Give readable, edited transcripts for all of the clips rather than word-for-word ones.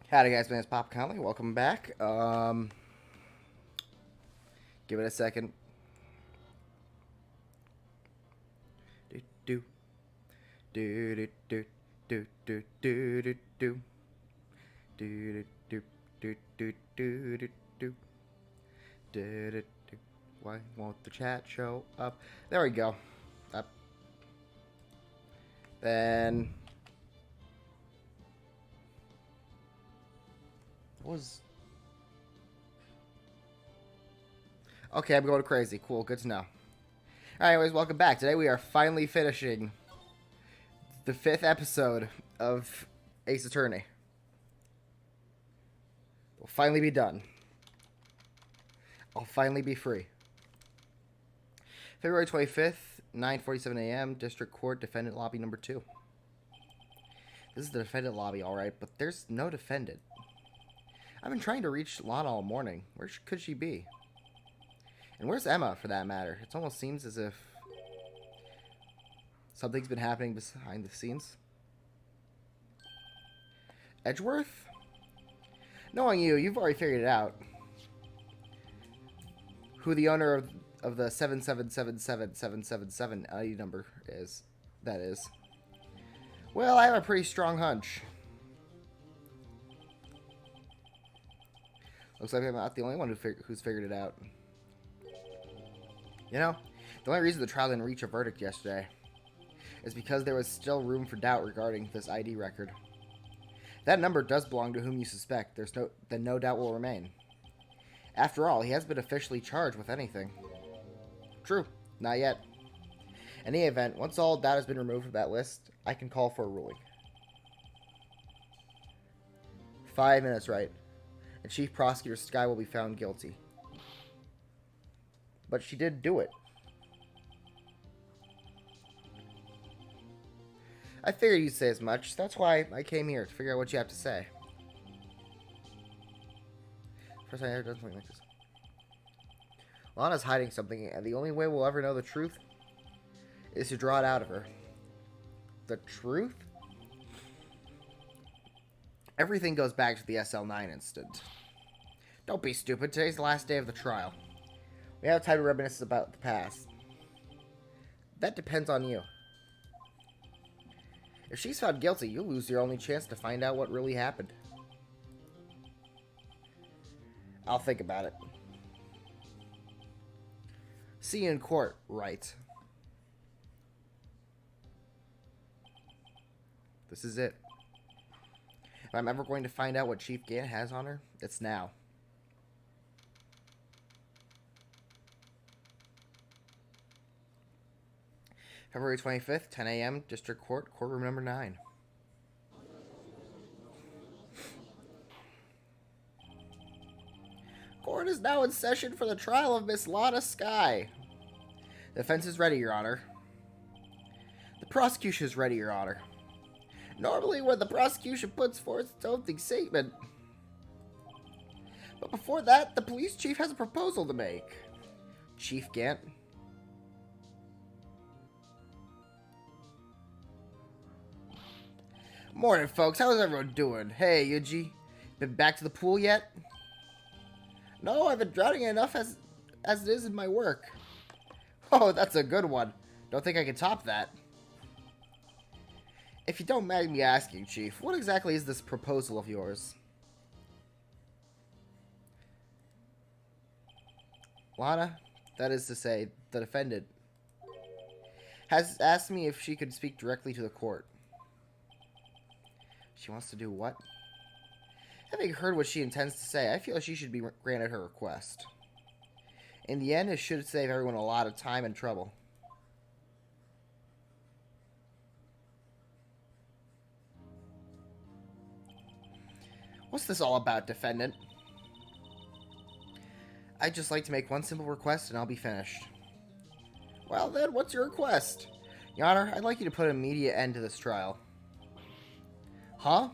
Howdy guys, my name's Pop Conley. Welcome back. Give it a second. Do do do do do do do do do do do do do do do do do. Why won't the chat show up? There we go. Up. Then what was okay, I'm going crazy. Cool, good to know. Alright, anyways, welcome back. Today we are finally finishing the 5th episode of Ace Attorney. We'll finally be done. I'll finally be free. February 25th, 9:47 a.m., District Court, Defendant Lobby number 2. This is the defendant lobby, alright, but there's no defendant. I've been trying to reach Lana all morning. Where could she be? And where's Emma, for that matter? It almost seems as if something's been happening behind the scenes. Edgeworth? Knowing you, you've already figured it out. Who the owner of the 7777777 ID number is. That is. Well, I have a pretty strong hunch. Looks like I'm not the only one who's figured it out. You know, the only reason the trial didn't reach a verdict yesterday is because there was still room for doubt regarding this ID record. If that number does belong to whom you suspect, then no doubt will remain. After all, he hasn't been officially charged with anything. True, not yet. In any event, once all doubt has been removed from that list, I can call for a ruling. 5 minutes, right? And Chief Prosecutor Sky will be found guilty. But she did do it. I figured you'd say as much. That's why I came here, to figure out what you have to say. First time I ever done something like this. Lana's hiding something, and the only way we'll ever know the truth is to draw it out of her. The truth? Everything goes back to the SL9 incident. Don't be stupid. Today's the last day of the trial. We have time to reminisce about the past. That depends on you. If she's found guilty, you'll lose your only chance to find out what really happened. I'll think about it. See you in court, right? This is it. If I'm ever going to find out what Chief Gant has on her, it's now. February 25th, 10 a.m., District Court, courtroom number 9. Court is now in session for the trial of Miss Lana Sky. The defense is ready, Your Honor. The prosecution is ready, Your Honor. Normally, when the prosecution puts forth its opening statement. But before that, the police chief has a proposal to make. Chief Gant. Morning, folks. How's everyone doing? Hey, Yuji. Been back to the pool yet? No, I've been drowning enough as it is in my work. Oh, that's a good one. Don't think I can top that. If you don't mind me asking, Chief, what exactly is this proposal of yours? Lana, that is to say, the defendant, has asked me if she could speak directly to the court. She wants to do what? Having heard what she intends to say, I feel she should be granted her request. In the end, it should save everyone a lot of time and trouble. What's this all about, defendant? I'd just like to make one simple request and I'll be finished. Well then, what's your request? Your Honor, I'd like you to put an immediate end to this trial. Huh?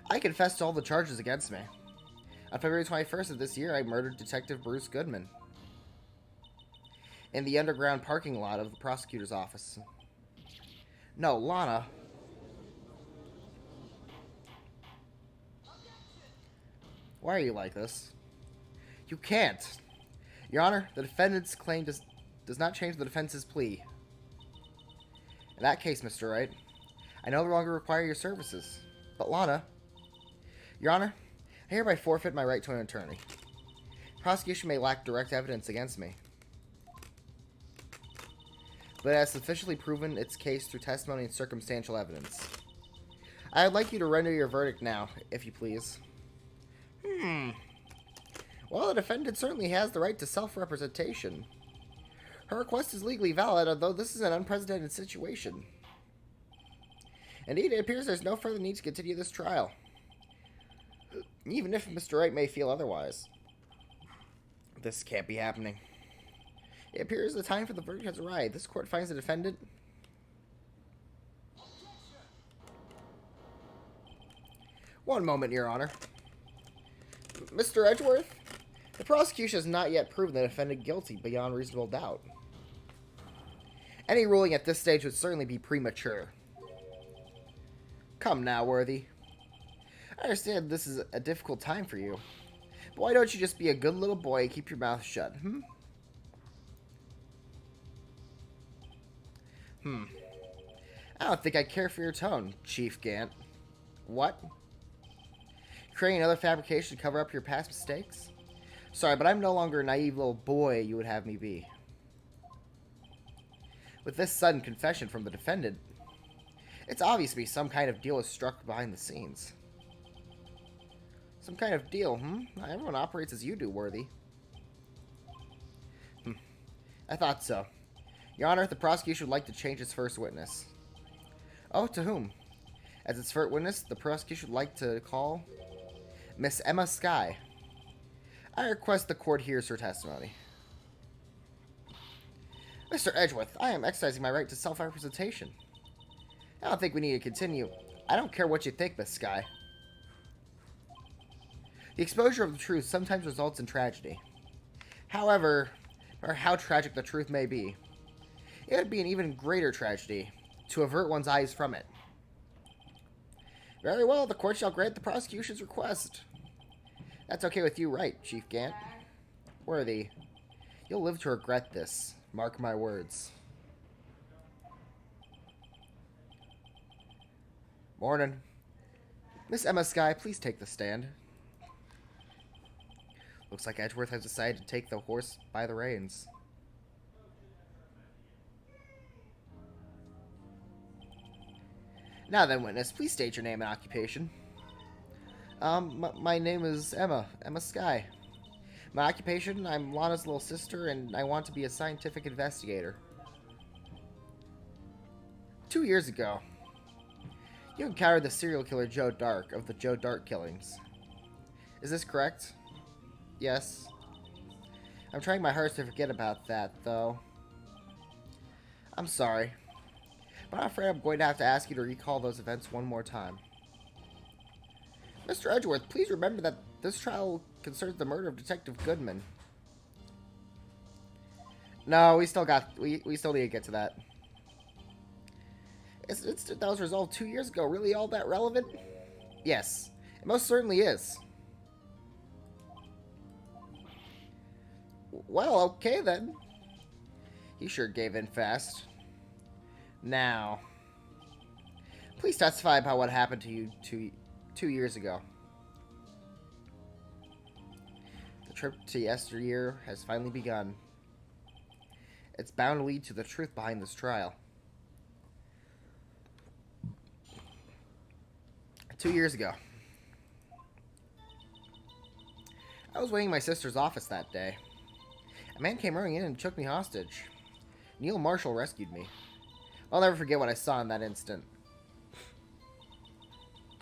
I confess to all the charges against me. On February 21st of this year, I murdered Detective Bruce Goodman in the underground parking lot of the prosecutor's office. No, Lana. Why are you like this? You can't. Your Honor, the defendant's claim does not change the defense's plea. In that case, Mr. Wright, I no longer require your services. But Lana... Your Honor, I hereby forfeit my right to an attorney. The prosecution may lack direct evidence against me, but it has sufficiently proven its case through testimony and circumstantial evidence. I would like you to render your verdict now, if you please. Well, the defendant certainly has the right to self-representation. Her request is legally valid, although this is an unprecedented situation. Indeed, it appears there's no further need to continue this trial, even if Mr. Wright may feel otherwise. This can't be happening. It appears the time for the verdict has arrived. This court finds the defendant... One moment, Your Honor. Mr. Edgeworth, the prosecution has not yet proven the defendant guilty beyond reasonable doubt. Any ruling at this stage would certainly be premature. Come now, Worthy. I understand this is a difficult time for you, but why don't you just be a good little boy and keep your mouth shut, I don't think I care for your tone, Chief Gant. What? Creating another fabrication to cover up your past mistakes? Sorry, but I'm no longer a naive little boy you would have me be. With this sudden confession from the defendant, it's obvious to me some kind of deal is struck behind the scenes. Some kind of deal, Not everyone operates as you do, Worthy. I thought so. Your Honor, the prosecution would like to change its first witness. Oh, to whom? As its first witness, the prosecution would like to call Miss Emma Skye. I request the court hears her testimony. Mr. Edgeworth, I am exercising my right to self-representation. I don't think we need to continue. I don't care what you think, Miss Skye. The exposure of the truth sometimes results in tragedy. However, or how tragic the truth may be, it would be an even greater tragedy to avert one's eyes from it. Very well, the court shall grant the prosecution's request. That's okay with you, right, Chief Gant? Worthy, you'll live to regret this. Mark my words. Morning. Miss Emma Skye, please take the stand. Looks like Edgeworth has decided to take the horse by the reins. Now then, witness, please state your name and occupation. My name is Emma Skye. My occupation, I'm Lana's little sister, and I want to be a scientific investigator. 2 years ago, you encountered the serial killer Joe Dark of the Joe Dark killings. Is this correct? Yes. I'm trying my hardest to forget about that, though. I'm sorry, but I'm afraid I'm going to have to ask you to recall those events one more time. Mr. Edgeworth, please remember that this trial concerns the murder of Detective Goodman. No, we still need to get to that. That was resolved 2 years ago. Really all that relevant? Yes, it most certainly is. Well, okay then. He sure gave in fast. Now, please testify about what happened to you 2 years ago. The trip to yesteryear has finally begun. It's bound to lead to the truth behind this trial. 2 years ago, I was waiting in my sister's office that day. A man came running in and took me hostage. Neil Marshall rescued me. I'll never forget what I saw in that instant.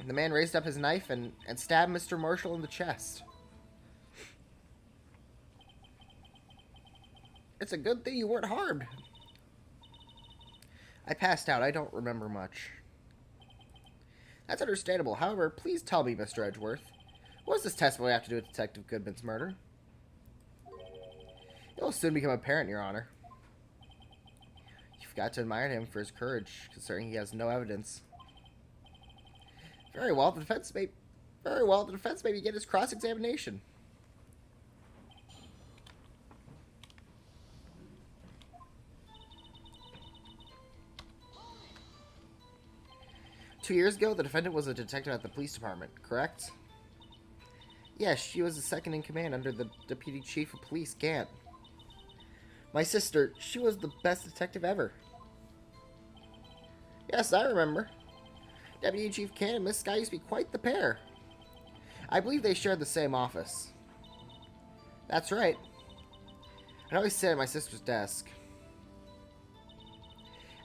The man raised up his knife and stabbed Mr. Marshall in the chest. It's a good thing you weren't harmed. I passed out. I don't remember much. That's understandable. However, please tell me, Mr. Edgeworth, what does this testimony have to do with Detective Goodman's murder? It will soon become apparent, Your Honor. You've got to admire him for his courage, considering he has no evidence. Very well, the defense may Very well, the defense may begin its cross-examination. Two years ago, the defendant was a detective at the police department, correct? Yes, she was the second in command under the Deputy Chief of Police, Gant. My sister, she was the best detective ever. Yes, I remember. Deputy Chief Gant and Miss Sky used to be quite the pair. I believe they shared the same office. That's right. I'd always sit at my sister's desk.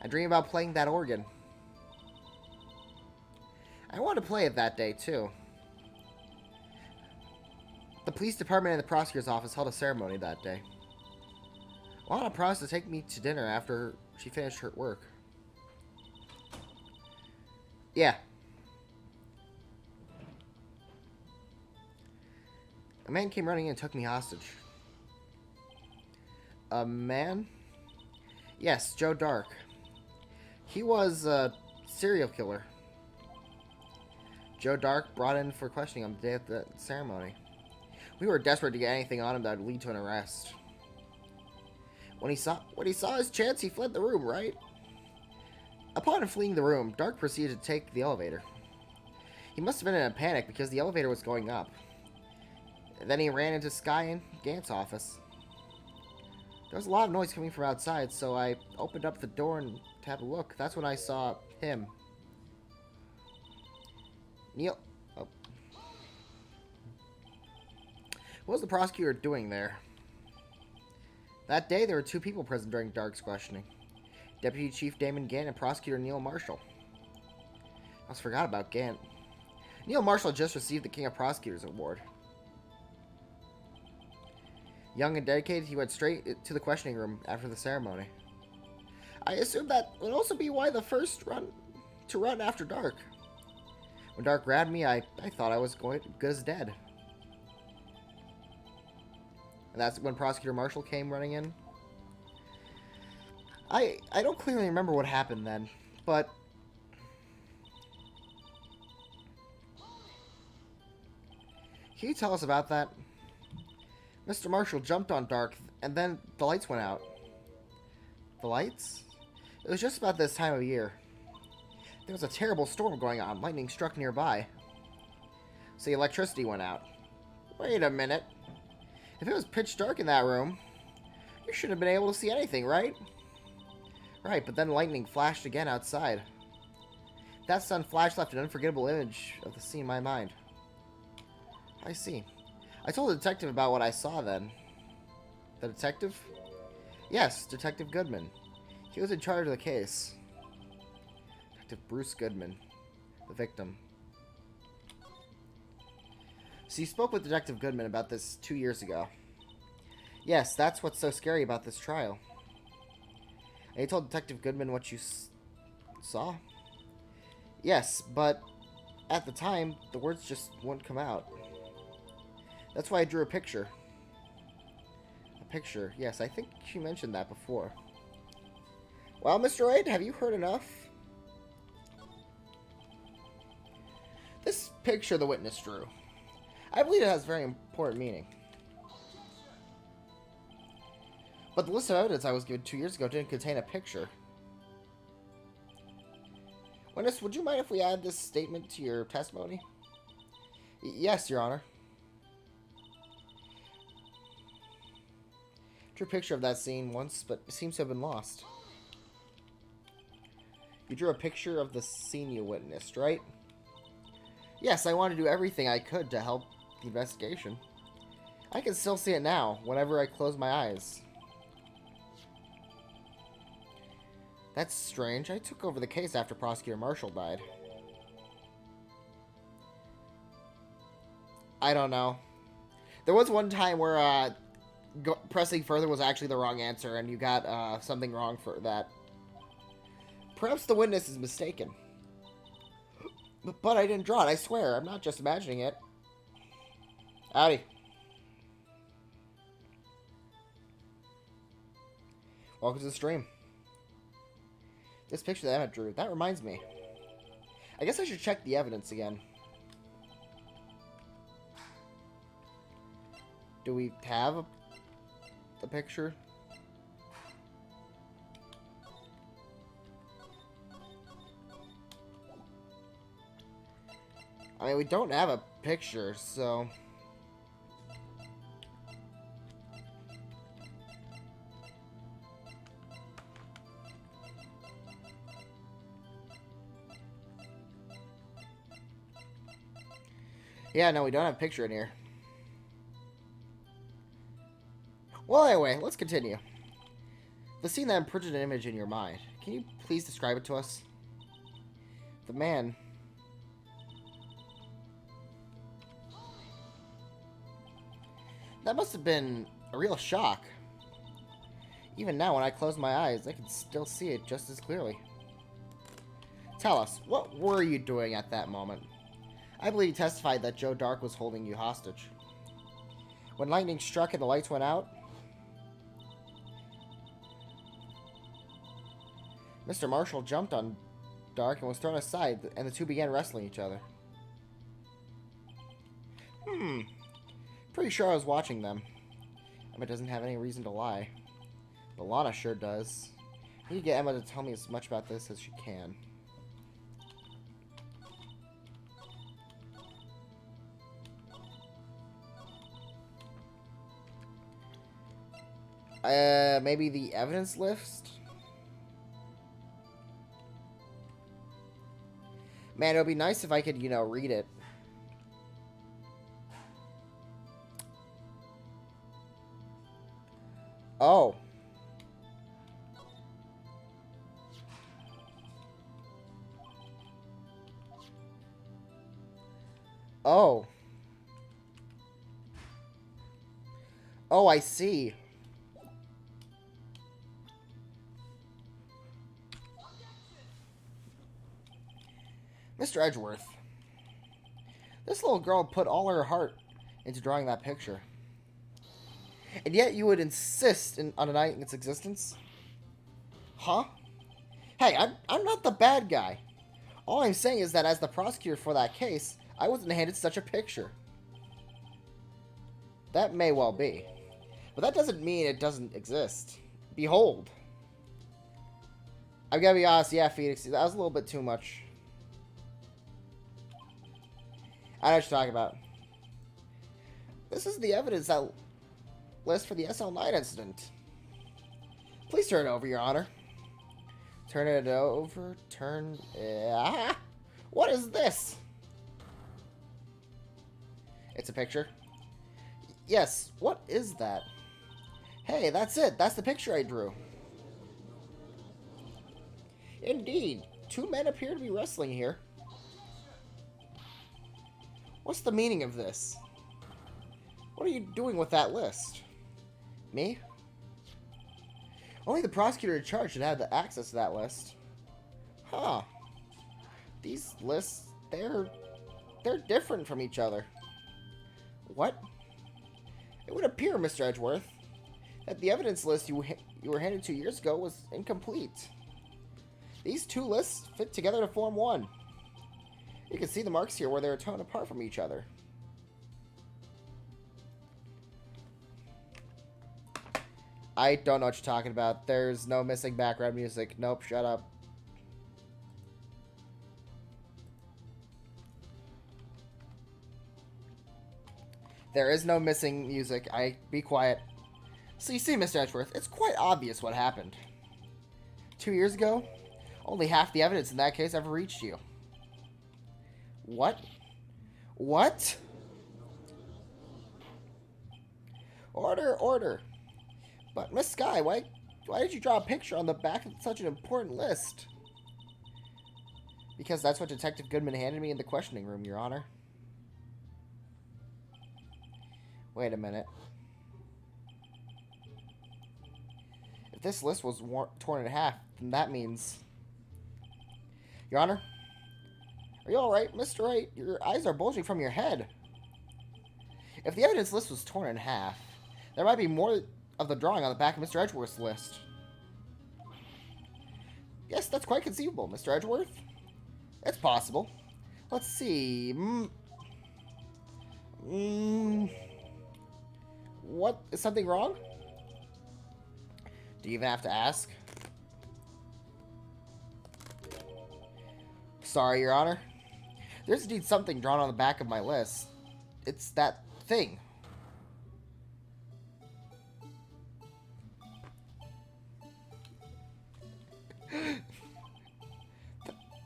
I dream about playing that organ. I wanted to play it that day, too. The police department and the prosecutor's office held a ceremony that day. Lana promised to take me to dinner after she finished her work. Yeah. A man came running in and took me hostage. A man? Yes, Joe Dark. He was a serial killer. Joe Dark brought in for questioning on the day of the ceremony. We were desperate to get anything on him that would lead to an arrest. When he saw his chance, he fled the room, right? Upon fleeing the room, Dark proceeded to take the elevator. He must have been in a panic because the elevator was going up. Then he ran into Sky and Gant's office. There was a lot of noise coming from outside, so I opened up the door and to have a look. That's when I saw him. Neil. Oh. What was the prosecutor doing there? That day, there were two people present during Dark's questioning. Deputy Chief Damon Gant and Prosecutor Neil Marshall. I almost forgot about Gant. Neil Marshall just received the King of Prosecutors Award. Young and dedicated, he went straight to the questioning room after the ceremony. I assume that would also be why the first run after Dark. When Dark grabbed me, I thought I was good as dead. And that's when Prosecutor Marshall came running in. I don't clearly remember what happened then, but can you tell us about that? Mr. Marshall jumped on Dark, and then the lights went out. The lights? It was just about this time of year. There was a terrible storm going on. Lightning struck nearby. So the electricity went out. Wait a minute. If it was pitch dark in that room, you shouldn't have been able to see anything, right? Right, but then lightning flashed again outside. That sun flash left an unforgettable image of the scene in my mind. I see. I told the detective about what I saw then. The detective? Yes, Detective Goodman. He was in charge of the case. Detective Bruce Goodman, the victim. So you spoke with Detective Goodman about this 2 years ago. Yes, that's what's so scary about this trial. And you told Detective Goodman what you saw? Yes, but at the time, the words just wouldn't come out. That's why I drew a picture. A picture, yes, I think she mentioned that before. Well, Mr. Wright, have you heard enough? This picture the witness drew, I believe it has very important meaning. But the list of evidence I was given 2 years ago didn't contain a picture. Witness, would you mind if we add this statement to your testimony? Yes, Your Honor. Drew a picture of that scene once, but it seems to have been lost. You drew a picture of the scene you witnessed, right? Yes, I wanted to do everything I could to help the investigation. I can still see it now, whenever I close my eyes. That's strange. I took over the case after Prosecutor Marshall died. I don't know. There was one time where pressing further was actually the wrong answer, and you got something wrong for that. Perhaps the witness is mistaken. But I didn't draw it, I swear. I'm not just imagining it. Howdy. Welcome to the stream. This picture that Emma drew, that reminds me. I guess I should check the evidence again. Do we have the picture? I mean, we don't have a picture, so... Yeah, no, we don't have a picture in here. Well, anyway, let's continue. The scene that imprinted an image in your mind. Can you please describe it to us? The man... That must have been a real shock. Even now, when I close my eyes, I can still see it just as clearly. Tell us, what were you doing at that moment? I believe you testified that Joe Dark was holding you hostage. When lightning struck and the lights went out, Mr. Marshall jumped on Dark and was thrown aside, and the two began wrestling each other. Pretty sure I was watching them. Emma doesn't have any reason to lie. But Lana sure does. I need to get Emma to tell me as much about this as she can. Maybe the evidence list? Man, it would be nice if I could, you know, read it. Oh. Oh. Oh, I see. Mr. Edgeworth. This little girl put all her heart into drawing that picture. And yet you would insist on denying its existence? Huh? Hey, I'm not the bad guy. All I'm saying is that as the prosecutor for that case, I wasn't handed such a picture. That may well be. But that doesn't mean it doesn't exist. Behold. I've got to be honest, yeah, Phoenix, that was a little bit too much. I know what you're talking about. This is the evidence that list for the SL9 incident. Please turn it over, Your Honor. Turn it over. What is this? It's a picture. Yes, what is that? Hey, that's it. That's the picture I drew. Indeed. Two men appear to be wrestling here. What's the meaning of this? What are you doing with that list? Me? Only the prosecutor in charge should have the access to that list. Huh. These lists, they're different from each other. What? It would appear, Mr. Edgeworth, that the evidence list you were handed 2 years ago was incomplete. These two lists fit together to form one. You can see the marks here where they're torn apart from each other. I don't know what you're talking about. There's no missing background music. Nope, shut up. There is no missing music. Be quiet. So you see, Mr. Edgeworth, it's quite obvious what happened. 2 years ago, only half the evidence in that case ever reached you. What? What? Order, order. But, Miss Skye, why did you draw a picture on the back of such an important list? Because that's what Detective Goodman handed me in the questioning room, Your Honor. Wait a minute. If this list was torn in half, then that means... Your Honor? Are you alright, Mr. Wright? Your eyes are bulging from your head. If the evidence list was torn in half, there might be more of the drawing on the back of Mr. Edgeworth's list. Yes, that's quite conceivable, Mr. Edgeworth. It's possible. Let's see. What? Is something wrong? Do you even have to ask? Sorry, Your Honor. There's indeed something drawn on the back of my list. It's that thing.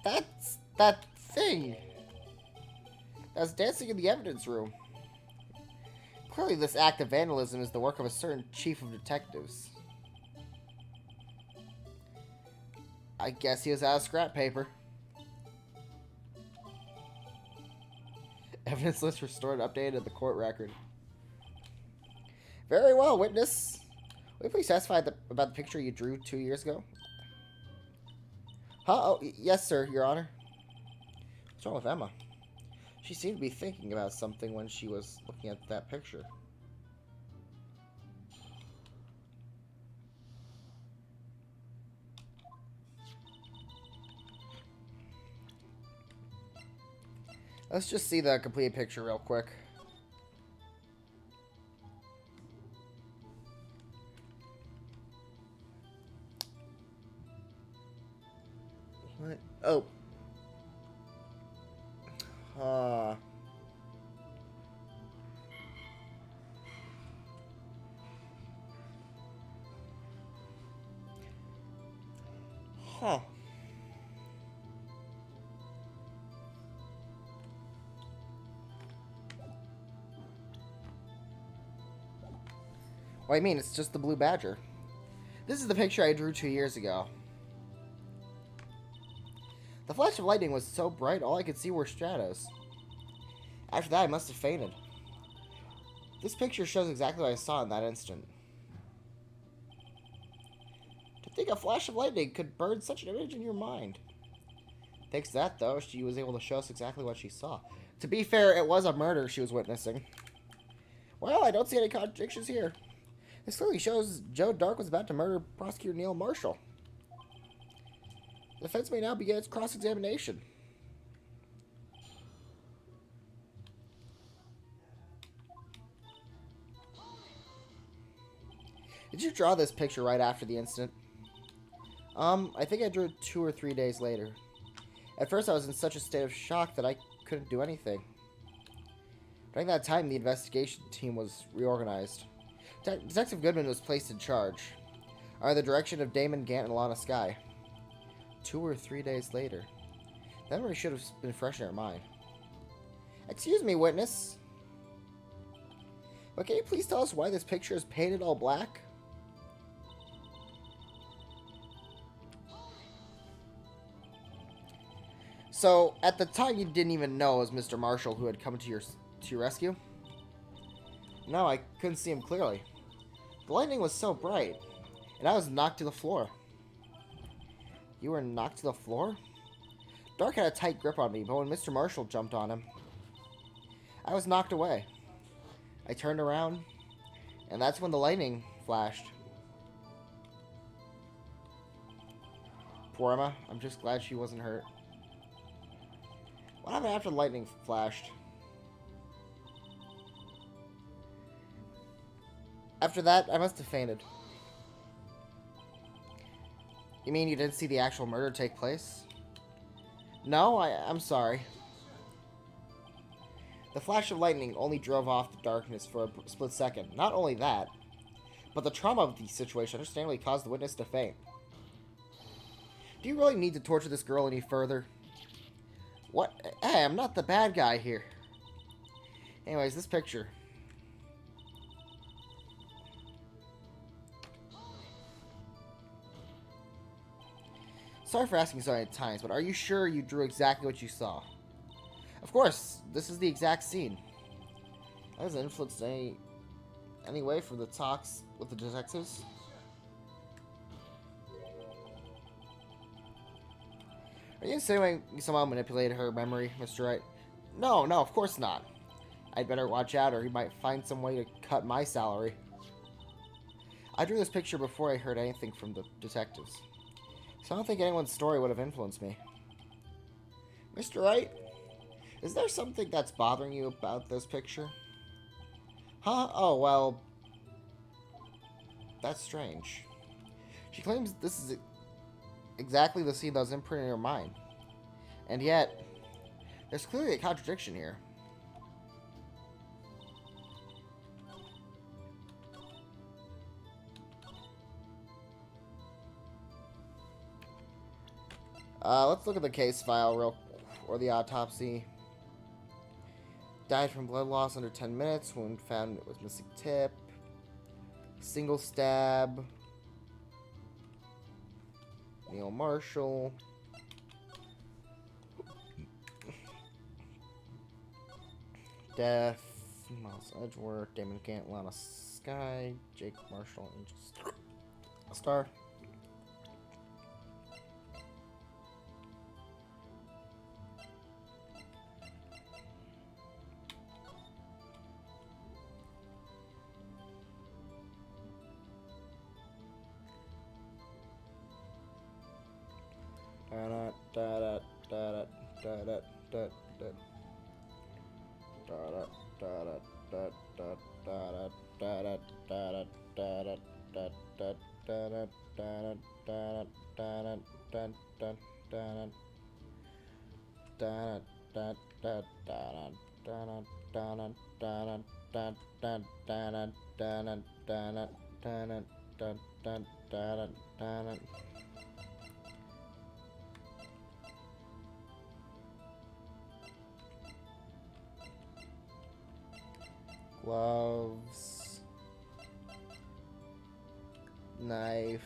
That's that thing. That's dancing in the evidence room. Clearly, this act of vandalism is the work of a certain chief of detectives. I guess he was out of scrap paper. Evidence list restored and updated in the court record. Very well, witness. Will you please testify about the picture you drew 2 years ago? Huh? Oh, yes, sir, Your Honor. What's wrong with Emma? She seemed to be thinking about something when she was looking at that picture. Let's just see the completed picture real quick. What? Oh. Huh. What do you mean? It's just the blue badger. This is the picture I drew 2 years ago. The flash of lightning was so bright, all I could see were shadows. After that, I must have fainted. This picture shows exactly what I saw in that instant. To think a flash of lightning could burn such an image in your mind. Thanks to that, though, she was able to show us exactly what she saw. To be fair, it was a murder she was witnessing. Well, I don't see any contradictions here. This clearly shows Joe Dark was about to murder Prosecutor Neil Marshall. The defense may now begin its cross-examination. Did you draw this picture right after the incident? I think I drew it 2 or 3 days later. At first, I was in such a state of shock that I couldn't do anything. During that time, the investigation team was reorganized. Detective Goodman was placed in charge, under the direction of Damon Gant and Lana Skye. 2 or 3 days later. That memory should have been fresh in her mind. Excuse me, witness. But can you please tell us why this picture is painted all black? So, at the time you didn't even know it was Mr. Marshall who had come to your rescue? No, I couldn't see him clearly. The lightning was so bright, and I was knocked to the floor. You were knocked to the floor? Dark had a tight grip on me, but when Mr. Marshall jumped on him, I was knocked away. I turned around, and that's when the lightning flashed. Poor Emma. I'm just glad she wasn't hurt. What happened after the lightning flashed? After that, I must have fainted. You mean you didn't see the actual murder take place? No, I'm sorry. The flash of lightning only drove off the darkness for a split second. Not only that, but the trauma of the situation understandably caused the witness to faint. Do you really need to torture this girl any further? What? Hey, I'm not the bad guy here. Anyways, this picture. Sorry for asking so many times, but are you sure you drew exactly what you saw? Of course, this is the exact scene. That hasn't influenced any way from the talks with the detectives. Are you insinuating you somehow manipulated her memory, Mr. Wright? No, of course not. I'd better watch out or he might find some way to cut my salary. I drew this picture before I heard anything from the detectives. So I don't think anyone's story would have influenced me. Mr. Wright, is there something that's bothering you about this picture? Huh? Oh, well, That's strange. She claims this is exactly the scene that was imprinted in her mind. And yet, there's clearly a contradiction here. Let's look at the case file or the autopsy. Died from blood loss under 10 minutes. Wound found was missing tip. Single stab. Neil Marshall. Death. Miles Edgeworth. Damon Gant. Lana Sky. Jake Marshall. Angel Star. Gloves, knife,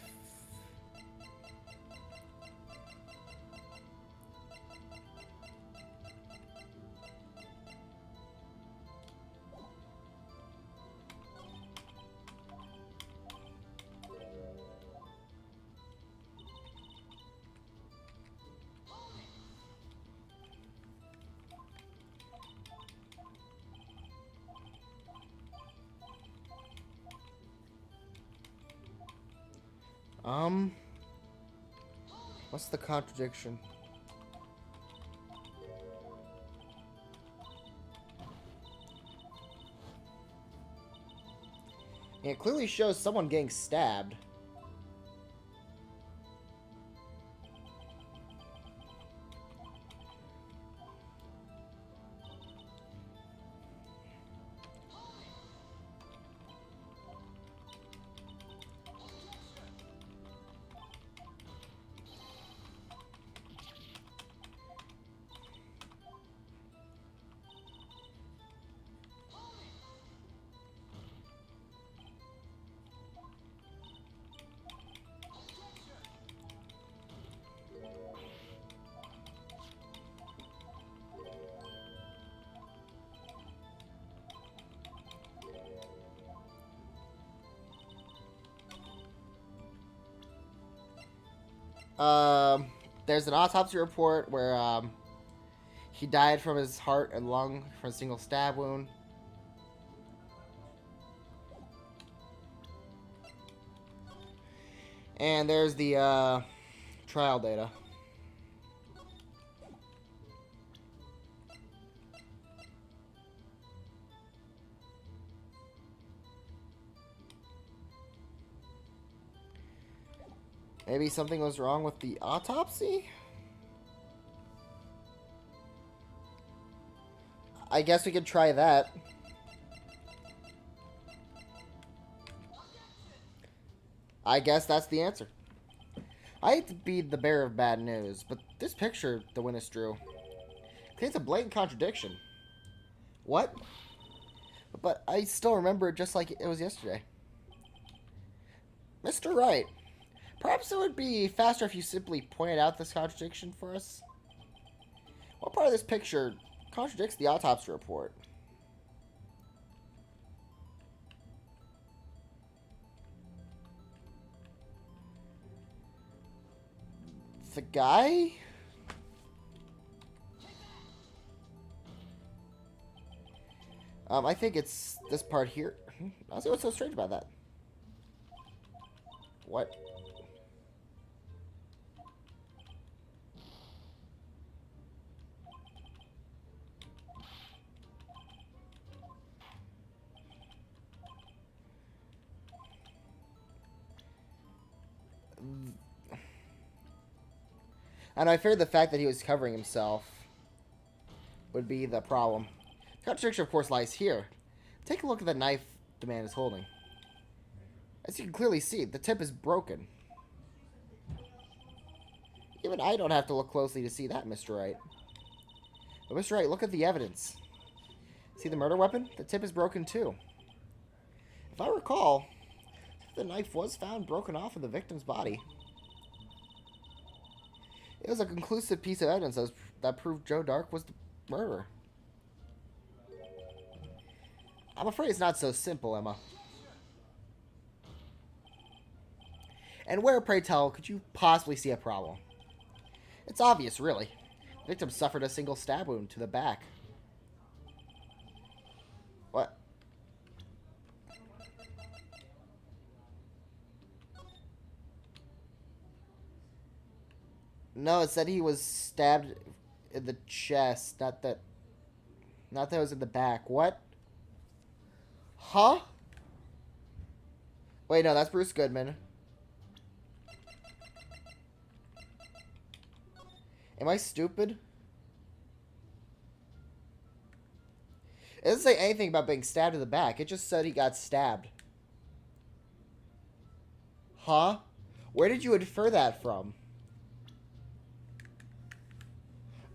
what's the contradiction? It clearly shows someone getting stabbed. There's an autopsy report where he died from his heart and lung from a single stab wound. And there's the trial data. Maybe something was wrong with the autopsy? I guess we could try that. I guess that's the answer. I hate to be the bearer of bad news, but this picture the witness drew contains a blatant contradiction. What? But I still remember it just like it was yesterday. Mr. Wright, perhaps it would be faster if you simply pointed out this contradiction for us. What part of this picture contradicts the autopsy report? The guy? I think it's this part here. I see what's so strange about that. What? And I feared the fact that he was covering himself would be the problem. The contradiction, of course, lies here. Take a look at the knife the man is holding. As you can clearly see, the tip is broken. Even I don't have to look closely to see that, Mr. Wright. But Mr. Wright, look at the evidence. See the murder weapon? The tip is broken too. If I recall, the knife was found broken off of the victim's body. It was a conclusive piece of evidence that proved Joe Dark was the murderer. I'm afraid it's not so simple, Emma. And where, pray tell, could you possibly see a problem? It's obvious, really. The victim suffered a single stab wound to the back. What? No, it said he was stabbed in the chest, not that it was in the back. What? Huh? Wait, no, that's Bruce Goodman. Am I stupid? It doesn't say anything about being stabbed in the back. It just said he got stabbed. Huh? Where did you infer that from?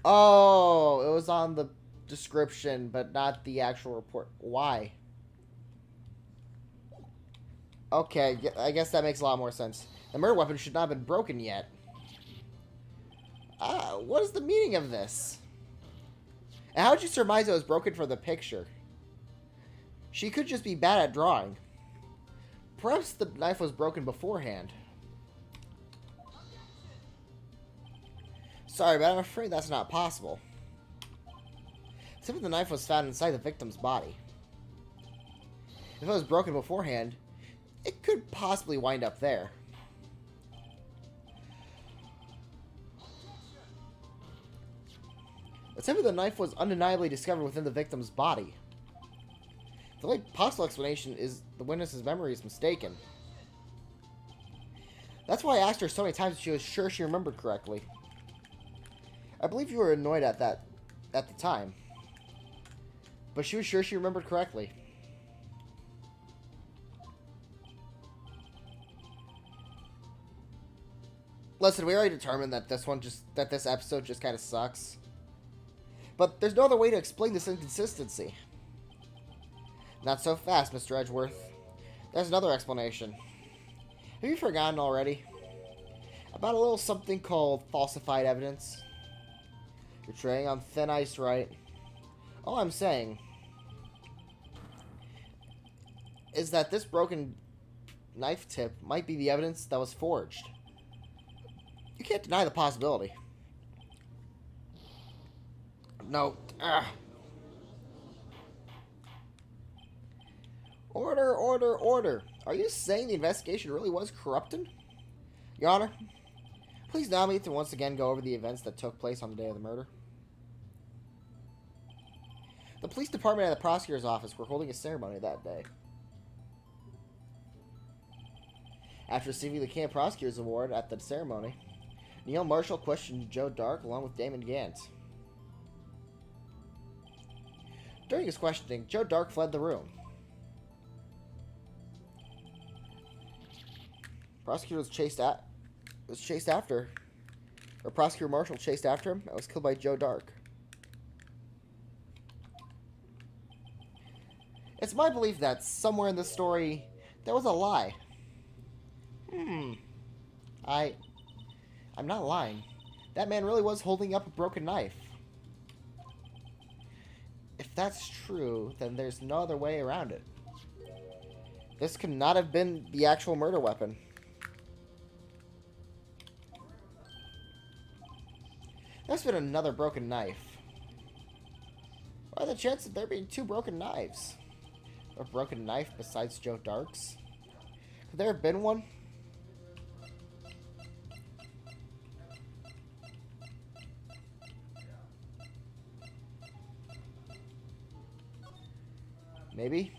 Oh, it was on the description, but not the actual report. Why? Okay, I guess that makes a lot more sense. The murder weapon should not have been broken yet. What is the meaning of this? And how would you surmise it was broken from the picture? She could just be bad at drawing. Perhaps the knife was broken beforehand. Sorry, but I'm afraid that's not possible. Except the knife was found inside the victim's body. If it was broken beforehand, it could possibly wind up there. The tip of the knife was undeniably discovered within the victim's body. The only possible explanation is the witness's memory is mistaken. That's why I asked her so many times if she was sure she remembered correctly. I believe you were annoyed at that at the time. But she was sure she remembered correctly. Listen, we already determined that this episode just kind of sucks. But there's no other way to explain this inconsistency. Not so fast, Mr. Edgeworth. There's another explanation. Have you forgotten already? About a little something called falsified evidence? You're treading on thin ice, right? All I'm saying is that this broken knife tip might be the evidence that was forged. You can't deny the possibility. No. Ugh. Order, order, order. Are you saying the investigation really was corrupted? Your Honor, please allow me to once again go over the events that took place on the day of the murder. The police department and the prosecutor's office were holding a ceremony that day. After receiving the Camp Prosecutor's Award at the ceremony, Neil Marshall questioned Joe Dark along with Damon Gant. During his questioning, Joe Dark fled the room. Prosecutor was chased after. Or Prosecutor Marshall chased after him and was killed by Joe Dark. It's my belief that somewhere in this story there was a lie. I'm not lying. That man really was holding up a broken knife. If that's true, then there's no other way around it. This could not have been the actual murder weapon. There's been another broken knife. What are the chances of there being two broken knives? A broken knife besides Joe Dark's? Could there have been one? Maybe.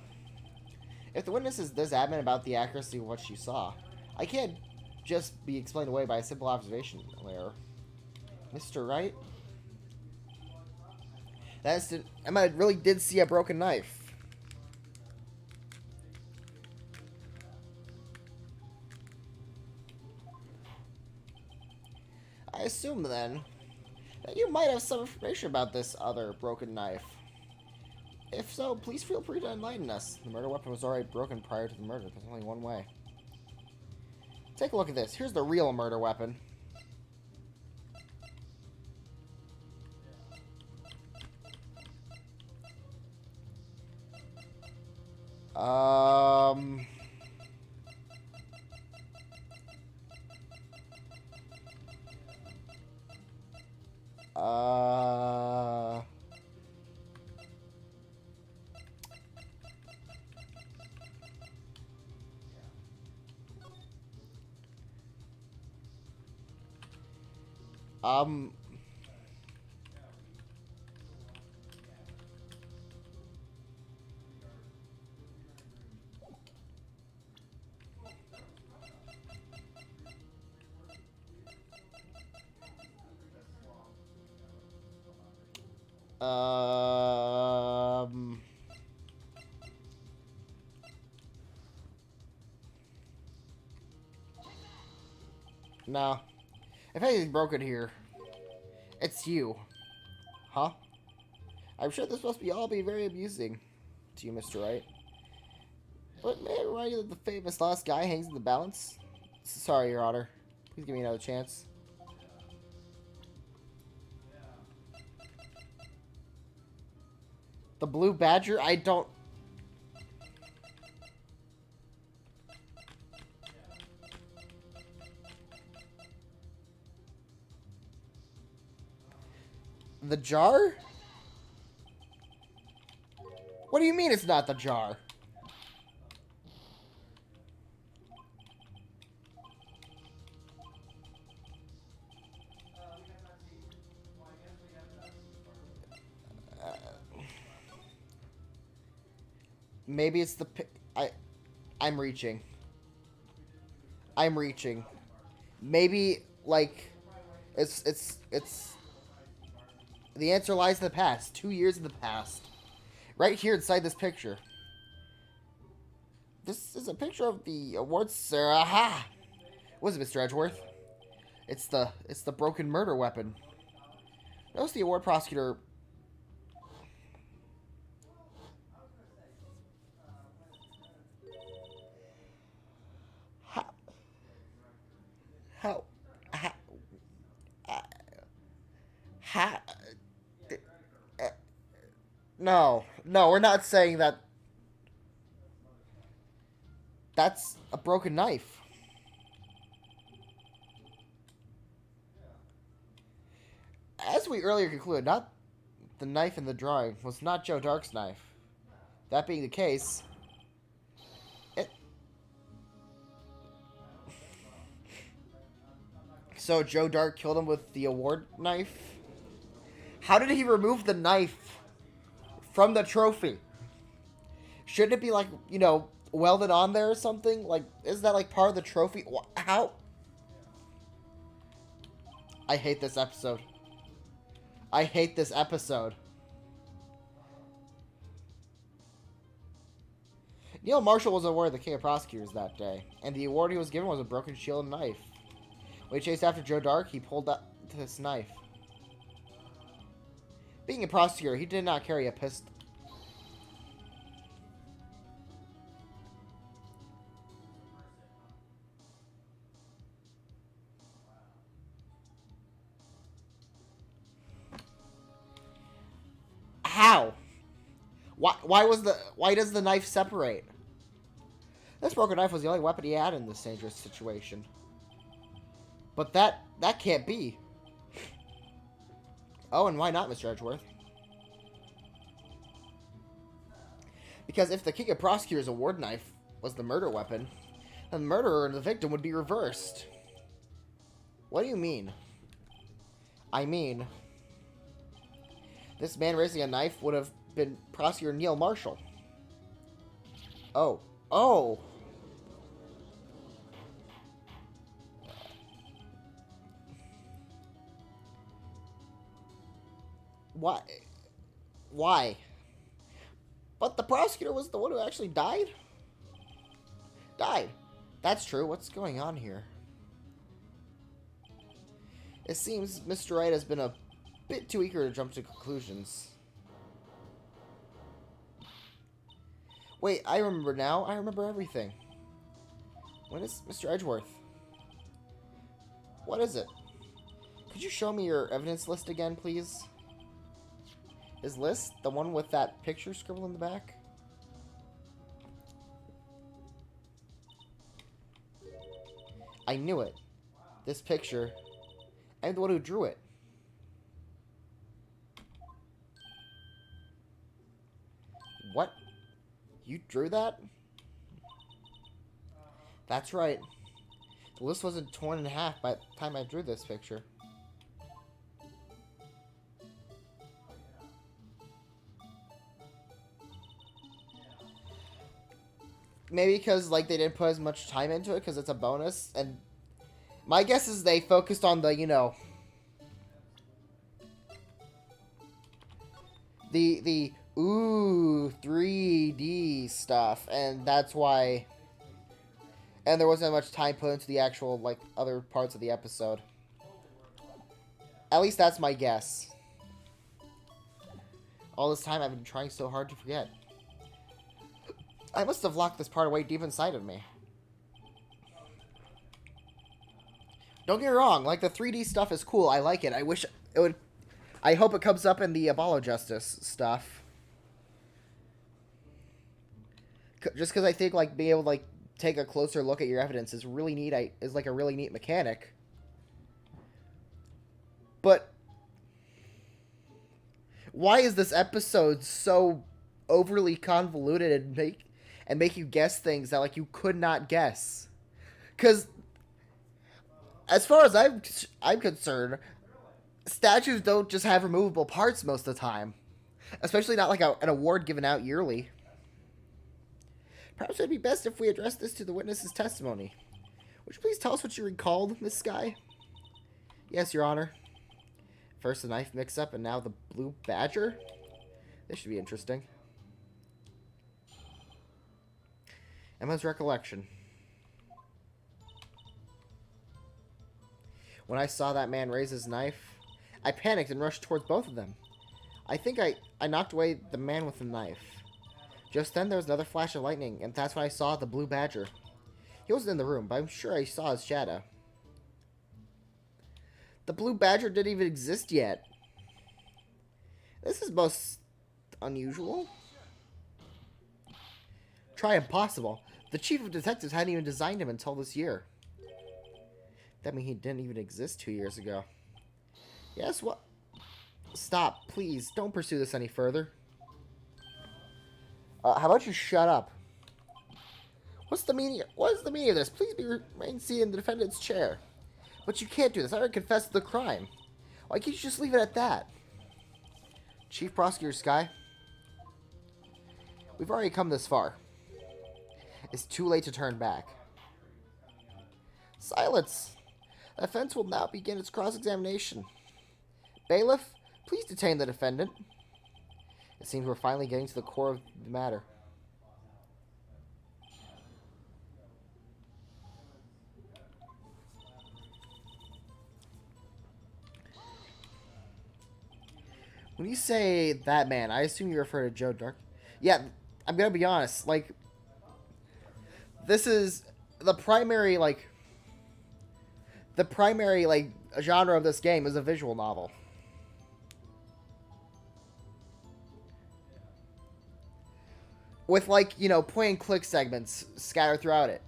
If the witness is this adamant about the accuracy of what she saw, I can't just be explained away by a simple observation error. Mr. Wright? That instant, Emma really did see a broken knife. I assume, then, that you might have some information about this other broken knife. If so, please feel free to enlighten us. The murder weapon was already broken prior to the murder. There's only one way. Take a look at this. Here's the real murder weapon. Um... Um... No. If anything's broken here, it's you. Huh? I'm sure this must all be very amusing to you, Mr. Wright. But may I remind you that the famous last guy hangs in the balance? Sorry, Your Honor. Please give me another chance. The Blue Badger? I don't... The jar? What do you mean it's not the jar? Maybe it's the... I'm reaching. I'm reaching. Maybe, like... It's... The answer lies in the past. 2 years in the past. Right here inside this picture. This is a picture of the awards, sir. Aha! What is it, Mr. Edgeworth? It's the broken murder weapon. Notice the award prosecutor... No, we're not saying that. That's a broken knife. As we earlier concluded, not the knife in the drawing was not Joe Dark's knife. That being the case, so Joe Dark killed him with the award knife? How did he remove the knife from the trophy? Shouldn't it be, like, you know, welded on there or something? Like, is that, like, part of the trophy? How? I hate this episode. I hate this episode. Neil Marshall was awarded the King of Prosecutors that day, and the award he was given was a broken shield and knife. When he chased after Joe Dark, he pulled out this knife. Being a prosecutor, he did not carry a pistol. How? Why does the knife separate? This broken knife was the only weapon he had in this dangerous situation. But that can't be. Oh, and why not, Mr. Edgeworth? Because if the King of Prosecutors' award knife was the murder weapon, then the murderer and the victim would be reversed. What do you mean? I mean, this man raising a knife would have been Prosecutor Neil Marshall. Oh. Oh! Why? Why? But the prosecutor was the one who actually died? Died. That's true. What's going on here? It seems Mr. Wright has been a bit too eager to jump to conclusions. Wait, I remember now. I remember everything. When is Mr. Edgeworth? What is it? Could you show me your evidence list again, please? His list? The one with that picture scribbled in the back? I knew it. This picture. I'm the one who drew it. What? You drew that? That's right. The list wasn't torn in half by the time I drew this picture. Maybe because, like, they didn't put as much time into it because it's a bonus. And my guess is they focused on the, you know, the ooh, 3D stuff. And that's why... And there wasn't much time put into the actual, like, other parts of the episode. At least that's my guess. All this time I've been trying so hard to forget. I must have locked this part away deep inside of me. Don't get me wrong, like, the 3D stuff is cool. I like it. I wish it would... I hope it comes up in the Apollo Justice stuff. Just because I think, like, being able to, like, take a closer look at your evidence is really neat. Is like a really neat mechanic. But why is this episode so overly convoluted and make you guess things that, like, you could not guess? Because as far as I'm concerned, statues don't just have removable parts most of the time, especially not like an award given out yearly. Perhaps it would be best if we address this to the witness's testimony. Would you please tell us what you recalled, Miss Skye? Yes, Your Honor. First the knife mix-up, and now the blue badger? This should be interesting. Emma's recollection. When I saw that man raise his knife, I panicked and rushed towards both of them. I think I knocked away the man with the knife. Just then, there was another flash of lightning, and that's when I saw the blue badger. He wasn't in the room, but I'm sure I saw his shadow. The blue badger didn't even exist yet. This is most unusual. Try impossible. The chief of detectives hadn't even designed him until this year. That means he didn't even exist 2 years ago. Yes, what? Stop, please. Don't pursue this any further. How about you shut up? What's the meaning? What is the meaning of this? Please remain seated in the defendant's chair. But you can't do this. I already confessed to the crime. Why can't you just leave it at that? Chief Prosecutor Skye, we've already come this far. It's too late to turn back. Silence! The defense will now begin its cross-examination. Bailiff, please detain the defendant. It seems we're finally getting to the core of the matter. When you say that man, I assume you refer to Joe Dark. Yeah, I'm gonna be honest. Like, this is the primary, like, genre of this game is a visual novel. With, like, you know, point-and-click segments scattered throughout it.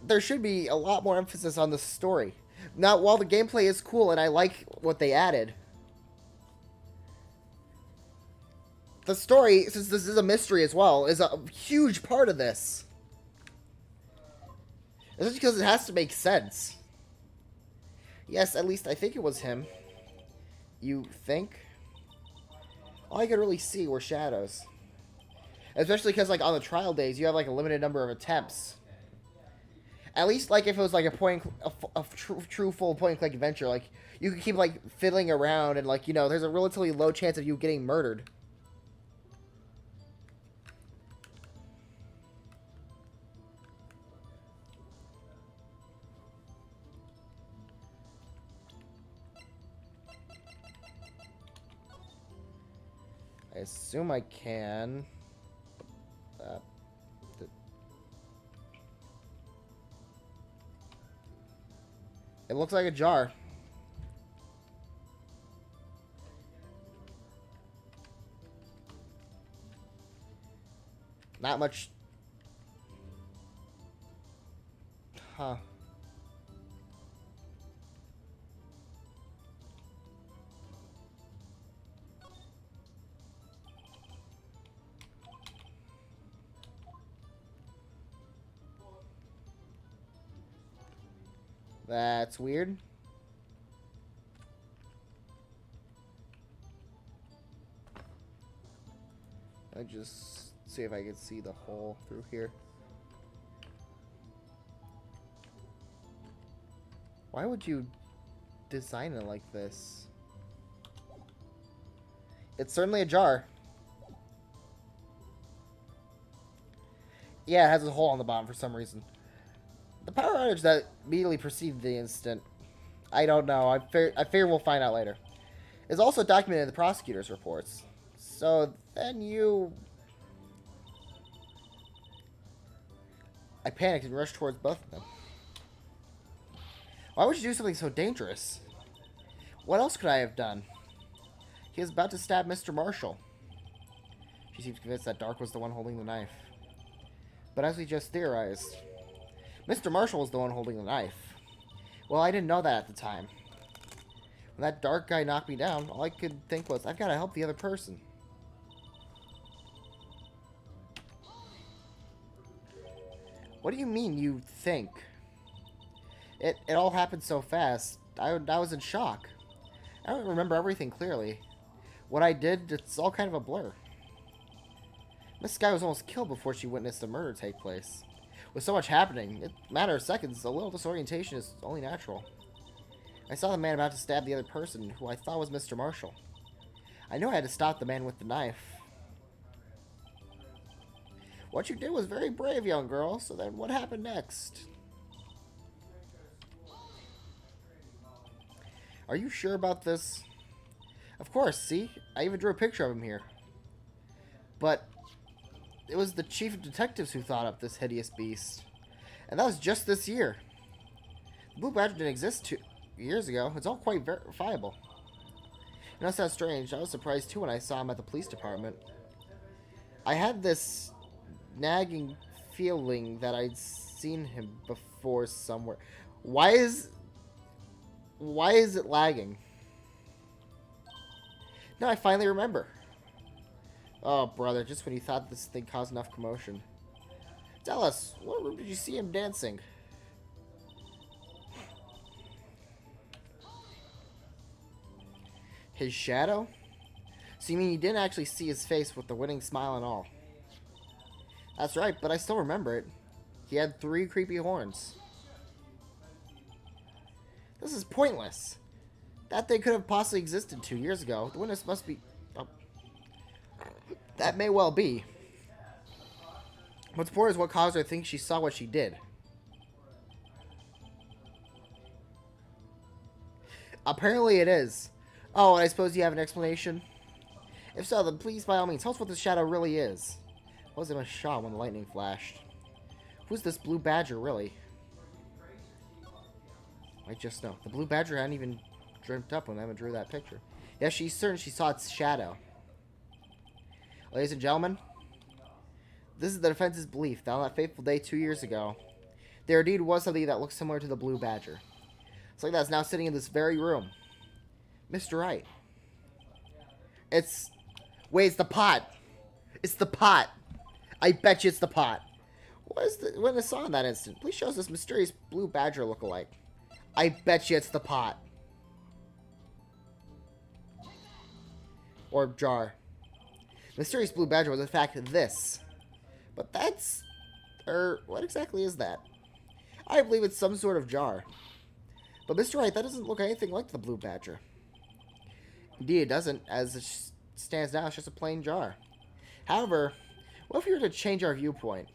There should be a lot more emphasis on the story. Now, while the gameplay is cool and I like what they added, the story, since this is a mystery as well, is a huge part of this. It's just because it has to make sense. Yes, at least I think it was him. You think? All I could really see were shadows. Especially because, like, on the trial days, you have, like, a limited number of attempts. At least, like, if it was, like, a true full point-and-click adventure, like, you could keep, like, fiddling around and, like, you know, there's a relatively low chance of you getting murdered. I assume I can. It looks like a jar. Not much. Huh. That's weird. I just see if I can see the hole through here. Why would you design it like this? It's certainly a jar. Yeah, it has a hole on the bottom for some reason. The power outage that immediately preceded the incident, I don't know. I fear we'll find out later. Is also documented in the prosecutor's reports. So then you... I panicked and rushed towards both of them. Why would you do something so dangerous? What else could I have done? He was about to stab Mr. Marshall. She seems convinced that Dark was the one holding the knife. But as we just theorized, Mr. Marshall was the one holding the knife. Well, I didn't know that at the time. When that Dark guy knocked me down, all I could think was, I've got to help the other person. What do you mean, you think? It all happened so fast. I was in shock. I don't remember everything clearly. What I did, it's all kind of a blur. Miss Sky was almost killed before she witnessed the murder take place. With so much happening, in a matter of seconds, a little disorientation is only natural. I saw the man about to stab the other person, who I thought was Mr. Marshall. I knew I had to stop the man with the knife. What you did was very brave, young girl, so then what happened next? Are you sure about this? Of course, see? I even drew a picture of him here. But it was the chief of detectives who thought up this hideous beast. And that was just this year. The Blue Badger didn't exist 2 years ago. It's all quite verifiable. You know, it sounds strange. I was surprised too when I saw him at the police department. I had this nagging feeling that I'd seen him before somewhere. Why is it lagging? No, I finally remember. Oh, brother, just when you thought this thing caused enough commotion. Tell us, what room did you see him dancing? His shadow? So you mean you didn't actually see his face with the winning smile and all? That's right, but I still remember it. He had 3 creepy horns. This is pointless. That thing could have possibly existed 2 years ago. The witness must be... Oh. That may well be. What's important is what caused her to think she saw what she did. Apparently it is. Oh, and I suppose you have an explanation? If so, then please, by all means, tell us what this shadow really is. I was in a shock when the lightning flashed. Who's this Blue Badger, really? I just know. The Blue Badger hadn't even dreamt up when Emma drew that picture. Yeah, she's certain she saw its shadow. Ladies and gentlemen, this is the defense's belief that on that fateful day 2 years ago, there indeed was something that looked similar to the Blue Badger. Something that's now sitting in this very room. Mr. Wright. Wait, it's the pot. It's the pot. I bet you it's the pot. What I saw in that instant? Please show us this mysterious Blue Badger look-alike. I bet you it's the pot. Or jar. Mysterious Blue Badger was in fact this. But that's... what exactly is that? I believe it's some sort of jar. But Mr. Wright, that doesn't look anything like the blue badger. Indeed, it doesn't. As it stands now, it's just a plain jar. However, what if we were to change our viewpoint?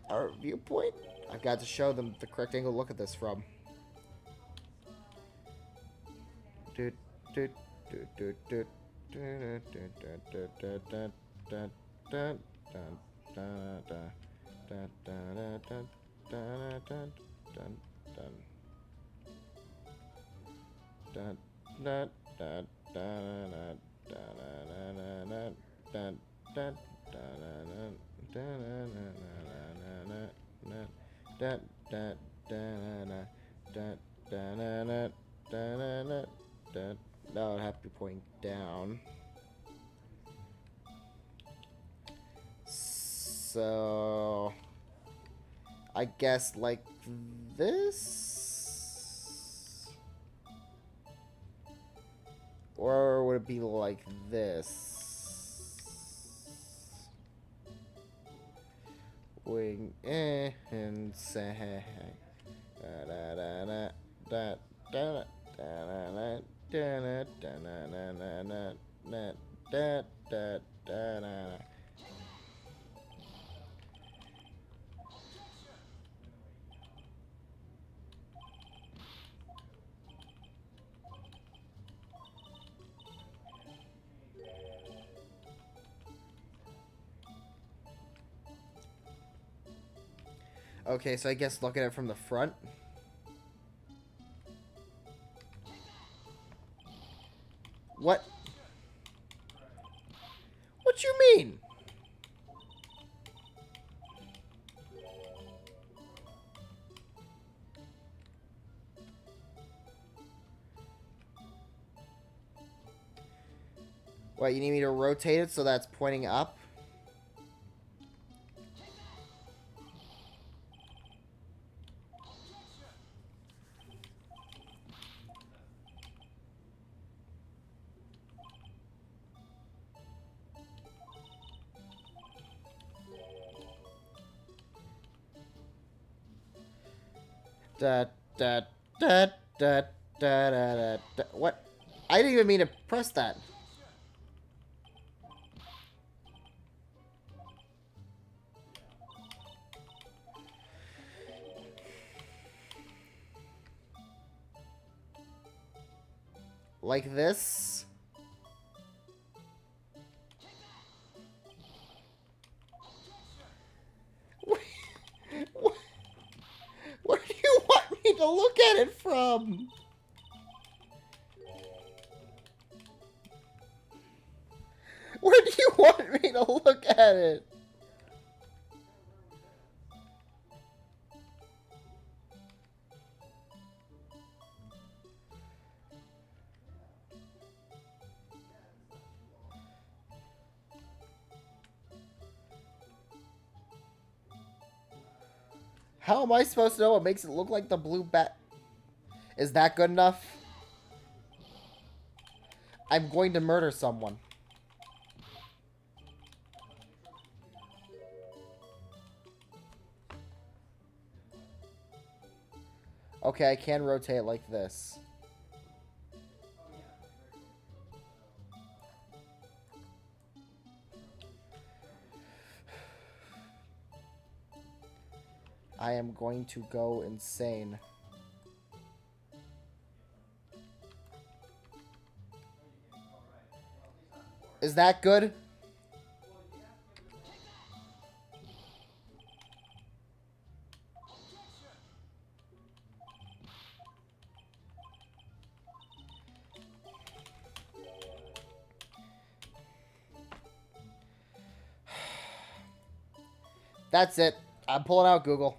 Our viewpoint? I've got to show them the correct angle to look at this from. No, I'd have to be pointing down. So I guess like this? Or would it be like this? Wing and say da da da da da da da. Okay, so I guess look at it from the front. What? What you mean? What, you need me to rotate it so that's pointing up? Da da da da da da da. What? I didn't even mean to press that. Like this? Where do you want me to look at it from? Where do you want me to look at it? How am I supposed to know what makes it look like the blue bat? Is that good enough? I'm going to murder someone. Okay, I can rotate like this. I am going to go insane. Is that good? That's it. I'm pulling out Google.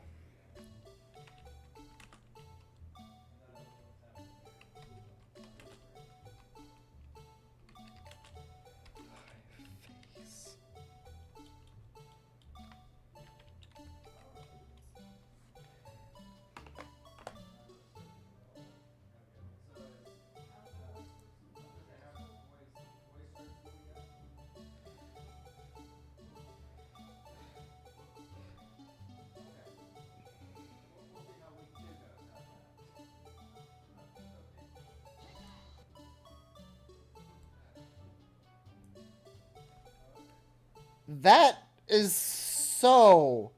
That is so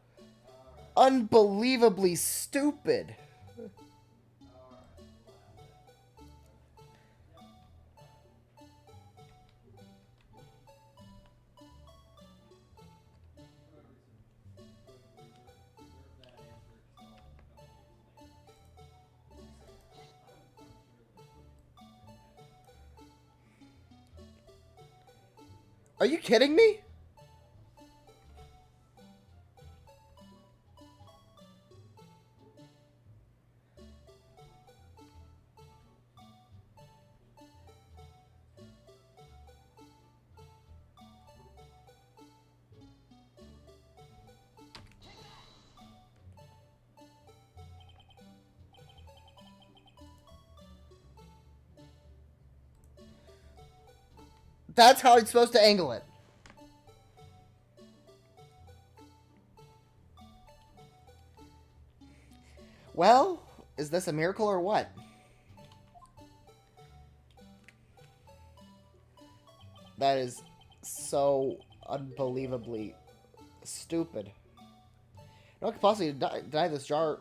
unbelievably stupid. Are you kidding me? That's how I'm supposed to angle it. Well, is this a miracle or what? That is so unbelievably stupid. No one can possibly deny this jar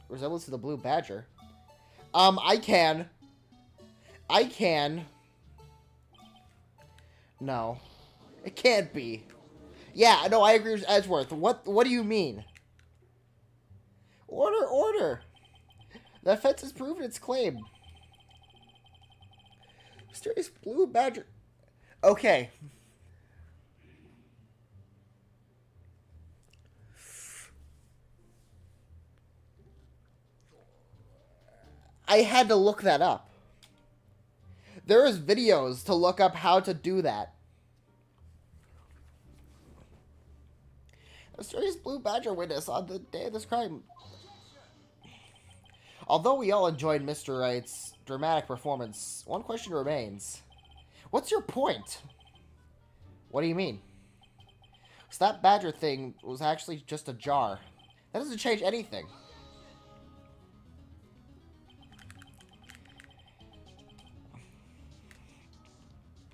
resembles to the blue badger. I can. I can. No. It can't be. Yeah, no, I agree with Edgeworth. What do you mean? Order, order. The offense has proven its claim. Mysterious blue badger. Okay. I had to look that up. There is videos to look up how to do that. A mysterious blue badger witness on the day of this crime. Although we all enjoyed Mr. Wright's dramatic performance, one question remains. What's your point? What do you mean? So that badger thing was actually just a jar. That doesn't change anything.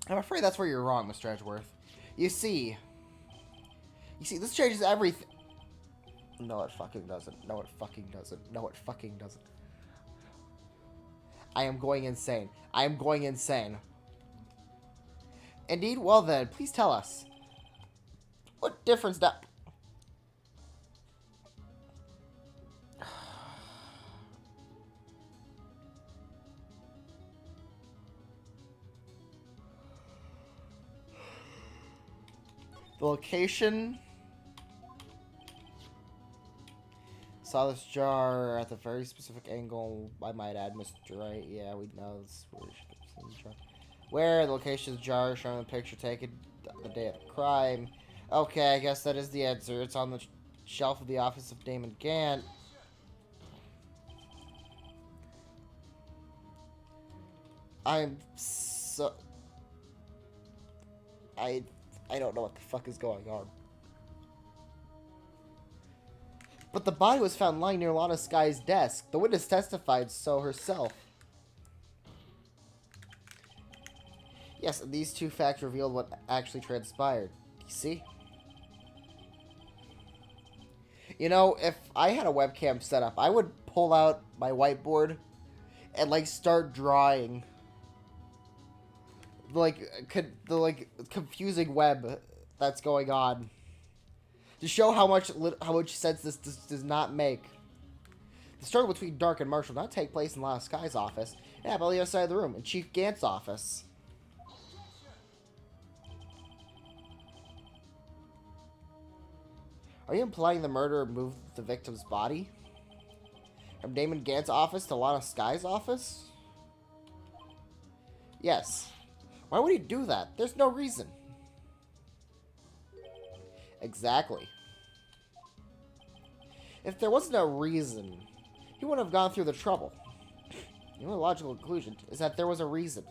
I'm afraid that's where you're wrong, Mr. Edgeworth. You see, this changes everything. No, it fucking doesn't. No, it fucking doesn't. No, it fucking doesn't. I am going insane. I am going insane. Indeed? Well then, please tell us. What difference that... The location... Saw this jar at the very specific angle. I might add, Mr. Wright. Yeah, we know this. Where the location of the jar shown in the picture taken the day of the crime. Okay, I guess that is the answer. It's on the shelf of the office of Damon Gant. I'm so... I don't know what the fuck is going on. But the body was found lying near Lana Sky's desk. The witness testified so herself. Yes, and these two facts revealed what actually transpired. You see? You know, if I had a webcam set up, I would pull out my whiteboard and, like, start drawing. The confusing web that's going on. To show how much sense this does not make. The struggle between Dark and Marshall did not take place in Lana Sky's office. Yeah, but on the other side of the room, in Chief Gant's office. Are you implying the murderer moved the victim's body? From Damon Gant's office to Lana Sky's office? Yes. Why would he do that? There's no reason. Exactly. If there wasn't a reason, he wouldn't have gone through the trouble. The only logical conclusion is that there was a reason.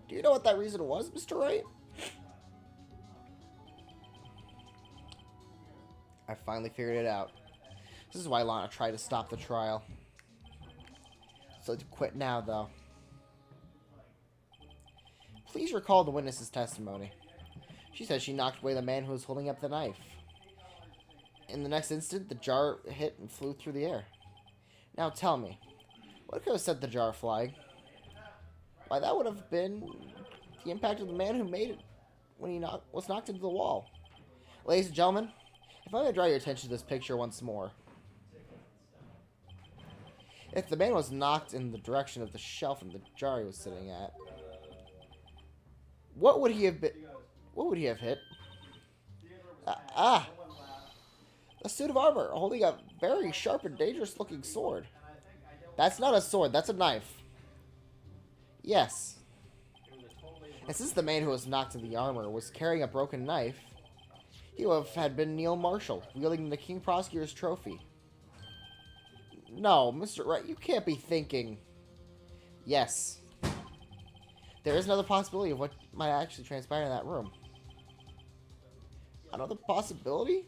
Do you know what that reason was, Mr. Wright? I finally figured it out. This is why Lana tried to stop the trial. So to quit now, though. Please recall the witness's testimony. She said she knocked away the man who was holding up the knife. In the next instant, the jar hit and flew through the air. Now tell me, what could have sent the jar flying? Why, that would have been the impact of the man who made it when he was knocked into the wall. Ladies and gentlemen, if I may draw your attention to this picture once more. If the man was knocked in the direction of the shelf and the jar he was sitting at, what would he have been? What would he have hit? A suit of armor holding a very sharp and dangerous looking sword. That's not a sword, that's a knife. Yes. And since the man who was knocked in the armor was carrying a broken knife, he would have had been Neil Marshall, wielding the King Prosecutor's trophy. No, Mr. Wright, you can't be thinking. Yes. There is another possibility of what might actually transpire in that room. Another possibility?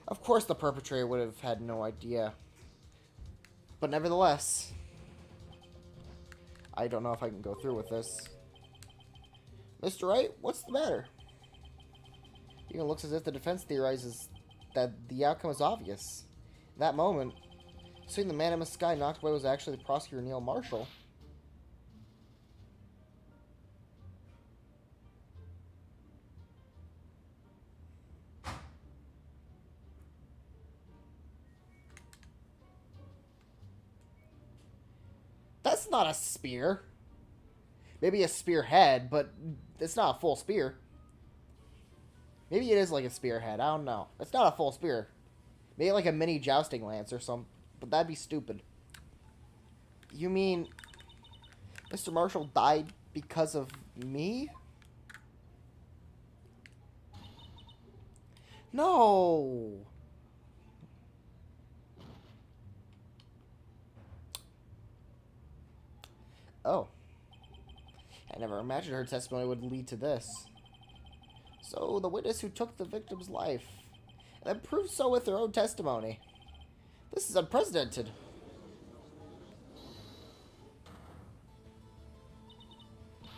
Of course the perpetrator would have had no idea. But nevertheless, I don't know if I can go through with this. Mr. Wright, what's the matter? It even looks as if the defense theorizes that the outcome is obvious. In that moment, seeing the man in the sky knocked away was actually the prosecutor Neil Marshall. That's not a spear. Maybe a spearhead, but it's not a full spear. Maybe it is like a spearhead. I don't know. It's not a full spear. Maybe like a mini jousting lance or something. But that'd be stupid. You mean Mr. Marshall died because of me? No. Oh. I never imagined her testimony would lead to this. So, the witness who took the victim's life, and then proved so with their own testimony. This is unprecedented.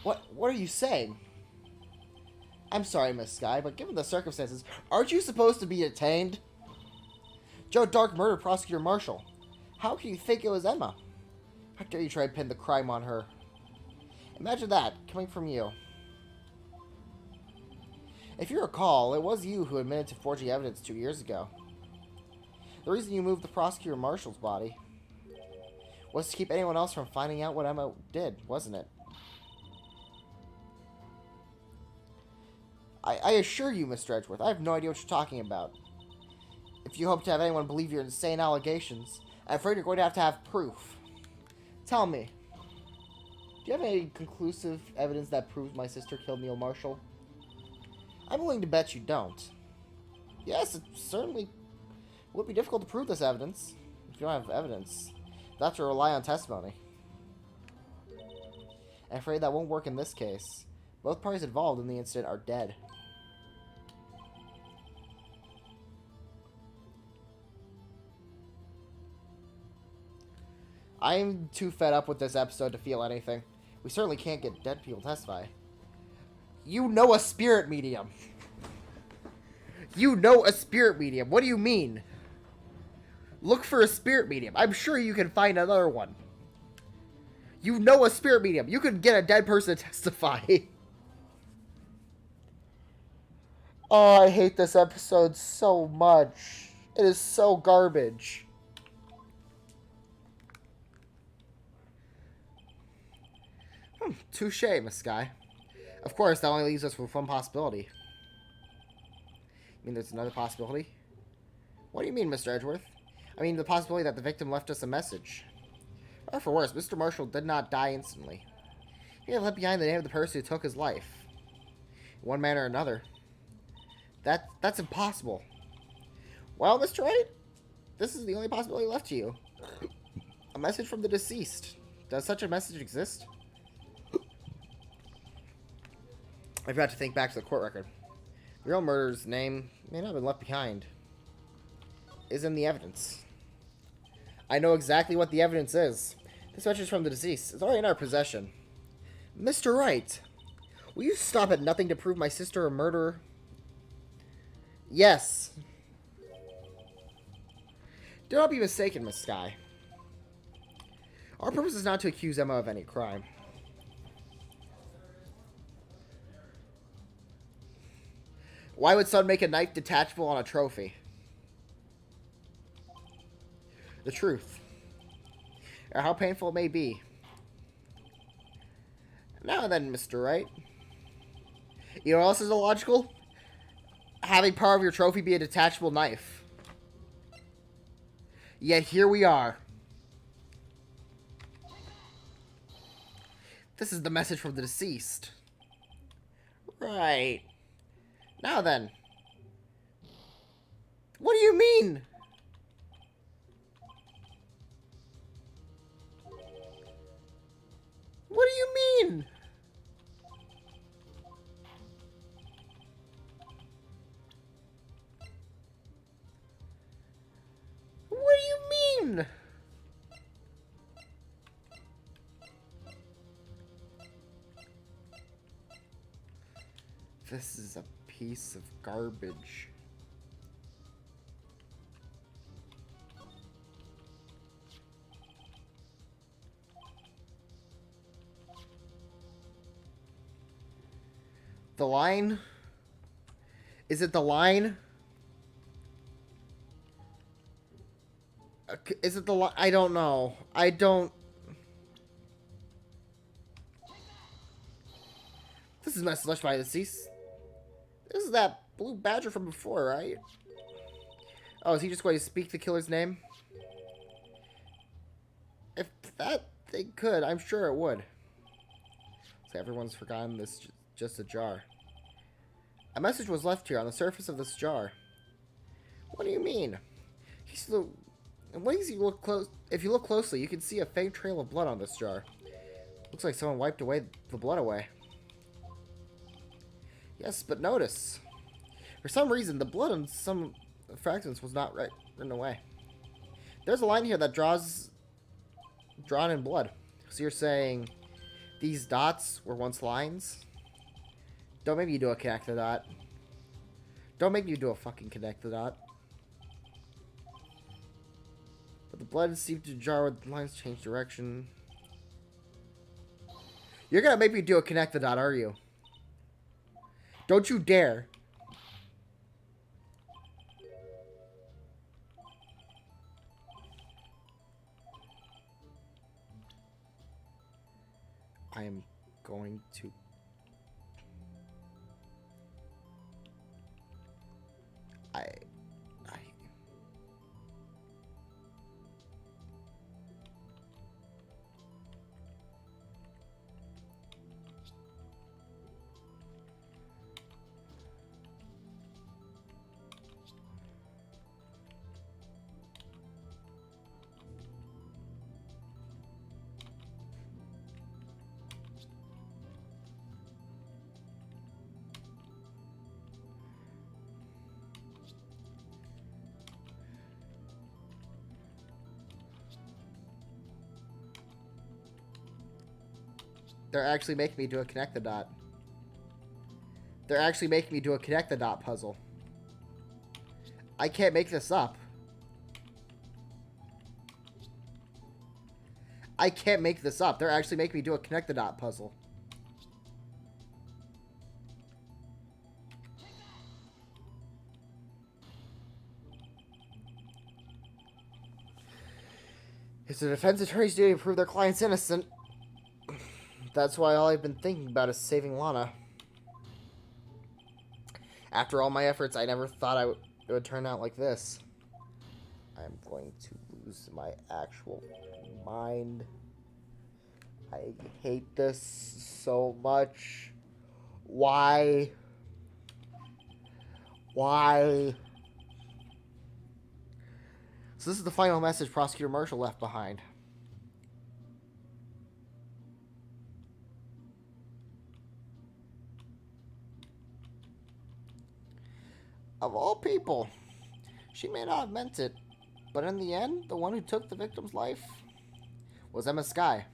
What are you saying? I'm sorry, Miss Skye, but given the circumstances, aren't you supposed to be detained? Joe Dark murdered Prosecutor Marshall. How can you think it was Emma? How dare you try to pin the crime on her? Imagine that, coming from you. If you recall, it was you who admitted to forging evidence 2 years ago. The reason you moved the Prosecutor Marshall's body was to keep anyone else from finding out what Emma did, wasn't it? I assure you, Mr. Edgeworth, I have no idea what you're talking about. If you hope to have anyone believe your insane allegations, I'm afraid you're going to have proof. Tell me, do you have any conclusive evidence that proves my sister killed Neil Marshall? I'm willing to bet you don't. Yes, it certainly would be difficult to prove this evidence. If you don't have evidence, you'll have to rely on testimony. I'm afraid that won't work in this case. Both parties involved in the incident are dead. I'm too fed up with this episode to feel anything. We certainly can't get dead people to testify. You know a spirit medium. You know a spirit medium. What do you mean? Look for a spirit medium. I'm sure you can find another one. You know a spirit medium. You could get a dead person to testify. Oh, I hate this episode so much. It is so garbage. Touche, Miss Skye. Of course, that only leaves us with one possibility. You mean there's another possibility? What do you mean, Mr. Edgeworth? I mean the possibility that the victim left us a message. Or for worse, Mr. Marshall did not die instantly. He had left behind the name of the person who took his life. In one manner or another. That's impossible. Well, Mr. Wright, this is the only possibility left to you. A message from the deceased. Does such a message exist? I've got to think back to the court record. The real murderer's name may not have been left behind. Is in the evidence. I know exactly what the evidence is. This message from the deceased is already in our possession. Mr. Wright, Will you stop at nothing to prove my sister a murderer? Yes. Do not be mistaken, Miss Sky. Our purpose is not to accuse Emma of any crime. Why would someone make a knife detachable on a trophy? The truth. Or how painful it may be. Now then, Mr. Wright. You know what else is illogical? Having part of your trophy be a detachable knife. Yet here we are. This is the message from the deceased. Right. Now then. What do you mean? What do you mean? What do you mean? This is a piece of garbage. The line? Is it the line? Is it the line? I don't know. I don't... This is message left by the deceased. This is that blue badger from before, right? Oh, is he just going to speak the killer's name? If that thing could, I'm sure it would. So everyone's forgotten this just a jar. A message was left here on the surface of this jar. What do you mean? If you look closely, you can see a faint trail of blood on this jar. Looks like someone wiped the blood away. Yes, but notice. For some reason, the blood on some fragments was not written away. There's a line here that drawn in blood. So you're saying these dots were once lines? Don't make me do a connect the dot. Don't make me do a fucking connect the dot. But the blood seemed to jar with the lines change direction. You're gonna make me do a connect the dot, are you? Don't you dare. I am going to... They're actually making me do a connect the dot. They're actually making me do a connect the dot puzzle. I can't make this up. I can't make this up. They're actually making me do a connect the dot puzzle. It's the defense attorney's duty to prove their client's innocent. That's why all I've been thinking about is saving Lana. After all my efforts, I never thought it would turn out like this. I'm going to lose my actual mind. I hate this so much. Why? Why? So this is the final message Prosecutor Marshall left behind. Of all people, she may not have meant it, but in the end, the one who took the victim's life was Emma Sky.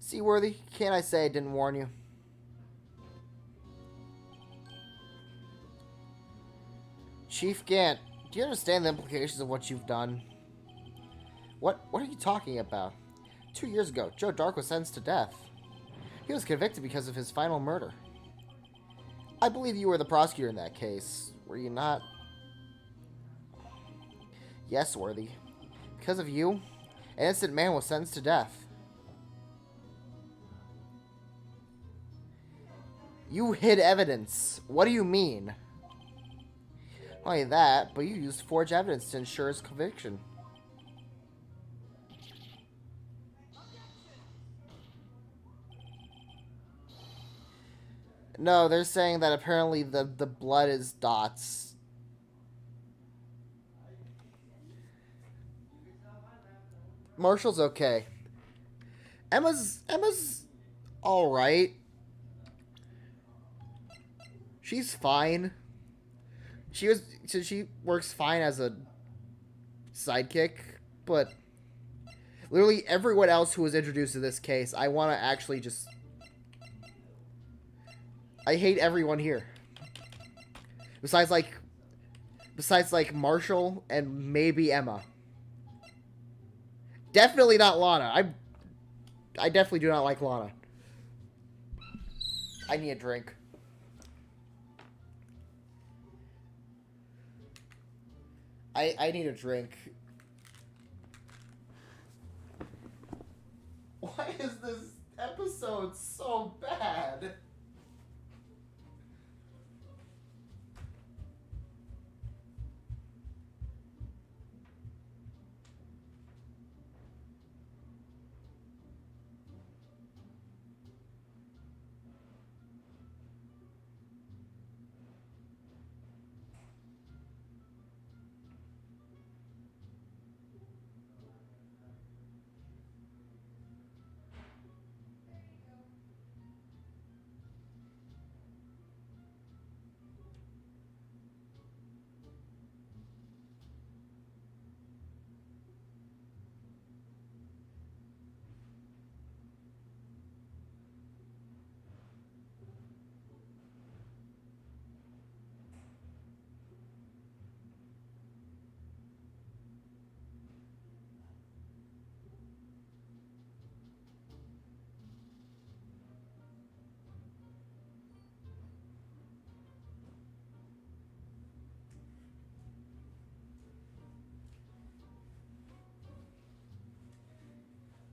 Seaworthy, can't I say I didn't warn you? Chief Gant, do you understand the implications of what you've done? What are you talking about? 2 years ago, Joe Dark was sentenced to death. He was convicted because of his final murder. I believe you were the prosecutor in that case, were you not? Yes, Worthy. Because of you, an innocent man was sentenced to death. You hid evidence. What do you mean? Not only that, but you used forged evidence to ensure his conviction. No, they're saying that apparently the blood is dots. Marshall's okay. Emma's all right. She's fine. She works fine as a sidekick, but literally everyone else who was introduced to this case, I want to actually just... I hate everyone here. Besides like Marshall and maybe Emma. Definitely not Lana. I definitely do not like Lana. I need a drink. I need a drink. Why is this episode so bad?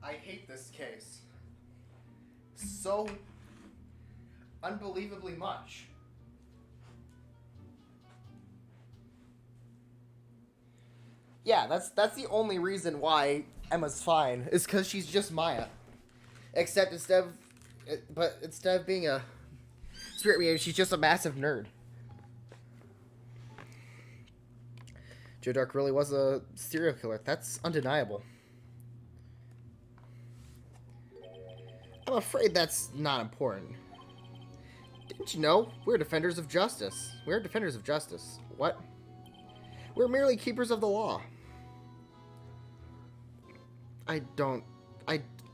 I hate this case so unbelievably much. Yeah, that's the only reason why Emma's fine, is because she's just Maya. Except instead of being a spirit medium, she's just a massive nerd. Joe Dark really was a serial killer. That's undeniable. I'm afraid that's not important. Didn't you know? We're defenders of justice. We're defenders of justice. What? We're merely keepers of the law.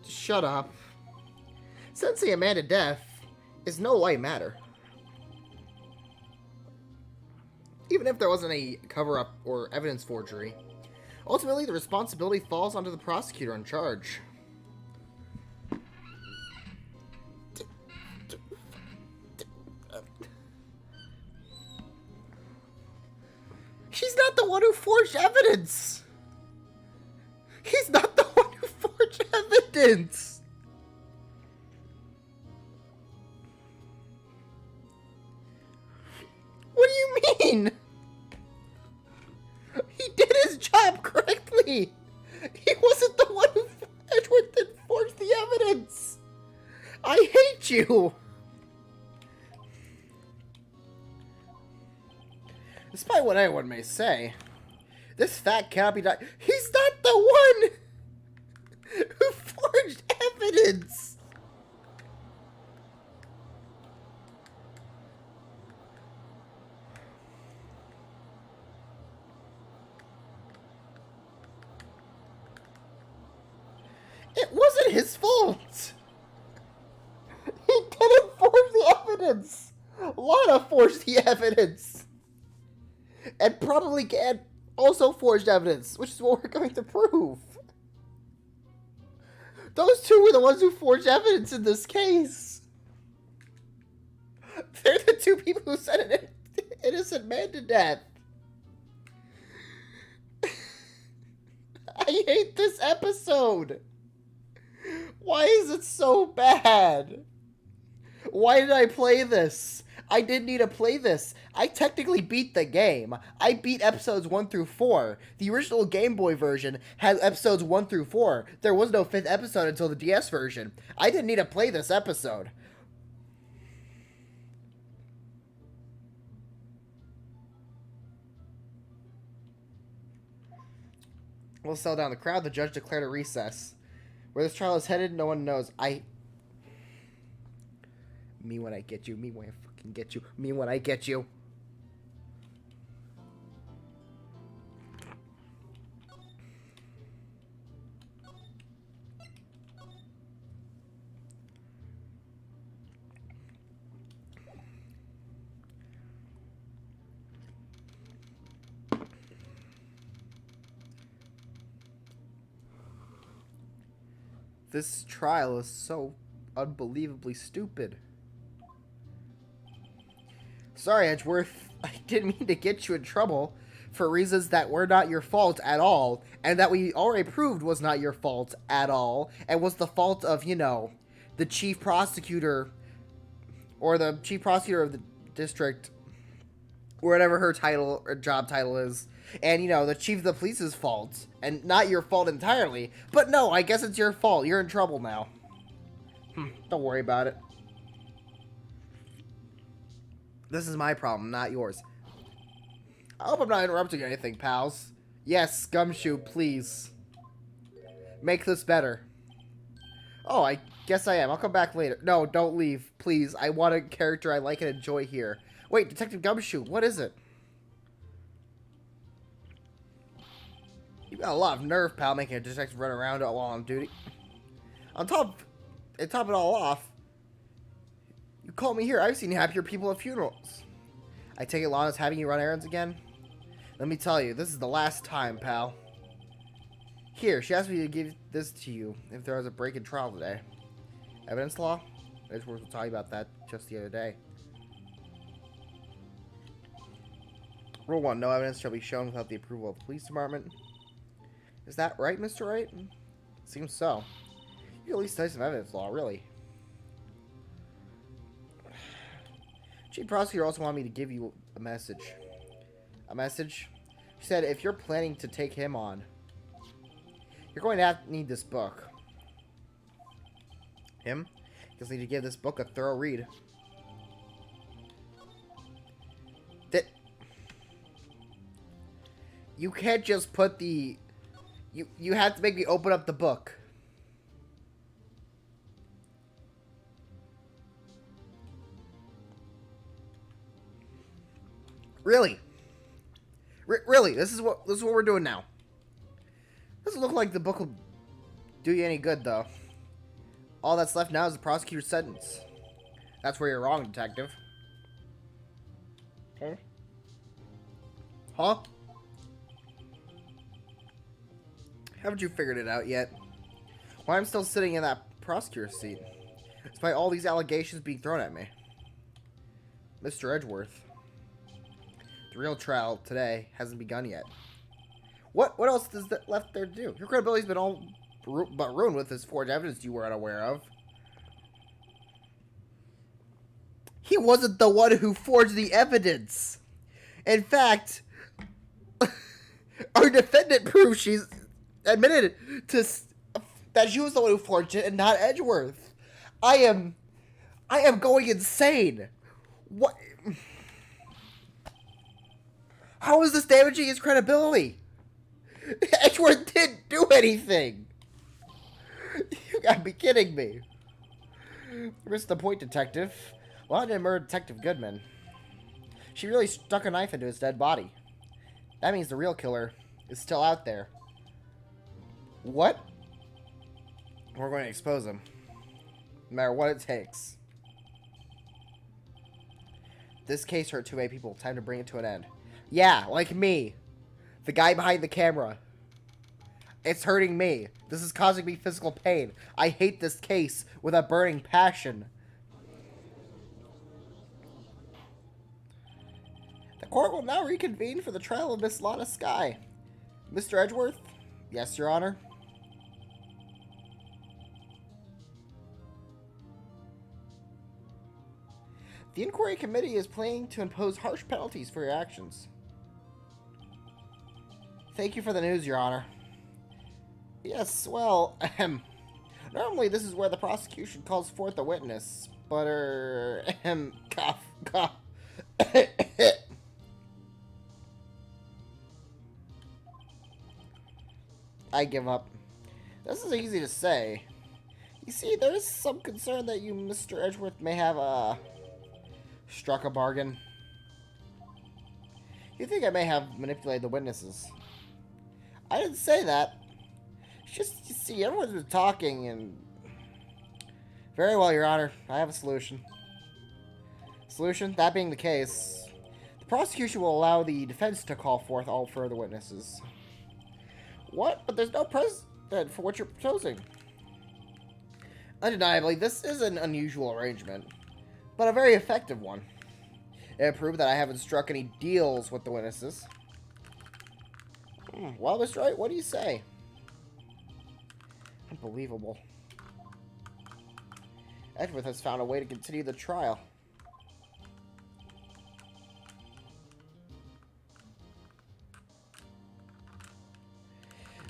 Shut up. Sentencing a man to death is no light matter. Even if there wasn't a cover-up or evidence forgery, ultimately the responsibility falls onto the prosecutor in charge. She's not the one who forged evidence! He's not the one who forged evidence! What do you mean? He did his job correctly! He wasn't the one who forged the evidence! I hate you! Despite what anyone may say, this fact cannot be done. He's not the one who forged evidence! It wasn't his fault! evidence. A lot of forged evidence. And probably can also forged evidence, which is what we're going to prove. Those two were the ones who forged evidence in this case. They're the two people who sent an innocent man to death. I hate this episode. Why is it so bad? Why did I play this? I didn't need to play this. I technically beat the game. I beat episodes 1 through 4. The original Game Boy version had episodes 1 through 4. There was no 5th episode until the DS version. I didn't need to play this episode. We'll settle down the crowd. The judge declared a recess. Where this trial is headed, no one knows. Me when I get you. Me when I fucking get you. Me when I get you. This trial is so unbelievably stupid. Sorry, Edgeworth. I didn't mean to get you in trouble for reasons that were not your fault at all, and that we already proved was not your fault at all, and was the fault of, you know, the chief prosecutor, or the chief prosecutor of the district, or whatever her title or job title is. And, you know, the chief of the police's fault. And not your fault entirely. But no, I guess it's your fault. You're in trouble now. Don't worry about it. This is my problem, not yours. I hope I'm not interrupting anything, pals. Yes, Gumshoe, please. Make this better. Oh, I guess I am. I'll come back later. No, don't leave, please. I want a character I like and enjoy here. Wait, Detective Gumshoe, what is it? You got a lot of nerve, pal, making a detective run around while on duty. To top it all off, you call me here. I've seen happier people at funerals. I take it Lana's having you run errands again? Let me tell you, this is the last time, pal. Here, she asked me to give this to you if there was a break in trial today. Evidence law? Edgeworth was talking about that just the other day. Rule 1, no evidence shall be shown without the approval of the police department. Is that right, Mr. Wright? Seems so. You at least study some evidence law, really. Chief Prosecutor also wanted me to give you a message. A message? She said if you're planning to take him on, you're going to need this book. Him? You'll need to give this book a thorough read. You can't just put the... You have to make me open up the book. Really? Really? This is what we're doing now. Doesn't look like the book will do you any good, though. All that's left now is the prosecutor's sentence. That's where you're wrong, detective. Huh? Huh? Haven't you figured it out yet? Why I'm still sitting in that prosecutor's seat, despite all these allegations being thrown at me. Mr. Edgeworth. The real trial today hasn't begun yet. What else is left there to do? Your credibility's been all but ruined with this forged evidence you were unaware of. He wasn't the one who forged the evidence. In fact, our defendant proves she's admitted to that she was the one who forged it and not Edgeworth. I am going insane. What? How is this damaging his credibility? Edgeworth didn't do anything. You gotta be kidding me. You missed the point, detective. Why did murder Detective Goodman? She really stuck a knife into his dead body. That means the real killer is still out there. What? We're going to expose him. No matter what it takes. This case hurt too many people. Time to bring it to an end. Yeah, like me. The guy behind the camera. It's hurting me. This is causing me physical pain. I hate this case with a burning passion. The court will now reconvene for the trial of Miss Lana Skye. Mr. Edgeworth? Yes, Your Honor. The inquiry committee is planning to impose harsh penalties for your actions. Thank you for the news, Your Honor. Yes, well, normally this is where the prosecution calls forth a witness, but, cough, cough. I give up. This is easy to say. You see, there is some concern that you, Mr. Edgeworth, may have, struck a bargain. You think I may have manipulated the witnesses. I didn't say that. It's just, you see, everyone's been talking and... Very well, Your Honor. I have a solution. Solution? That being the case, the prosecution will allow the defense to call forth all further witnesses. What? But there's no precedent for what you're proposing. Undeniably, this is an unusual arrangement, but a very effective one. It proved that I haven't struck any deals with the witnesses. Well, Mr. Wright, what do you say? Unbelievable. Edgeworth has found a way to continue the trial.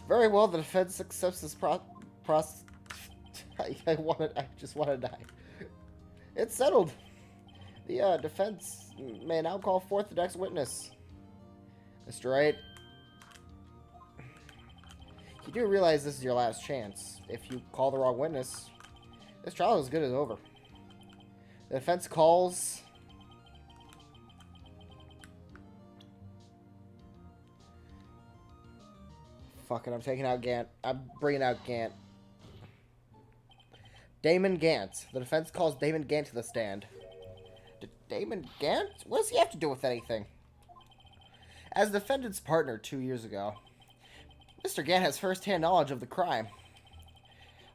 Very well, the defense accepts this I just want to die. It's settled. The defense may now call forth the next witness. Mr. Wright, you do realize this is your last chance. If you call the wrong witness, this trial is as good as over. The defense calls... Fuck it, I'm taking out Gant. I'm bringing out Gant. Damon Gant. The defense calls Damon Gant to the stand. Damon Gant? What does he have to do with anything? As the defendant's partner 2 years ago, Mr. Gant has first-hand knowledge of the crime.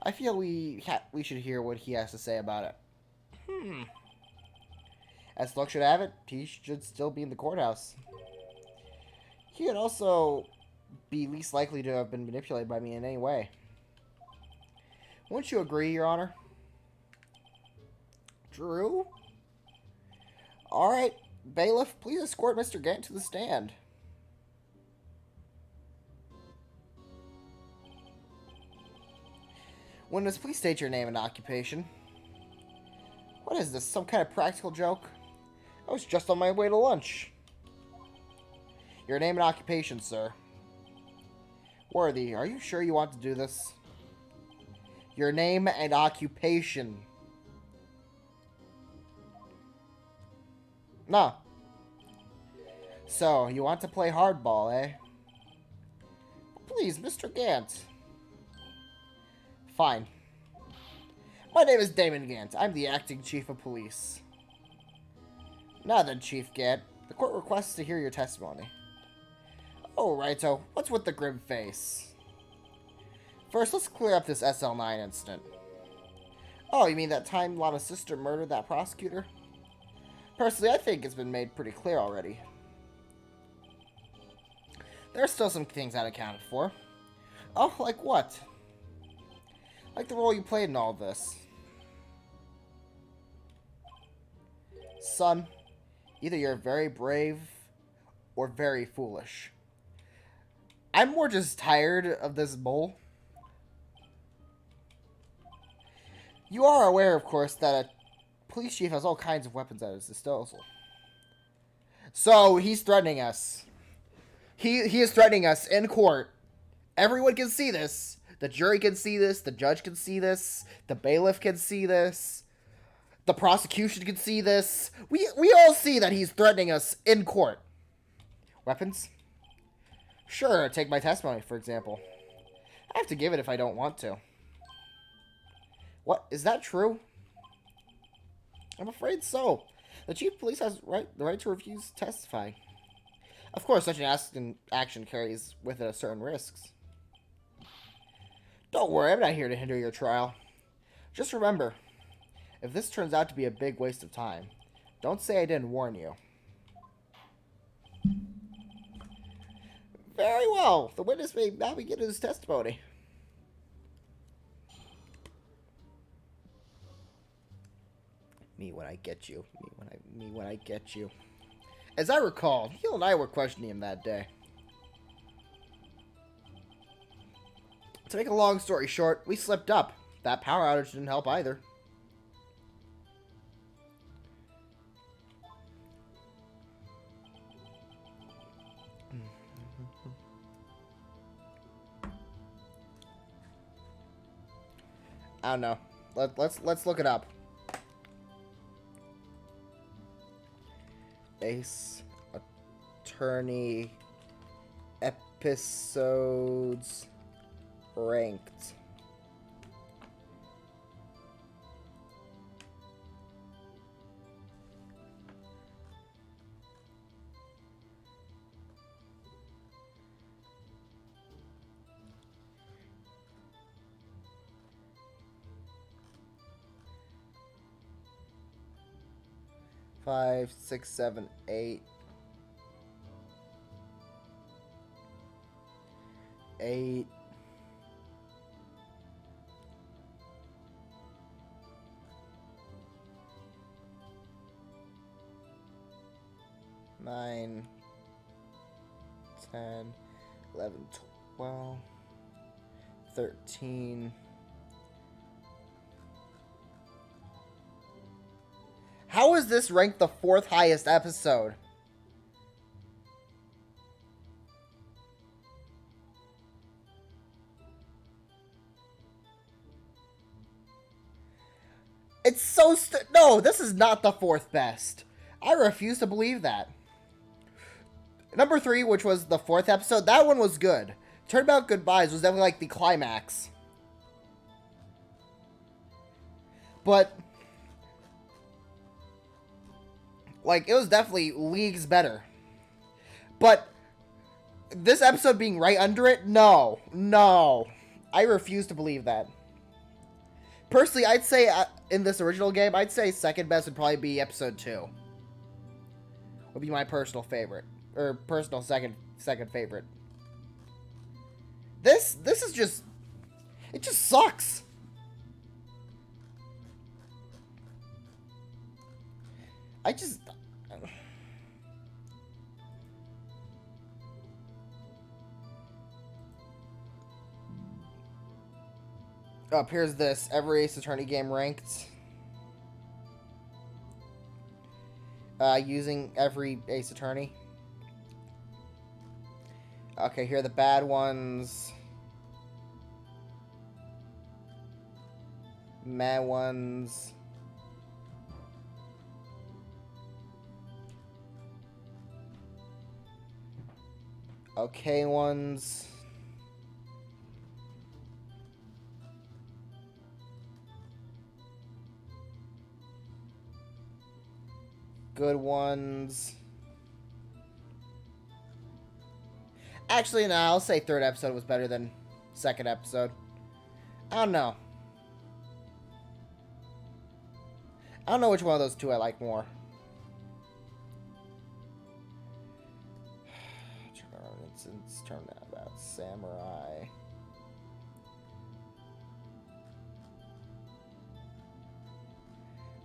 I feel we should hear what he has to say about it. As luck should have it, he should still be in the courthouse. He would also be least likely to have been manipulated by me in any way. Wouldn't you agree, Your Honor? Drew? Alright, bailiff, please escort Mr. Gant to the stand. Witness, please state your name and occupation. What is this, some kind of practical joke? I was just on my way to lunch. Your name and occupation, sir. Worthy, are you sure you want to do this? Your name and occupation. No. So, you want to play hardball, eh? Please, Mr. Gant. Fine. My name is Damon Gant. I'm the acting chief of police. Now then, Chief Gant, the court requests to hear your testimony. Oh, righto. What's with the grim face? First, let's clear up this SL9 incident. Oh, you mean that time Lana's sister murdered that prosecutor? Personally, I think it's been made pretty clear already. There are still some things unaccounted for. Oh, like what? Like the role you played in all this. Son, either you're very brave or very foolish. I'm more just tired of this bull. You are aware, of course, that a police chief has all kinds of weapons at his disposal. So, he's threatening us. He is threatening us in court. Everyone can see this. The jury can see this. The judge can see this. The bailiff can see this. The prosecution can see this. We all see that he's threatening us in court. Weapons? Sure, take my testimony, for example. I have to give it if I don't want to. What? Is that true? I'm afraid so. The chief of police has the right to refuse testifying. Of course, such an action carries with it certain risks. Don't worry, I'm not here to hinder your trial. Just remember, if this turns out to be a big waste of time, don't say I didn't warn you. Very well. The witness may now begin his testimony. Me when I get you. Me when I get you. As I recall, Heel and I were questioning him that day. To make a long story short, we slipped up. That power outage didn't help either. I don't know. Let's look it up. Ace Attourney episodes ranked. Five, six, seven, eight. 8. Nine, 10, 11, 12, 13. How is this ranked the 4th highest episode? It's so no, this is not the 4th best. I refuse to believe that. Number 3, which was the 4th episode, that one was good. Turnabout Goodbyes was definitely like the climax. But like, it was definitely leagues better. But this episode being right under it, no. I refuse to believe that. Personally, I'd say in this original game, I'd say second best would probably be episode 2. Would be my personal favorite, or personal second favorite. This is just, it just sucks. Up here's this every Ace Attorney game ranked. Using every Ace Attorney. Okay, here are the bad ones. Meh ones. Okay ones. Good ones. Actually, no, I'll say 3rd episode was better than 2nd episode. I don't know. I don't know which one of those 2 I like more. It's turned out about Samurai.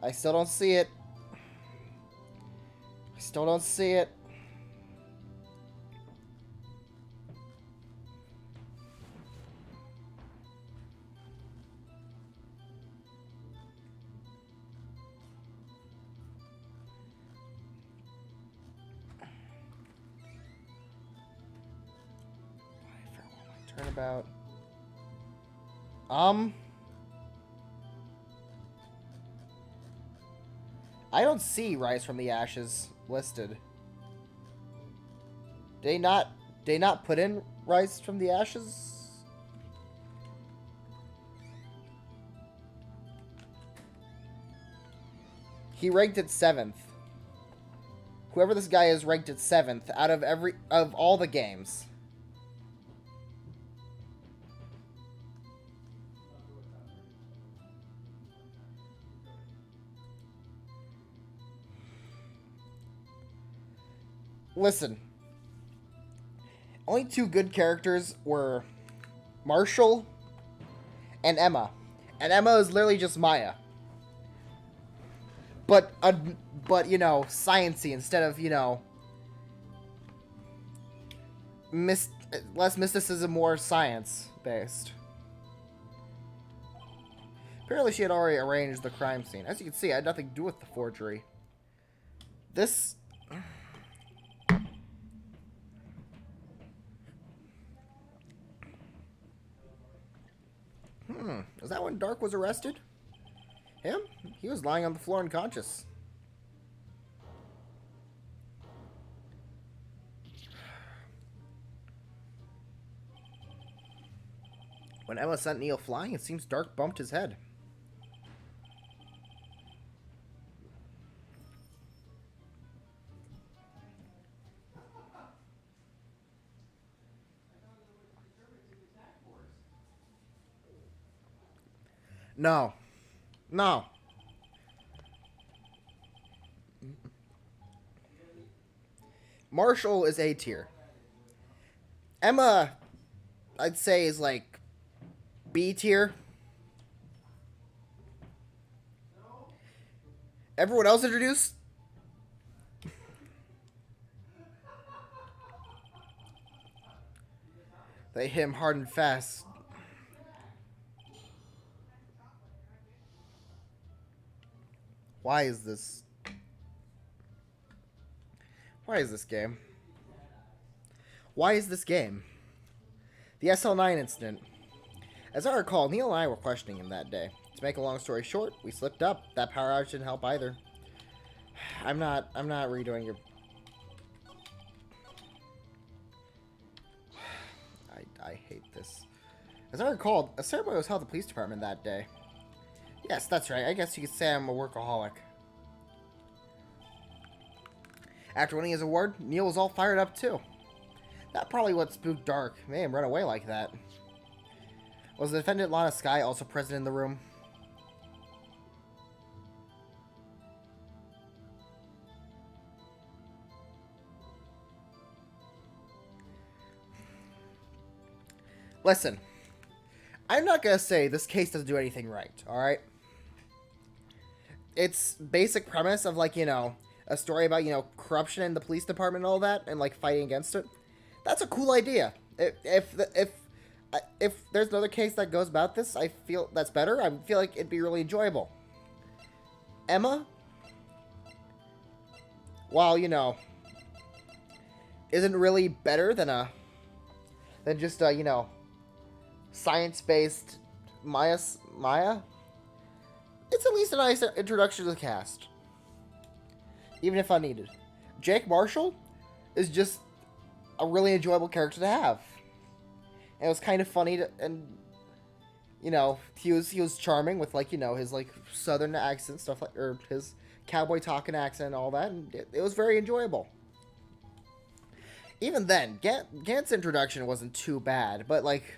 I still don't see it. Still don't see it. Turnabout. I don't see Rise from the Ashes listed. Did they not put in Rise from the Ashes? He ranked it 7th. Whoever this guy is ranked at 7th out of all the games. Listen. Only 2 good characters were Marshall and Emma. And Emma is literally just Maya. But you know, science-y instead of, you know, less mysticism, more science-based. Apparently she had already arranged the crime scene. As you can see, I had nothing to do with the forgery. This... Is that when Dark was arrested? Him? He was lying on the floor unconscious. When Emma sent Neil flying, it seems Dark bumped his head. No. No. Marshall is A tier. Emma, I'd say, is like B tier. Everyone else introduced? They hit him hard and fast. Why is this? Why is this game? Why is this game? The SL9 incident. As I recall, Neil and I were questioning him that day. To make a long story short, we slipped up. That power outage didn't help either. I'm not redoing your... I hate this. As I recall, a ceremony was held at the police department that day. Yes, that's right. I guess you could say I'm a workaholic. After winning his award, Neil was all fired up too. That probably what spooked Dark. Made him run away like that. Was the defendant Lana Skye also present in the room? Listen, I'm not gonna say this case doesn't do anything right, alright? It's basic premise of, like, you know, a story about, you know, corruption in the police department and all that, and, like, fighting against it. That's a cool idea. If there's another case that goes about this, I feel that's better. I feel like it'd be really enjoyable. Emma, while, you know, isn't really better than just you know, science-based Maya, it's at least a nice introduction to the cast, even if unneeded. Jake Marshall is just a really enjoyable character to have. And it was kind of funny to, and you know, he was charming with, like, you know, his, like, southern accent stuff, like, or his cowboy talking accent and all that, and it was very enjoyable. Even then, Gant's introduction wasn't too bad, but, like,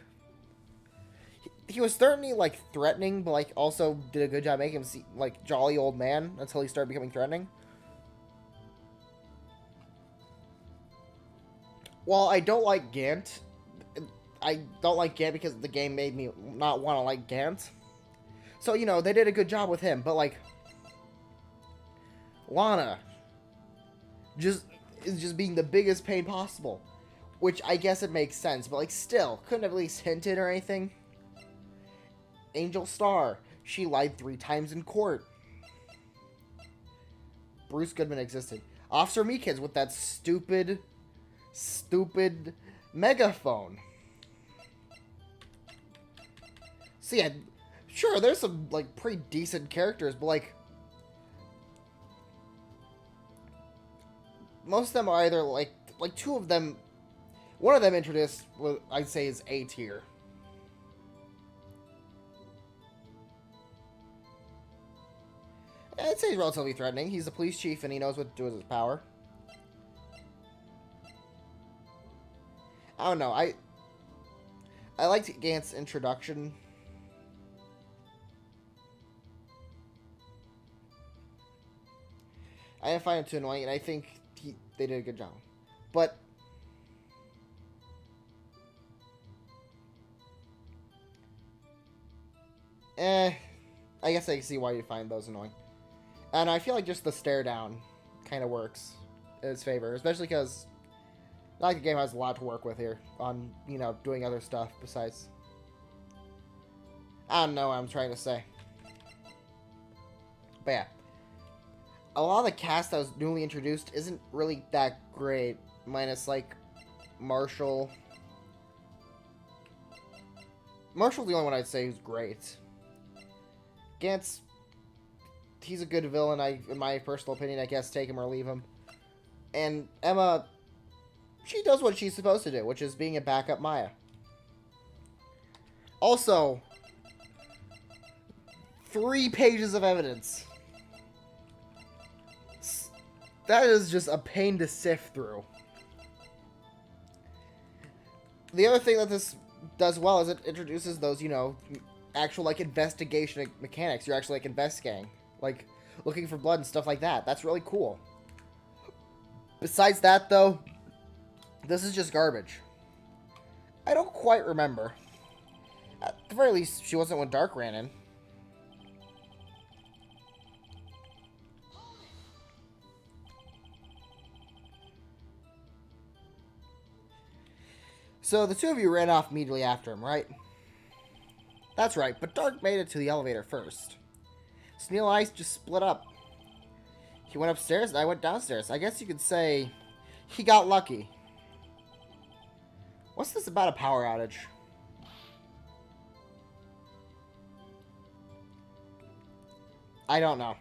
he was certainly, like, threatening, but, like, also did a good job making him seem like jolly old man until he started becoming threatening. While I don't like Gant, I don't like Gant because the game made me not want to like Gant. So, you know, they did a good job with him, but, like, Lana is just being the biggest pain possible. Which I guess it makes sense, but, like, still, couldn't have at least hinted or anything. Angel Star, she lied 3 times in court. Bruce Goodman existed. Officer Meekins with that stupid megaphone. So yeah, sure, there's some, like, pretty decent characters, but, like, most of them are either, like 2 of them, one of them introduced, what I'd say is A tier. I'd say he's relatively threatening. He's the police chief and he knows what to do with his power. I don't know. I liked Gant's introduction. I didn't find him too annoying, and I think they did a good job. But I guess I can see why you find those annoying. And I feel like just the stare down kind of works in its favor, especially because I like the game has a lot to work with here on, you know, doing other stuff besides. I don't know what I'm trying to say. But yeah. A lot of the cast that was newly introduced isn't really that great, minus like Marshall. Marshall's the only one I'd say who's great. Gant's, he's a good villain, in my personal opinion. I guess take him or leave him. And Emma, she does what she's supposed to do, which is being a backup Maya. Also, 3 pages of evidence. That is just a pain to sift through. The other thing that this does well is it introduces those, you know, actual, like, investigation mechanics. You're actually, like, investigating. Like, looking for blood and stuff like that. That's really cool. Besides that, though, this is just garbage. I don't quite remember. At the very least, she wasn't when Dark ran in. So, the two of you ran off immediately after him, right? That's right, but Dark made it to the elevator first. Neil and I just split up. He went upstairs and I went downstairs. I guess you could say he got lucky. What's this about a power outage? I don't know.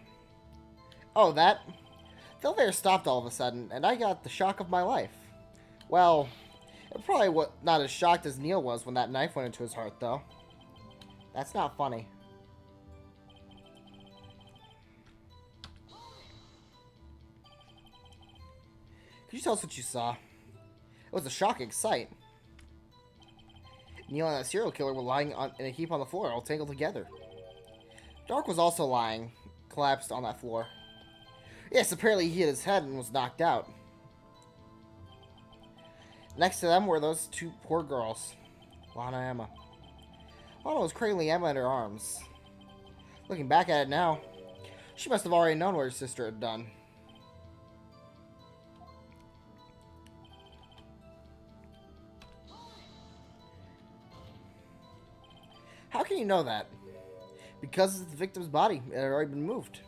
Oh, that? The elevator stopped all of a sudden, and I got the shock of my life. Well, it probably not as shocked as Neil was when that knife went into his heart, though. That's not funny. Could you tell us what you saw? It was a shocking sight. Neil and that serial killer were lying in a heap on the floor, all tangled together. Dark was also lying, collapsed on that floor. Yes, apparently he hit his head and was knocked out. Next to them were those 2 poor girls, Lana and Emma. Lana was cradling Emma in her arms. Looking back at it now, she must have already known what her sister had done. How can you know that? Because it's the victim's body. It had already been moved.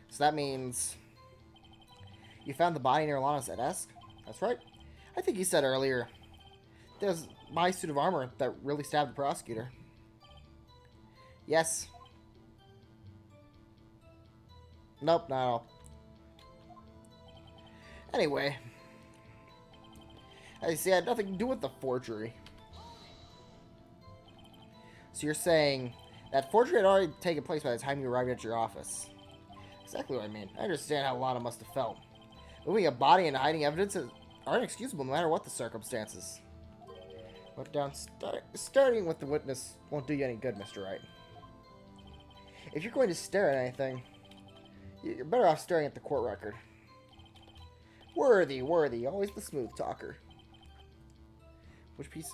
So that means you found the body near Lana's desk? That's right. I think you said earlier there's my suit of armor that really stabbed the prosecutor. Yes. Nope, not at all. Anyway. As you see, I had nothing to do with the forgery. So you're saying that forgery had already taken place by the time you arrived at your office. Exactly what I mean. I understand how Lana must have felt. Moving a body and hiding evidence aren't excusable no matter what the circumstances. But starting with the witness won't do you any good, Mr. Wright. If you're going to stare at anything, you're better off staring at the court record. Worthy, always the smooth talker. Which piece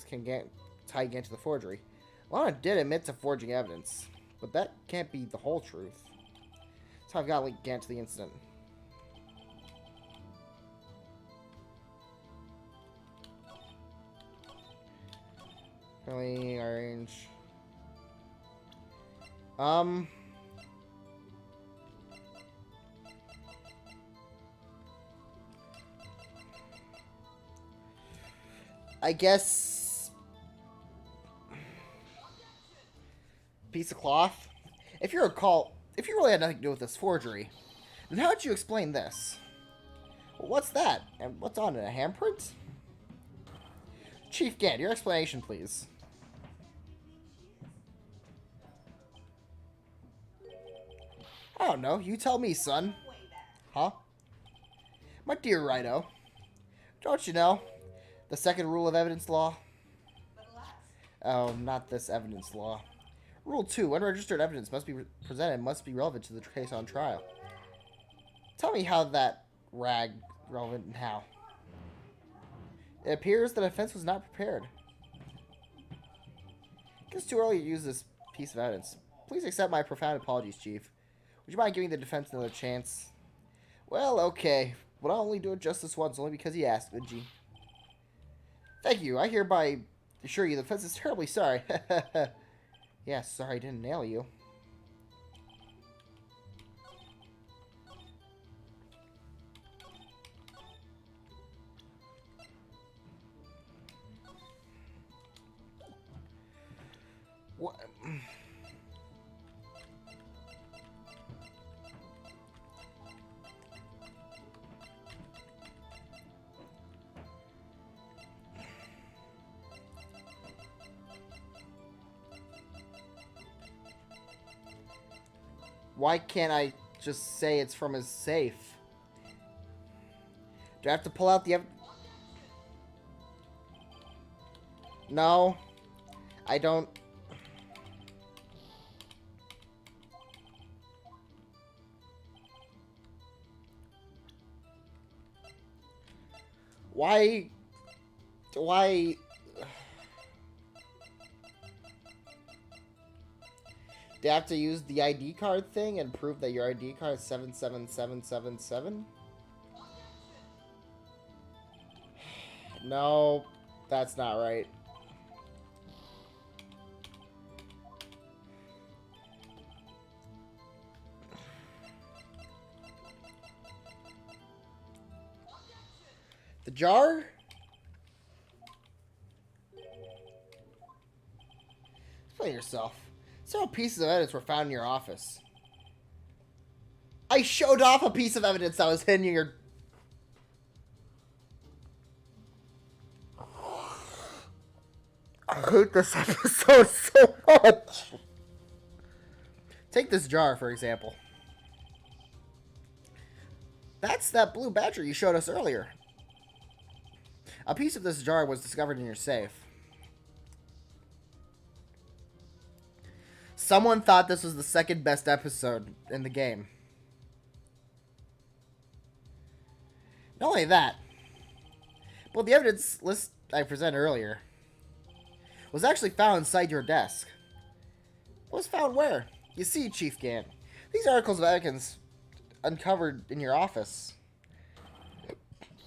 can tie again to the forgery? Lana did admit to forging evidence, but that can't be the whole truth. That's how I've got to link Gant to the incident. Really arrange. I guess piece of cloth. If you really had nothing to do with this forgery, then how would you explain this? Well, what's that? And what's on it? A handprint? Chief Gant, your explanation, please. I don't know. You tell me, son. Huh? My dear Rhino, don't you know? The second rule of evidence law? Oh, not this evidence law. Rule 2. Unregistered evidence must be presented and must be relevant to the case on trial. Tell me how that rag relevant and how. It appears the defense was not prepared. It's too early to use this piece of evidence. Please accept my profound apologies, Chief. Would you mind giving the defense another chance? Well, okay. But I'll only do it just this once, only because he asked, G. Thank you. I hereby assure you the defense is terribly sorry. Yeah, sorry I didn't nail you. What? Why can't I just say it's from his safe? Do I have to pull out the No. I don't. Why? Do you have to use the ID card thing and prove that your ID card is 77777? No, that's not right. The jar? Explain yourself. Several pieces of evidence were found in your office. I showed off a piece of evidence that was hidden in your... I hate this episode so much. Take this jar, for example. That's that blue battery you showed us earlier. A piece of this jar was discovered in your safe. Someone thought this was the second best episode in the game. Not only that, but the evidence list I presented earlier was actually found inside your desk. It was found where? You see, Chief Gant, these articles of evidence uncovered in your office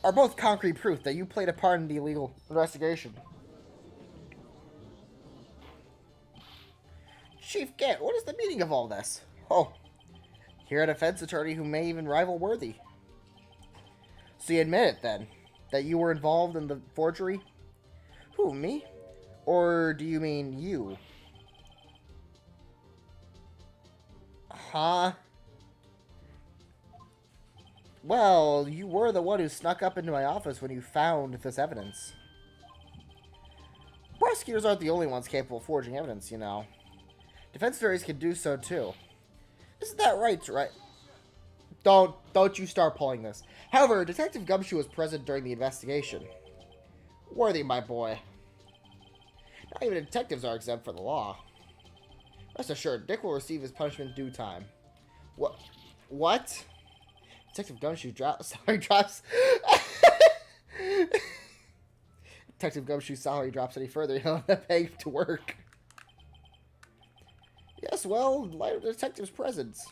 are both concrete proof that you played a part in the illegal investigation. Chief Gant, what is the meaning of all this? Oh, you're a defense attorney who may even rival Worthy. So you admit it, then, that you were involved in the forgery? Who, me? Or do you mean you? Huh? Well, you were the one who snuck up into my office when you found this evidence. Prosecutors aren't the only ones capable of forging evidence, you know. Defense attorneys can do so too. Isn't that right? Don't you start pulling this. However, Detective Gumshoe was present during the investigation. Worthy, my boy. Not even detectives are exempt from the law. Rest assured, Dick will receive his punishment in due time. What? Detective Gumshoe drops. Detective Gumshoe's salary drops any further, he'll have to pay to work. Yes, well, in light of the detective's presence.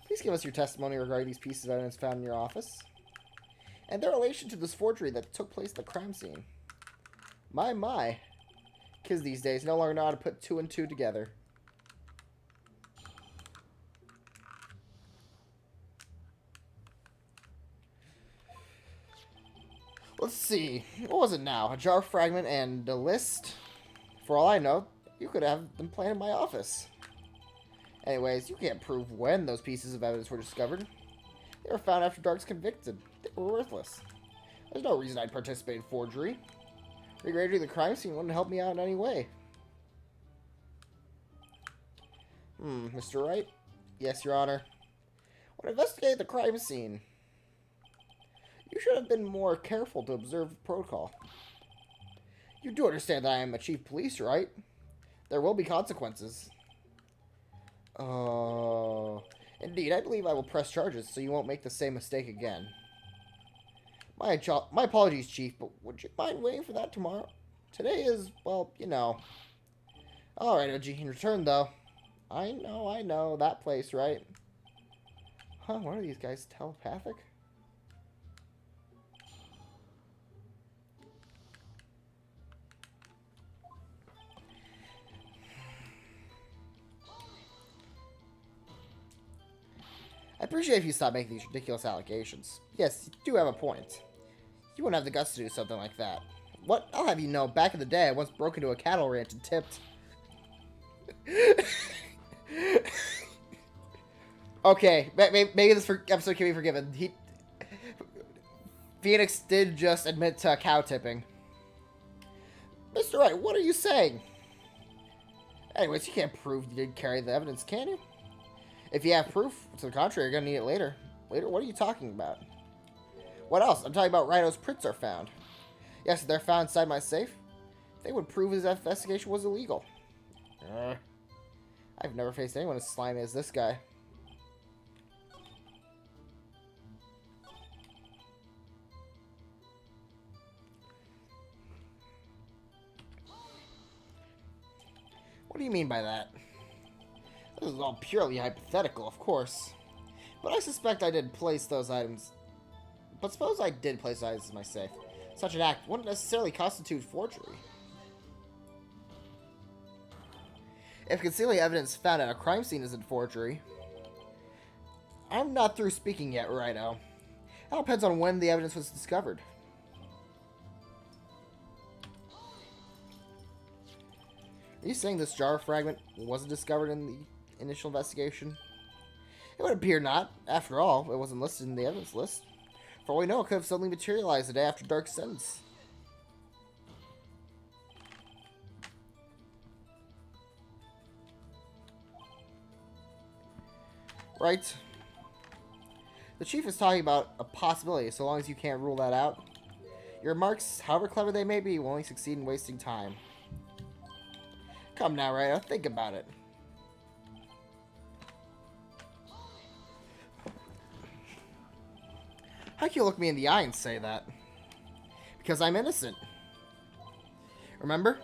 Please give us your testimony regarding these pieces of evidence found in your office. And their relation to this forgery that took place at the crime scene. My. Kids these days no longer know how to put two and two together. Let's see. What was it now? A jar fragment and a list? For all I know, you could have them planted in my office. Anyways, you can't prove when those pieces of evidence were discovered. They were found after Dark's convicted. They were worthless. There's no reason I'd participate in forgery. Recreating the crime scene wouldn't help me out in any way. Mr. Wright? Yes, Your Honor. When investigating the crime scene, you should have been more careful to observe the protocol. You do understand that I am a chief police, right? There will be consequences. Indeed, I believe I will press charges so you won't make the same mistake again. My apologies, Chief, but would you mind waiting for that tomorrow? Today is, well, you know. Alright, Oji, in return, though. I know, that place, right? Huh, what are these guys, telepathic? I appreciate if you stop making these ridiculous allegations. Yes, you do have a point. You wouldn't have the guts to do something like that. What? I'll have you know, back in the day, I once broke into a cattle ranch and tipped. Okay, maybe this episode can be forgiven. Phoenix did just admit to cow tipping. Mr. Wright, what are you saying? Anyways, you can't prove you didn't carry the evidence, can you? If you have proof to the contrary, you're gonna need it later. Later? What are you talking about? What else? I'm talking about Rhino's prints are found. Yes, they're found inside my safe. They would prove his investigation was illegal. I've never faced anyone as slimy as this guy. What do you mean by that? This is all purely hypothetical, of course. But I suspect I did place those items. But suppose I did place items in my safe. Such an act wouldn't necessarily constitute forgery. If concealing evidence found at a crime scene isn't forgery. I'm not through speaking yet, Rhino. It all depends on when the evidence was discovered. Are you saying this jar fragment wasn't discovered in the initial investigation? It would appear not. After all, it wasn't listed in the evidence list. For all we know, it could have suddenly materialized the day after Dark's sentence. Right. The Chief is talking about a possibility, so long as you can't rule that out. Your remarks, however clever they may be, will only succeed in wasting time. Come now, Rhino, think about it. How can you look me in the eye and say that? Because I'm innocent. Remember?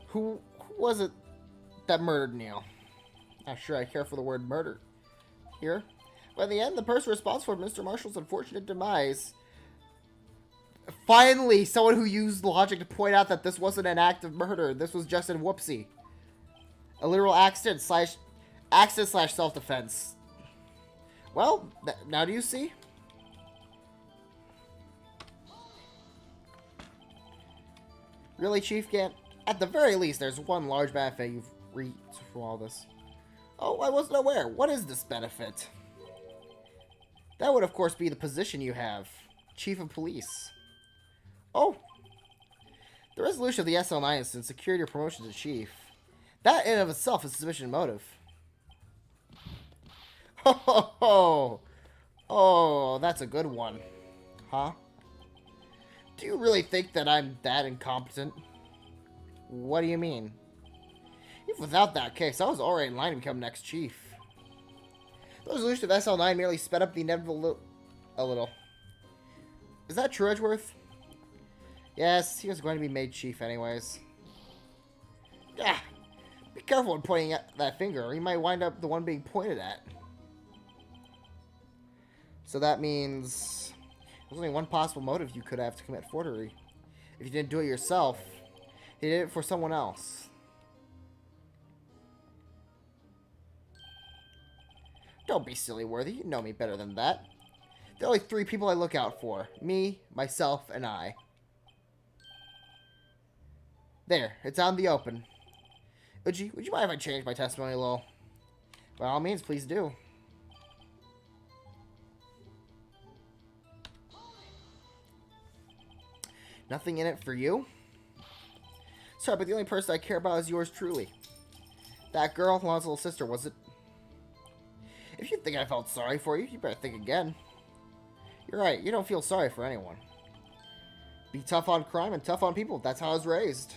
Who was it that murdered Neil? Not sure I care for the word murder here. But in the end, the person responsible for Mr. Marshall's unfortunate demise. Finally, someone who used logic to point out that this wasn't an act of murder. This was just a whoopsie. A literal accident slash self-defense. Well, now do you see? Really, Chief Gant? At the very least, there's one large benefit you've reaped from all this. Oh, I wasn't aware. What is this benefit? That would, of course, be the position you have. Chief of Police. Oh. The resolution of the SL9 instance secured your promotion to Chief. That in and of itself is sufficient motive. Ho ho ho! Oh, that's a good one. Huh? Do you really think that I'm that incompetent? What do you mean? If without that case, I was already in line to become next chief. The resolution of SL9 merely sped up the inevitable a little. Is that true, Edgeworth? Yes, he was going to be made chief anyways. Ah, be careful when pointing at that finger, or you might wind up the one being pointed at. So that means there's only one possible motive you could have to commit forgery. If you didn't do it yourself, you did it for someone else. Don't be silly, Worthy. You know me better than that. There are only three people I look out for. Me, myself, and I. There. It's out in the open. Uji, would you mind if I change my testimony a little? By all means, please do. Nothing in it for you? Sorry, but the only person I care about is yours truly. That girl, Lon's little sister, was it? If you think I felt sorry for you, you better think again. You're right, you don't feel sorry for anyone. Be tough on crime and tough on people. That's how I was raised.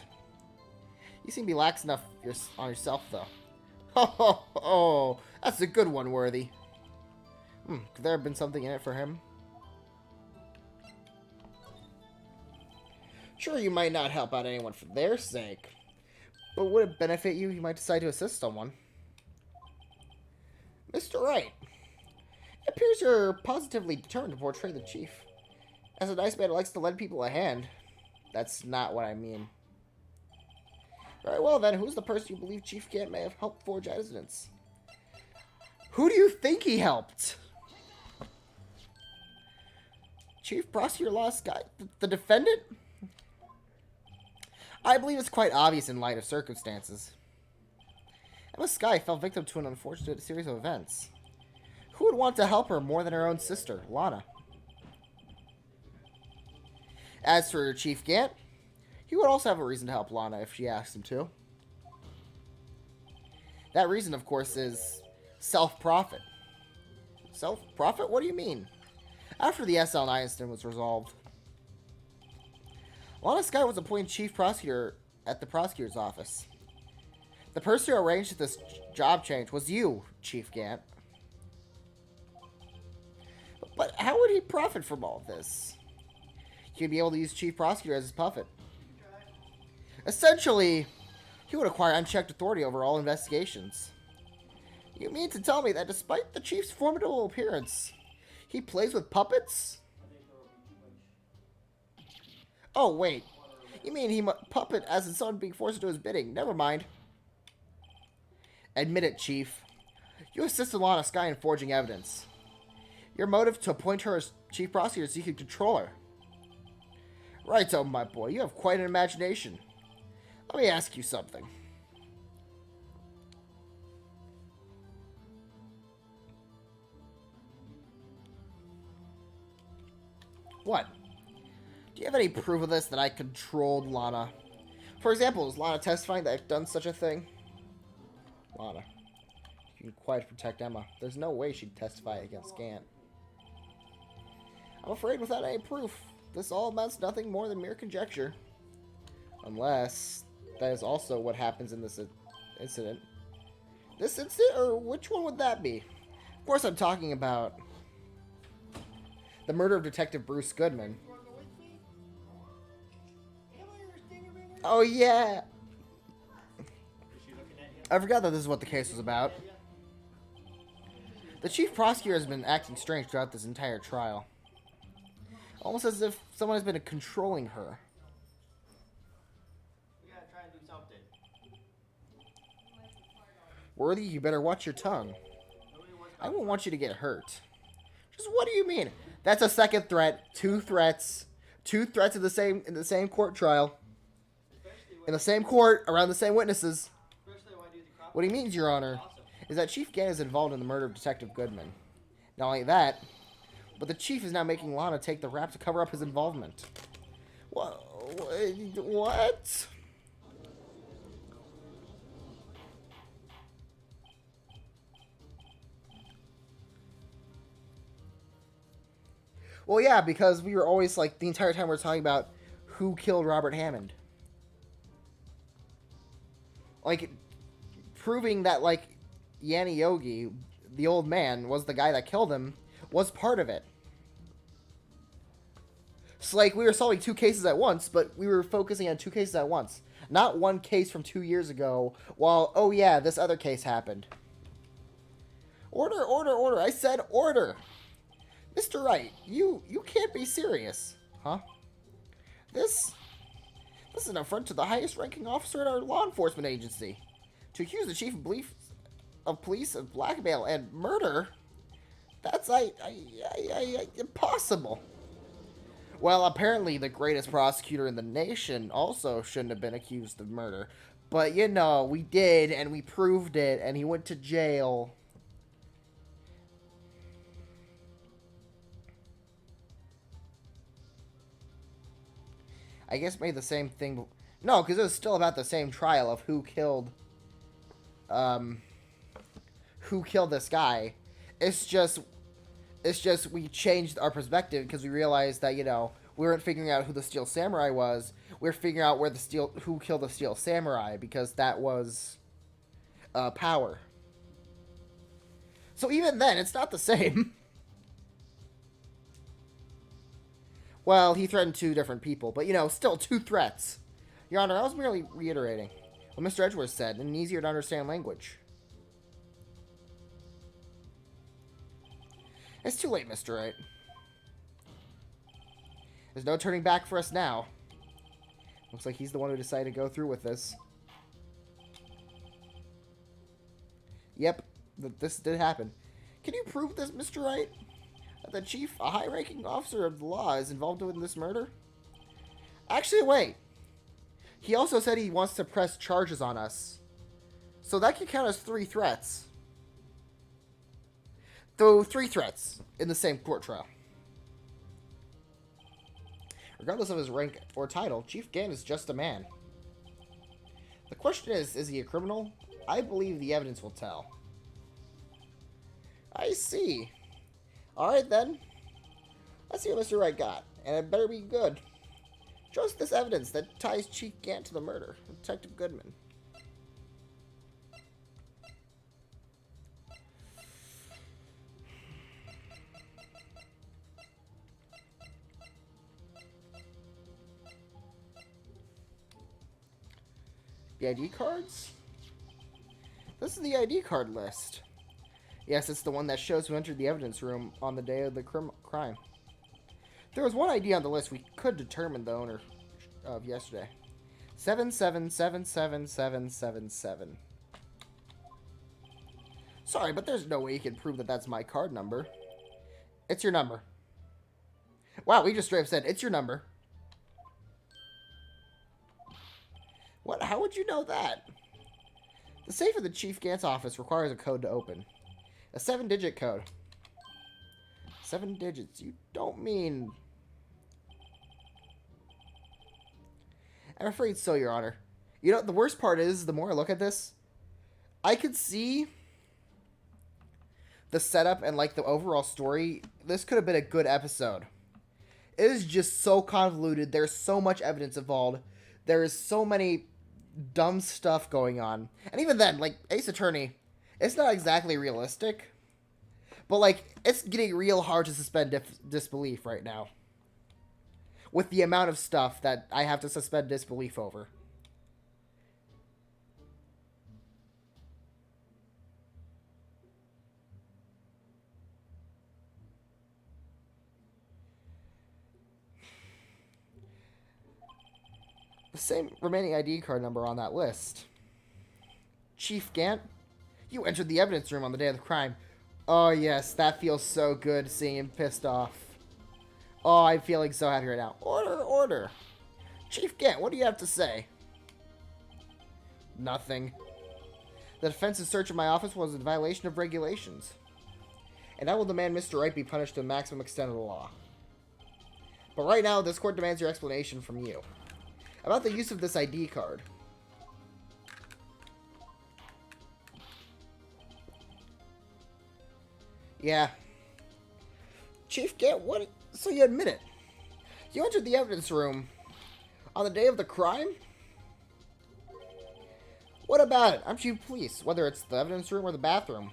You seem to be lax enough on yourself, though. Oh, that's a good one, Worthy. Could there have been something in it for him? Sure, you might not help out anyone for their sake, but would it benefit you? You might decide to assist someone. Mr. Wright, it appears you're positively determined to portray the chief as a nice man who likes to lend people a hand. That's not what I mean. Very well, then. Who's the person you believe Chief Gant may have helped forge evidence? Who do you think he helped? Chief Prosecutor Lost Guy? The defendant? I believe it's quite obvious in light of circumstances. Emma Skye fell victim to an unfortunate series of events. Who would want to help her more than her own sister, Lana? As for Chief Gant, he would also have a reason to help Lana if she asked him to. That reason, of course, is self-profit. Self-profit? What do you mean? After the SL9 incident was resolved, Lana Skye was appointed chief prosecutor at the prosecutor's office. The person who arranged this job change was you, Chief Gant. But how would he profit from all of this? He'd be able to use chief prosecutor as his puppet. Essentially, he would acquire unchecked authority over all investigations. You mean to tell me that despite the chief's formidable appearance, he plays with puppets? Oh, wait. You mean he puppet as his son being forced to do his bidding? Never mind. Admit it, Chief. You assisted Lana Skye in forging evidence. Your motive to appoint her as chief prosecutor is so you could control her. Right, oh my boy. You have quite an imagination. Let me ask you something. What? Do you have any proof of this, that I controlled Lana? For example, is Lana testifying that I've done such a thing? Lana. You can quite protect Emma. There's no way she'd testify against Gant. I'm afraid without any proof, this all amounts to nothing more than mere conjecture. Unless that is also what happens in this incident. This incident, or which one would that be? Of course I'm talking about the murder of Detective Bruce Goodman. Oh yeah! I forgot that this is what the case was about. The chief prosecutor has been acting strange throughout this entire trial. Almost as if someone has been controlling her. We gotta try and do something. Worthy, you better watch your tongue. I won't want you to get hurt. Just what do you mean? That's a second threat. Two threats. Two threats in the same court trial. In the same court, around the same witnesses. What he means, Your Honor, is that Chief Gant is involved in the murder of Detective Goodman. Not only that, but the Chief is now making Lana take the rap to cover up his involvement. What? Well, yeah, because we were always, like, the entire time we were talking about who killed Robert Hammond. Like, proving that, like, Yanni Yogi, the old man, was the guy that killed him, was part of it. So, like, we were solving two cases at once, but we were focusing on two cases at once. Not one case from 2 years ago, while, oh yeah, this other case happened. Order, order, order. I said order. Mr. Wright, you can't be serious. Huh? This is an affront to the highest ranking officer in our law enforcement agency. To accuse the chief of police of blackmail and murder, that's impossible. Well, apparently the greatest prosecutor in the nation also shouldn't have been accused of murder. But, you know, we did, and we proved it, and he went to jail. I guess made the same thing. No, because it was still about the same trial of who killed this guy. It's just we changed our perspective because we realized that, you know, We weren't figuring out who the Steel Samurai was. We were figuring out who killed the Steel Samurai, because that was power. So even then, it's not the same. Well, he threatened 2 different people, but, you know, still 2 threats. Your Honor, I was merely reiterating what Mr. Edgeworth said in an easier-to-understand language. It's too late, Mr. Wright. There's no turning back for us now. Looks like he's the one who decided to go through with this. Yep, this did happen. Can you prove this, Mr. Wright? That the chief, a high-ranking officer of the law, is involved in this murder? Actually, wait. He also said he wants to press charges on us. So that could count as 3 threats. Though 3 threats in the same court trial. Regardless of his rank or title, Chief Gant is just a man. The question is he a criminal? I believe the evidence will tell. I see. Alright then. Let's see what Mr. Wright got. And it better be good. Show us this evidence that ties Chief Gant to the murder. Detective Goodman. The ID cards? This is the ID card list. Yes, it's the one that shows who entered the evidence room on the day of the crime. There was one ID on the list we could determine the owner of yesterday. 7777777. Sorry, but there's no way you can prove that that's my card number. It's your number. Wow, we just straight up said, it's your number. What? How would you know that? The safe of the Chief Gant's office requires a code to open. A 7-digit code. 7 digits. You don't mean... I'm afraid so, Your Honor. You know, the worst part is, the more I look at this, I could see the setup and, like, the overall story. This could have been a good episode. It is just so convoluted. There's so much evidence involved. There is so many dumb stuff going on. And even then, like, Ace Attorney, it's not exactly realistic. But, like, it's getting real hard to suspend disbelief right now. With the amount of stuff that I have to suspend disbelief over. The same remaining ID card number on that list. Chief Gant, you entered the evidence room on the day of the crime. Oh yes, that feels so good seeing him pissed off. Oh, I'm feeling so happy right now. Order, order. Chief Gant, what do you have to say? Nothing. The defense's search of my office was in violation of regulations. And I will demand Mr. Wright be punished to the maximum extent of the law. But right now, this court demands your explanation from you. About the use of this ID card. Yeah. Chief Gant, what? So you admit it. You entered the evidence room on the day of the crime? What about it? I'm chief of police, whether it's the evidence room or the bathroom.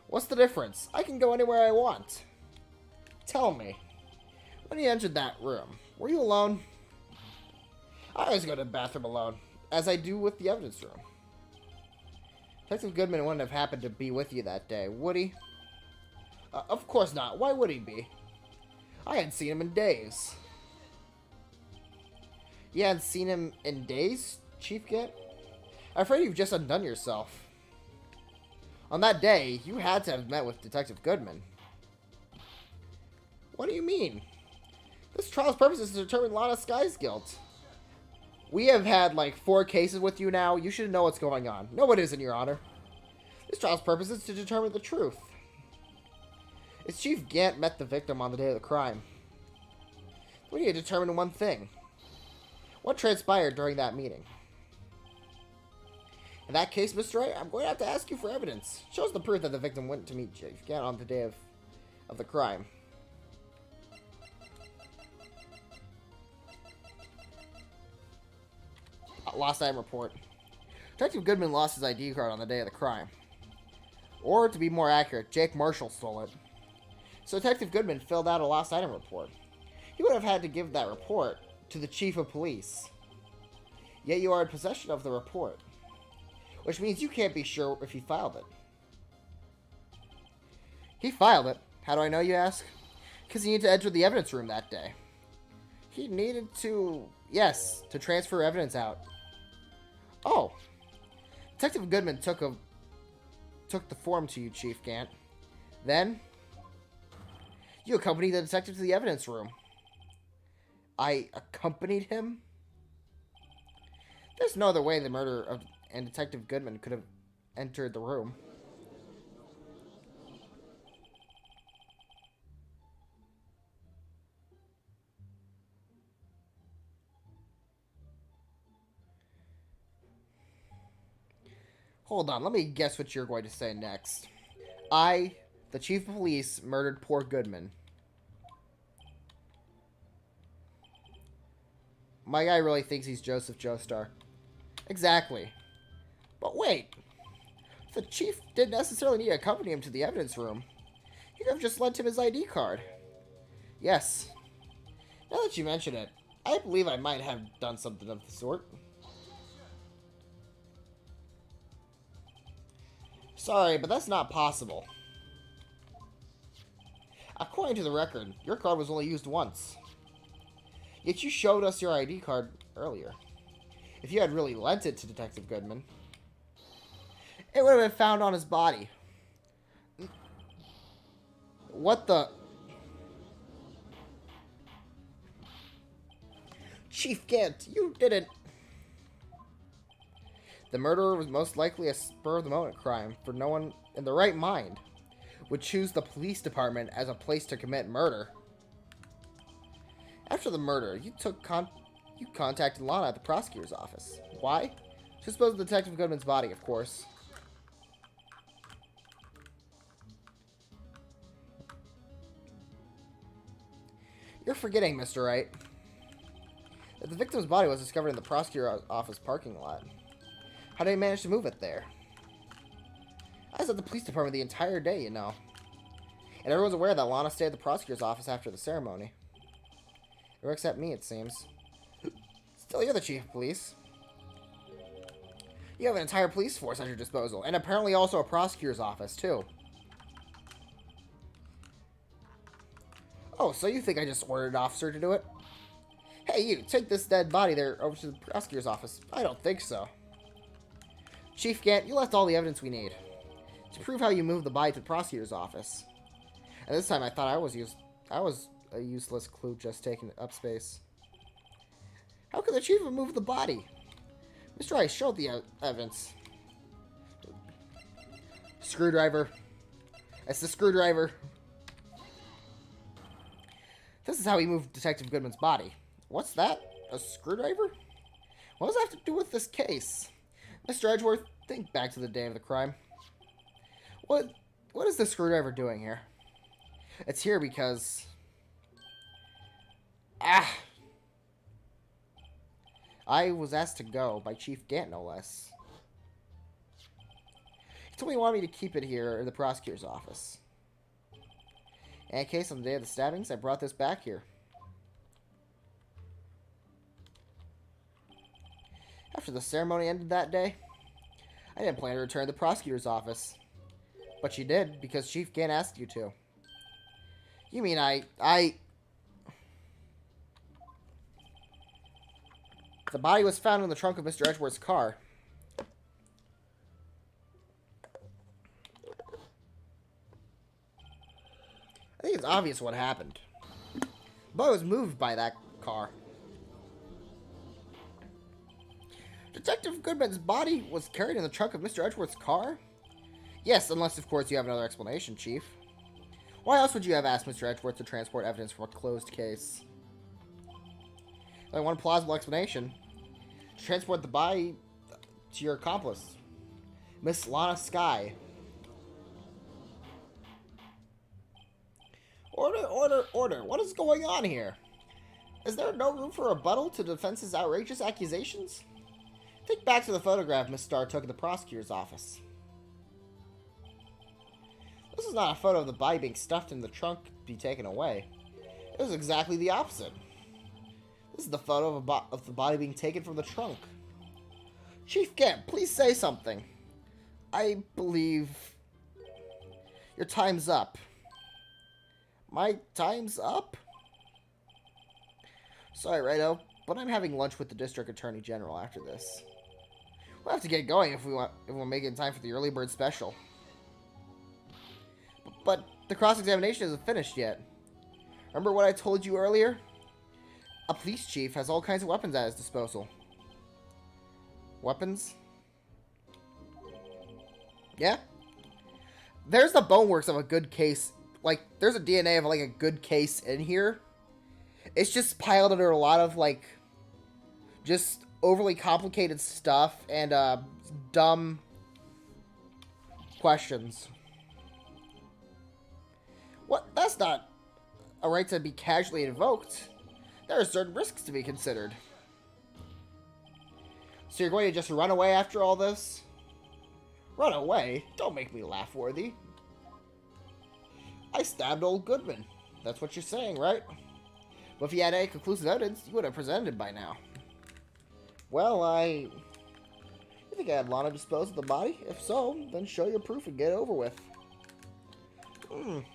What's the difference? I can go anywhere I want. Tell me. When you entered that room, were you alone? I always go to the bathroom alone, as I do with the evidence room. Detective Goodman wouldn't have happened to be with you that day, would he? Of course not. Why would he be? I hadn't seen him in days. You hadn't seen him in days, Chief Gant? I'm afraid you've just undone yourself. On that day, you had to have met with Detective Goodman. What do you mean? This trial's purpose is to determine Lana Sky's guilt. We have had, like, 4 cases with you now. You should know what's going on. No, it isn't, Your Honor. This trial's purpose is to determine the truth. It's Chief Gant met the victim on the day of the crime. We need to determine one thing. What transpired during that meeting? In that case, Mr. Wright, I'm going to have to ask you for evidence. Shows the proof that the victim went to meet Chief Gant on the day of the crime. lost item report. Detective Goodman lost his ID card on the day of the crime. Or, to be more accurate, Jake Marshall stole it. So Detective Goodman filled out a lost item report. He would have had to give that report to the chief of police. Yet you are in possession of the report. Which means you can't be sure if he filed it. He filed it. How do I know, you ask? Because he needed to enter the evidence room that day. He needed to... Yes, to transfer evidence out. Oh. Detective Goodman took the form to you, Chief Gant. Then, you accompanied the detective to the evidence room. I accompanied him? There's no other way the murderer of and Detective Goodman could have entered the room. Hold on, let me guess what you're going to say next. I, the chief of police, murdered poor Goodman. My guy really thinks he's Joseph Joestar. Exactly. But wait. The chief didn't necessarily need to accompany him to the evidence room. He could have just lent him his ID card. Yes. Now that you mention it, I believe I might have done something of the sort. Sorry, but that's not possible. According to the record, your card was only used once. Yet you showed us your ID card earlier. If you had really lent it to Detective Goodman, it would have been found on his body. What the... Chief Gant, you didn't... The murderer was most likely a spur-of-the-moment crime, for no one in the right mind would choose the police department as a place to commit murder. After the murder, you contacted Lana at the prosecutor's office. Why? To dispose of Detective Goodman's body, of course. You're forgetting, Mr. Wright, that the victim's body was discovered in the prosecutor's office parking lot. How did he manage to move it there? I was at the police department the entire day, you know. And everyone's aware that Lana stayed at the prosecutor's office after the ceremony. Everyone except me, it seems. Still, you're the chief of police. You have an entire police force at your disposal, and apparently also a prosecutor's office, too. Oh, so you think I just ordered an officer to do it? Hey, you, take this dead body there over to the prosecutor's office. I don't think so. Chief Gant, you left all the evidence we need to prove how you moved the body to the prosecutor's office. And this time I thought I was a useless clue just taking up space. How could the chief have moved the body? Mr. Rice showed the evidence. Screwdriver. That's the screwdriver. This is how he moved Detective Goodman's body. What's that? A screwdriver? What does that have to do with this case? Mr. Edgeworth, think back to the day of the crime. What is the screwdriver doing here? It's here because... I was asked to go by Chief Gant, no less. He told me he wanted me to keep it here in the prosecutor's office. And in case on the day of the stabbings, I brought this back here. After the ceremony ended that day, I didn't plan to return to the prosecutor's office. But you did, because Chief Gant asked you to. You mean The body was found in the trunk of Mr. Edgeworth's car. I think it's obvious what happened. The body was moved by that car. Detective Goodman's body was carried in the trunk of Mr. Edgeworth's car? Yes, unless, of course, you have another explanation, Chief. Why else would you have asked Mr. Edgeworth to transport evidence from a closed case? Only one plausible explanation. To transport the body to your accomplice, Miss Lana Skye. Order. What is going on here? Is there no room for rebuttal to the defense's outrageous accusations? Think back to the photograph Miss Starr took at the prosecutor's office. This is not a photo of the body being stuffed in the trunk to be taken away. It was exactly the opposite. This is the photo of the body being taken from the trunk. Chief Gant, please say something. I believe your time's up. My time's up? Sorry, Righto, but I'm having lunch with the District Attorney General after this. We'll have to get going if we'll make it in time for the early bird special. But the cross-examination isn't finished yet. Remember what I told you earlier? A police chief has all kinds of weapons at his disposal. Weapons? Yeah? There's the boneworks of a good case. Like, there's a DNA of, like, a good case in here. It's just piled under a lot of, like, just overly complicated stuff and, dumb questions. What? That's not a right to be casually invoked. There are certain risks to be considered. So you're going to just run away after all this? Run away? Don't make me laugh, Worthy. I stabbed old Goodman. That's what you're saying, right? But if you had any conclusive evidence, you would have presented it by now. Well, You think I had Lana dispose of the body? If so, then show your proof and get it over with.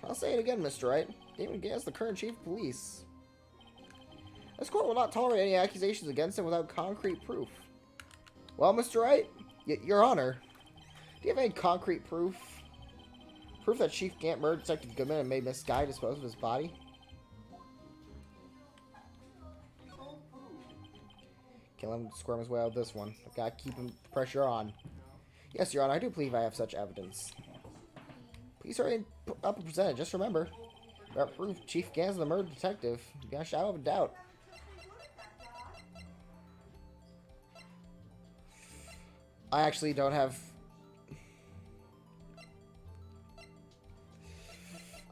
I'll say it again, Mr. Wright. Damon Gant is the current chief of police. This court will not tolerate any accusations against him without concrete proof. Well, Mr. Wright, Your Honor, do you have any concrete proof? Proof that Chief Gant murdered Detective Goodman and made Miss Guy dispose of his body? Can't let him squirm his way out of this one. I've got to keep him pressure on. Yes, Your Honor, I do believe I have such evidence. Please hurry up and present it. Just remember, without proof, Chief Gant is the murdered detective. You got a shadow of a doubt. I actually don't have...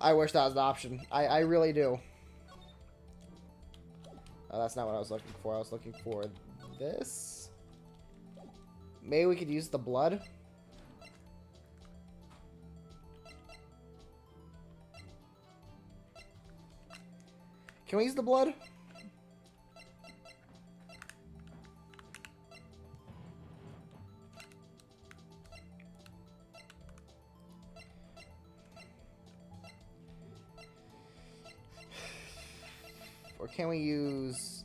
I wish that was an option. I really do. Oh, that's not what I was looking for. I was looking for this. Maybe we could use the blood. Can we use the blood? Or can we use...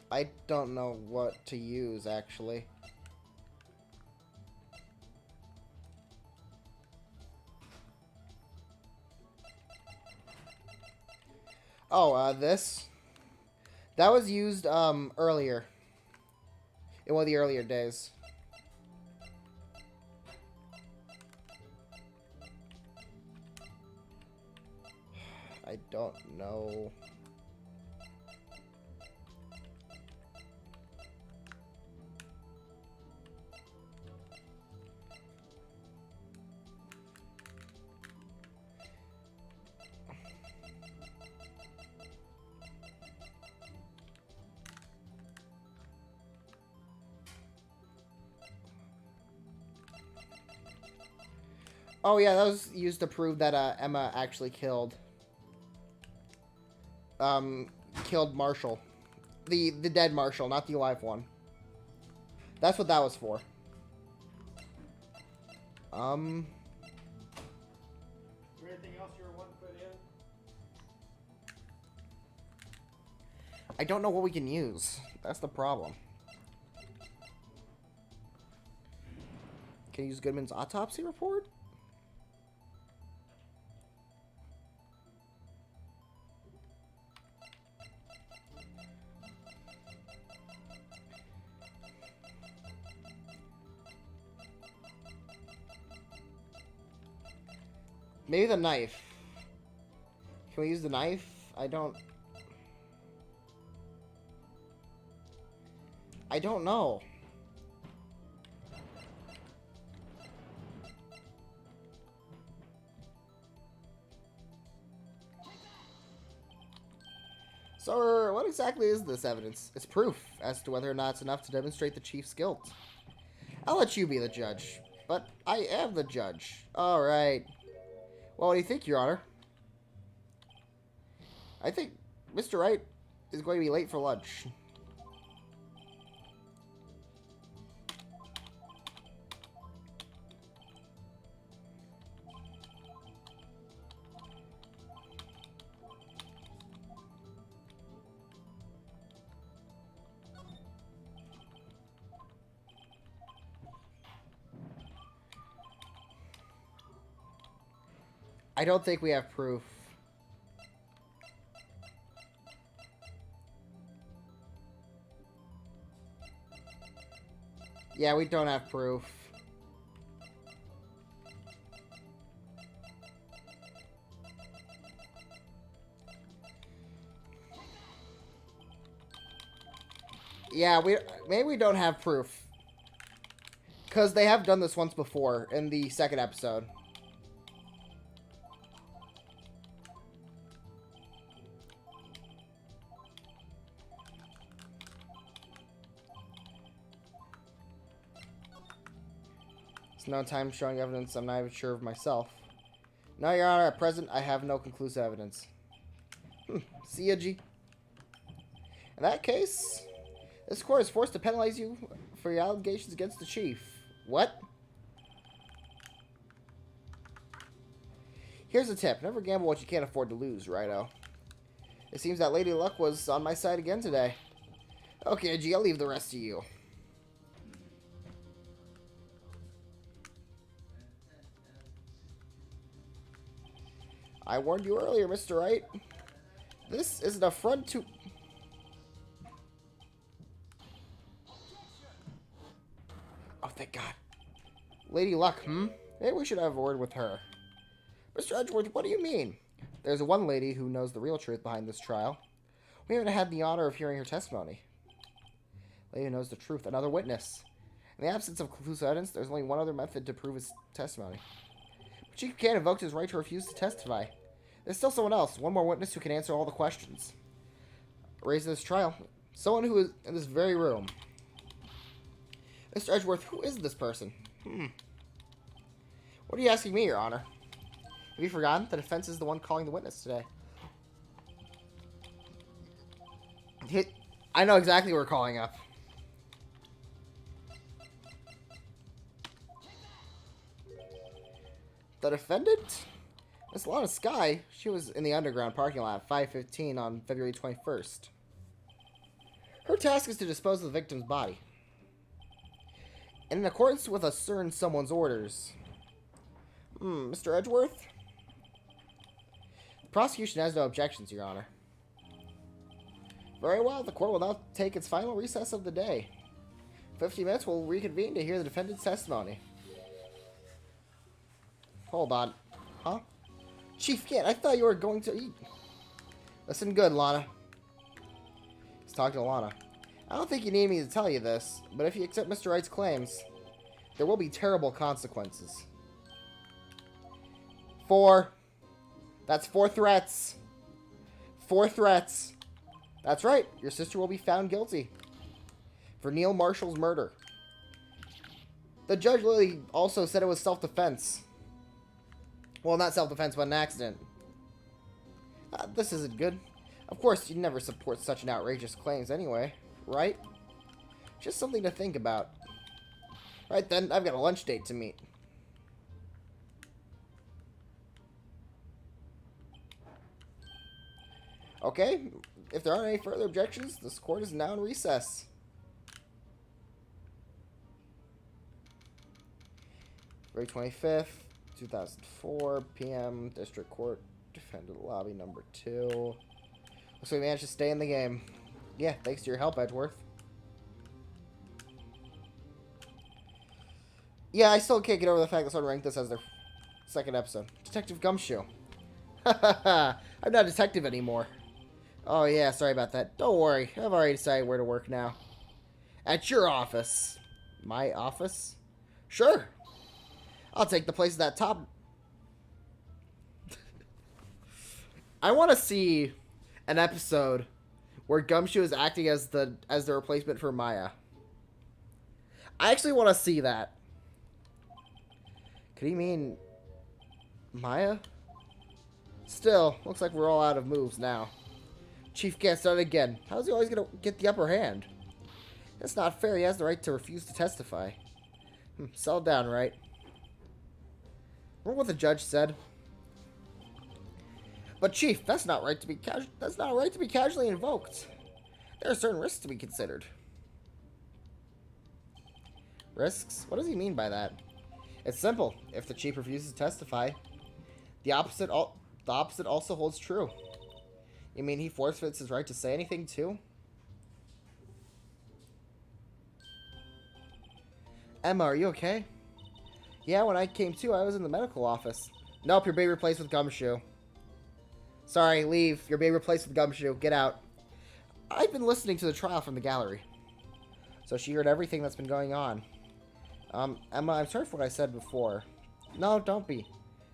I don't know what to use, actually. Oh, this? That was used, earlier. In one of the earlier days. I don't know. Oh yeah, that was used to prove that Emma actually killed Marshall. The dead Marshall, not the alive one. That's what that was for. Is there anything else you want to put in? I don't know what we can use. That's the problem. Can you use Goodman's autopsy report? Maybe the knife. Can we use the knife? I don't know. So, what exactly is this evidence? It's proof as to whether or not it's enough to demonstrate the chief's guilt. I'll let you be the judge, but I am the judge. Alright. Well, what do you think, Your Honor? I think Mr. Wright is going to be late for lunch. I don't think we have proof. Yeah, we don't have proof. Yeah, maybe we don't have proof. Because they have done this once before in the second episode. No time showing evidence I'm not even sure of myself. No, Your Honor, at present, I have no conclusive evidence. See ya, G. In that case, this court is forced to penalize you for your allegations against the chief. What? Here's a tip. Never gamble what you can't afford to lose, righto. It seems that Lady Luck was on my side again today. Okay, G, I'll leave the rest to you. I warned you earlier, Mr. Wright. This is an affront to... Oh, thank God. Lady Luck, Maybe we should have a word with her. Mr. Edgeworth, what do you mean? There's one lady who knows the real truth behind this trial. We haven't had the honor of hearing her testimony. Lady who knows the truth, another witness. In the absence of conclusive evidence, there's only one other method to prove his testimony. Chief can't invoke his right to refuse to testify. There's still someone else, one more witness who can answer all the questions raised in this trial. Someone who is in this very room. Mr. Edgeworth, who is this person? What are you asking me, Your Honor? Have you forgotten? The defense is the one calling the witness today. I know exactly who we're calling up. The defendant? Miss Lana Skye, she was in the underground parking lot at 5:15 on February 21st. Her task is to dispose of the victim's body. And in accordance with a certain someone's orders. Mr. Edgeworth? The prosecution has no objections, Your Honor. Very well, the court will now take its final recess of the day. 50 minutes will reconvene to hear the defendant's testimony. Hold on. Huh? Chief Kent, I thought you were going to eat. Listen good, Lana. Let's talk to Lana. I don't think you need me to tell you this, but if you accept Mr. Wright's claims, there will be terrible consequences. 4. That's 4 threats. 4 threats. That's right. Your sister will be found guilty for Neil Marshall's murder. The judge literally also said it was self-defense. Well, not self-defense, but an accident. This isn't good. Of course, you'd never support such an outrageous claims anyway, right? Just something to think about. Right then, I've got a lunch date to meet. Okay, if there aren't any further objections, this court is now in recess. February 25th, 2004, p.m., District Court, Defendant Lobby number 2. Looks like we managed to stay in the game. Yeah, thanks to your help, Edgeworth. Yeah, I still can't get over the fact that someone ranked this as their second episode. Detective Gumshoe. Haha, I'm not a detective anymore. Oh yeah, sorry about that. Don't worry, I've already decided where to work now. At your office. My office? Sure. I'll take the place at that top. I want to see an episode where Gumshoe is acting as the replacement for Maya. I actually want to see that. Could he mean Maya? Still, looks like we're all out of moves now. Chief Gant's done it again. How's he always gonna get the upper hand? That's not fair. He has the right to refuse to testify. Settle down, right? Remember what the judge said? But Chief, that's not right to be casually invoked. There are certain risks to be considered. Risks? What does he mean by that? It's simple. If the chief refuses to testify, the opposite also holds true. You mean he forfeits his right to say anything too? Emma, are you okay? Yeah, when I came to, I was in the medical office. Nope, you're being replaced with Gumshoe. Sorry, leave. You're being replaced with Gumshoe. Get out. I've been listening to the trial from the gallery. So she heard everything that's been going on. Emma, I'm sorry for what I said before. No, don't be.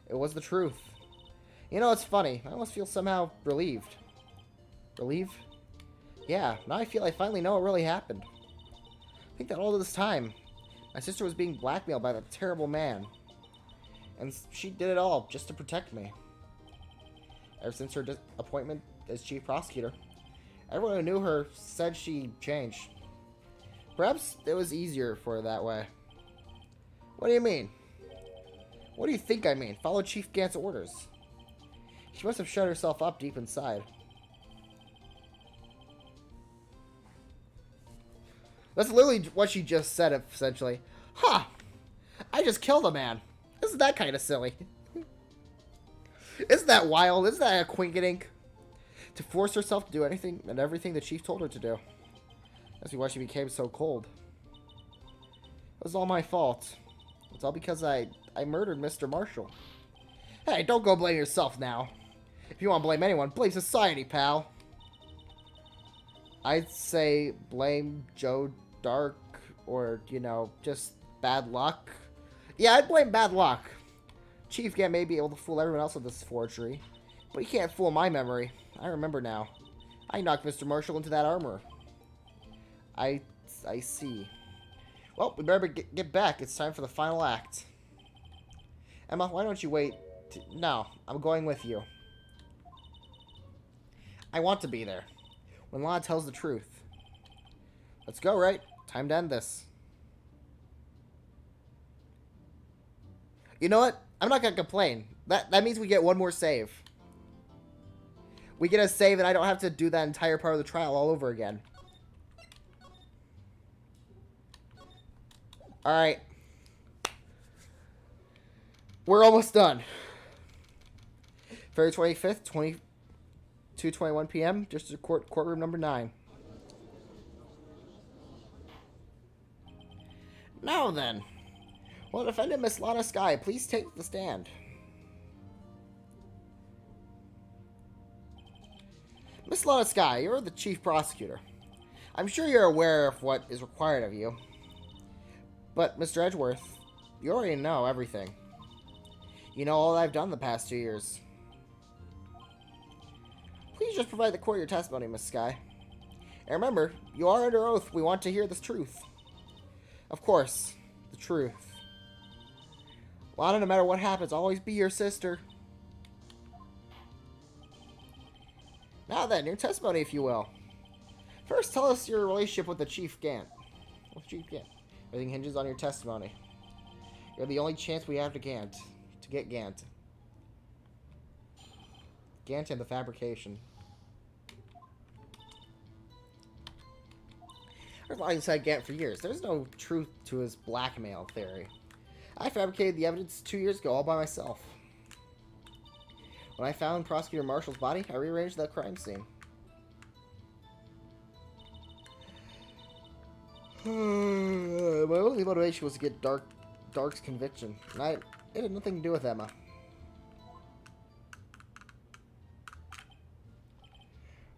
It was the truth. You know, it's funny. I almost feel somehow relieved. Relieved? Yeah, now I feel I finally know what really happened. I think that all of this time, my sister was being blackmailed by that terrible man. And she did it all just to protect me. Ever since her appointment as chief prosecutor, everyone who knew her said she changed. Perhaps it was easier for her that way. What do you mean? What do you think I mean? Follow Chief Gant's orders. She must have shut herself up deep inside. That's literally what she just said, essentially. Huh! I just killed a man. Isn't that kind of silly? Isn't that wild? Isn't that a quinkydink? To force herself to do anything and everything the chief told her to do. That's why she became so cold. It was all my fault. It's all because I murdered Mr. Marshall. Hey, don't go blame yourself now. If you want to blame anyone, blame society, pal. I'd say blame Joe Dark or, you know, just bad luck. Yeah, I'd blame bad luck. Chief Gant may be able to fool everyone else with this forgery, but he can't fool my memory. I remember now. I knocked Mr. Marshall into that armor. I see. Well, we better get back. It's time for the final act. Emma, why don't you wait? No, I'm going with you. I want to be there. When Lana tells the truth. Let's go, right? Time to end this. You know what? I'm not going to complain. That means we get one more save. We get a save and I don't have to do that entire part of the trial all over again. Alright. We're almost done. February 25th, 2:21 p.m. District Court, courtroom number 9. Now then. Well, defendant Miss Lana Skye, please take the stand. Miss Lana Skye, you're the chief prosecutor. I'm sure you're aware of what is required of you. But, Mr. Edgeworth, you already know everything. You know all I've done the past 2 years. Please just provide the court your testimony, Miss Skye. And remember, you are under oath. We want to hear this truth. Of course, the truth. Lana, no matter what happens, I'll always be your sister. Now then, your testimony, if you will. First, tell us your relationship with the Chief Gant. With Chief Gant. Everything hinges on your testimony. You're the only chance we have to get Gant. Gant and the fabrication. I've been inside Gant for years. There's no truth to his blackmail theory. I fabricated the evidence 2 years ago all by myself. When I found Prosecutor Marshall's body, I rearranged the crime scene. My only motivation was to get Dark's conviction, and it had nothing to do with Emma.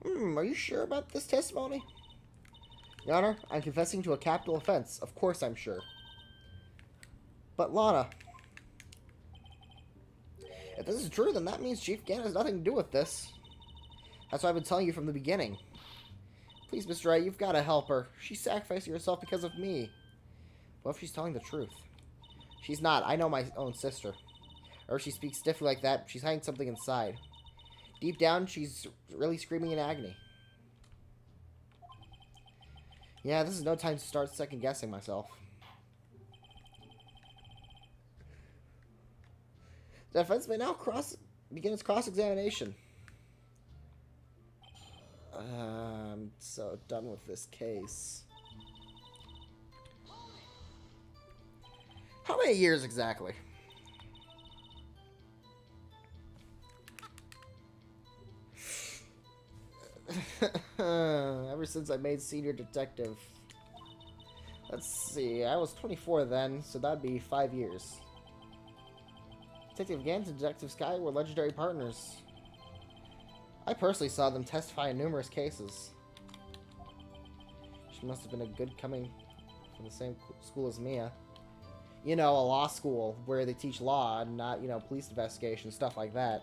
Are you sure about this testimony? Your Honor, I'm confessing to a capital offense. Of course I'm sure. But Lana, if this is true, then that means Chief Gant has nothing to do with this. That's what I've been telling you from the beginning. Please, Mr. Wright, you've got to help her. She's sacrificing herself because of me. What if she's telling the truth? She's not. I know my own sister. Or if she speaks stiffly like that, she's hiding something inside. Deep down, she's really screaming in agony. Yeah, this is no time to start second-guessing myself. The defense may now begin its cross-examination. I'm so done with this case. How many years exactly? Ever since I made senior detective. Let's see, I was 24 then, so that'd be 5 years. Detective Gant and Detective Sky were legendary partners. I personally saw them testify in numerous cases. She must have been a good coming from the same school as Mia. You know, a law school where they teach law and not, you know, police investigation, stuff like that.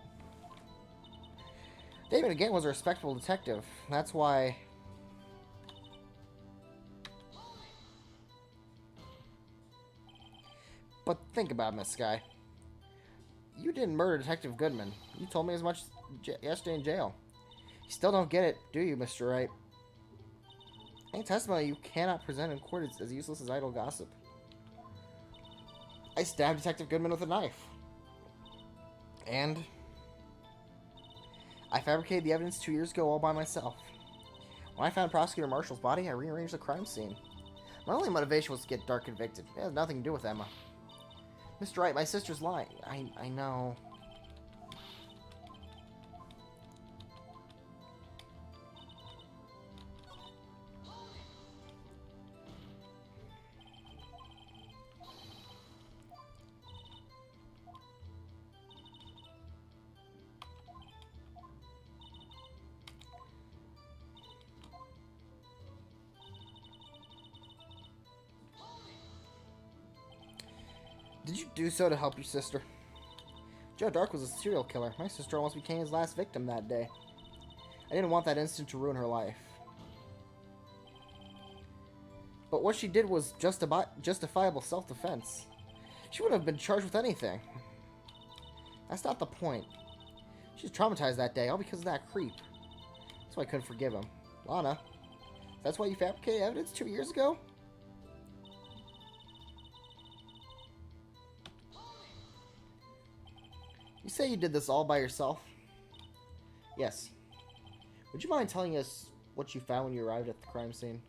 David again was a respectable detective. That's why... But think about it, Miss Sky. You didn't murder Detective Goodman. You told me as much yesterday in jail. You still don't get it, do you, Mr. Wright? Any testimony you cannot present in court is as useless as idle gossip. I stabbed Detective Goodman with a knife. And I fabricated the evidence 2 years ago all by myself. When I found Prosecutor Marshall's body, I rearranged the crime scene. My only motivation was to get Dark convicted. It has nothing to do with Emma. Mr. Wright, my sister's lying. I know. Did you do so to help your sister? Joe Dark was a serial killer. My sister almost became his last victim that day. I didn't want that incident to ruin her life. But what she did was justifiable self-defense. She wouldn't have been charged with anything. That's not the point. She was traumatized that day, all because of that creep. That's why I couldn't forgive him. Lana, that's why you fabricated evidence 2 years ago? You say you did this all by yourself? Yes. Would you mind telling us what you found when you arrived at the crime scene?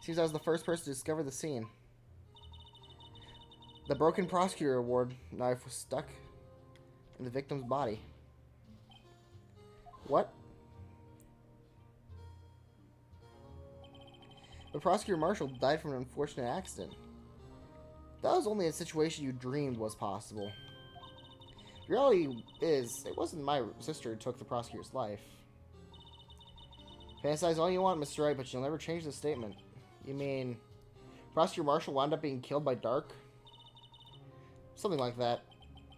Seems I was the first person to discover the scene. The broken prosecutor award knife was stuck in the victim's body. What? But Prosecutor Marshall died from an unfortunate accident. That was only a situation you dreamed was possible. The reality is, it wasn't my sister who took the prosecutor's life. Fantasize all you want, Mr. Wright, but you'll never change the statement. You mean, Prosecutor Marshall wound up being killed by Dark? Something like that.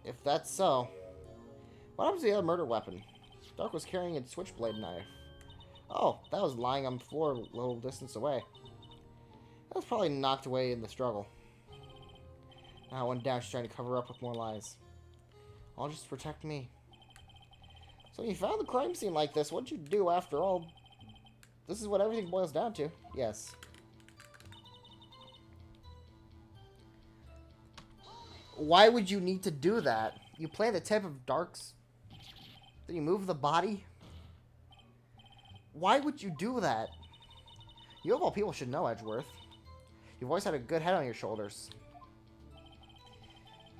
If that's so, what happened to the other murder weapon? Dark was carrying a switchblade knife. Oh, that was lying on the floor a little distance away. That was probably knocked away in the struggle. Now it went down, she's trying to cover up with more lies. All just to protect me. So you found the crime scene like this. What'd you do after all? This is what everything boils down to. Yes. Why would you need to do that? You plant the tip of Dark's... Then you move the body? Why would you do that? You of all people should know, Edgeworth. You've always had a good head on your shoulders.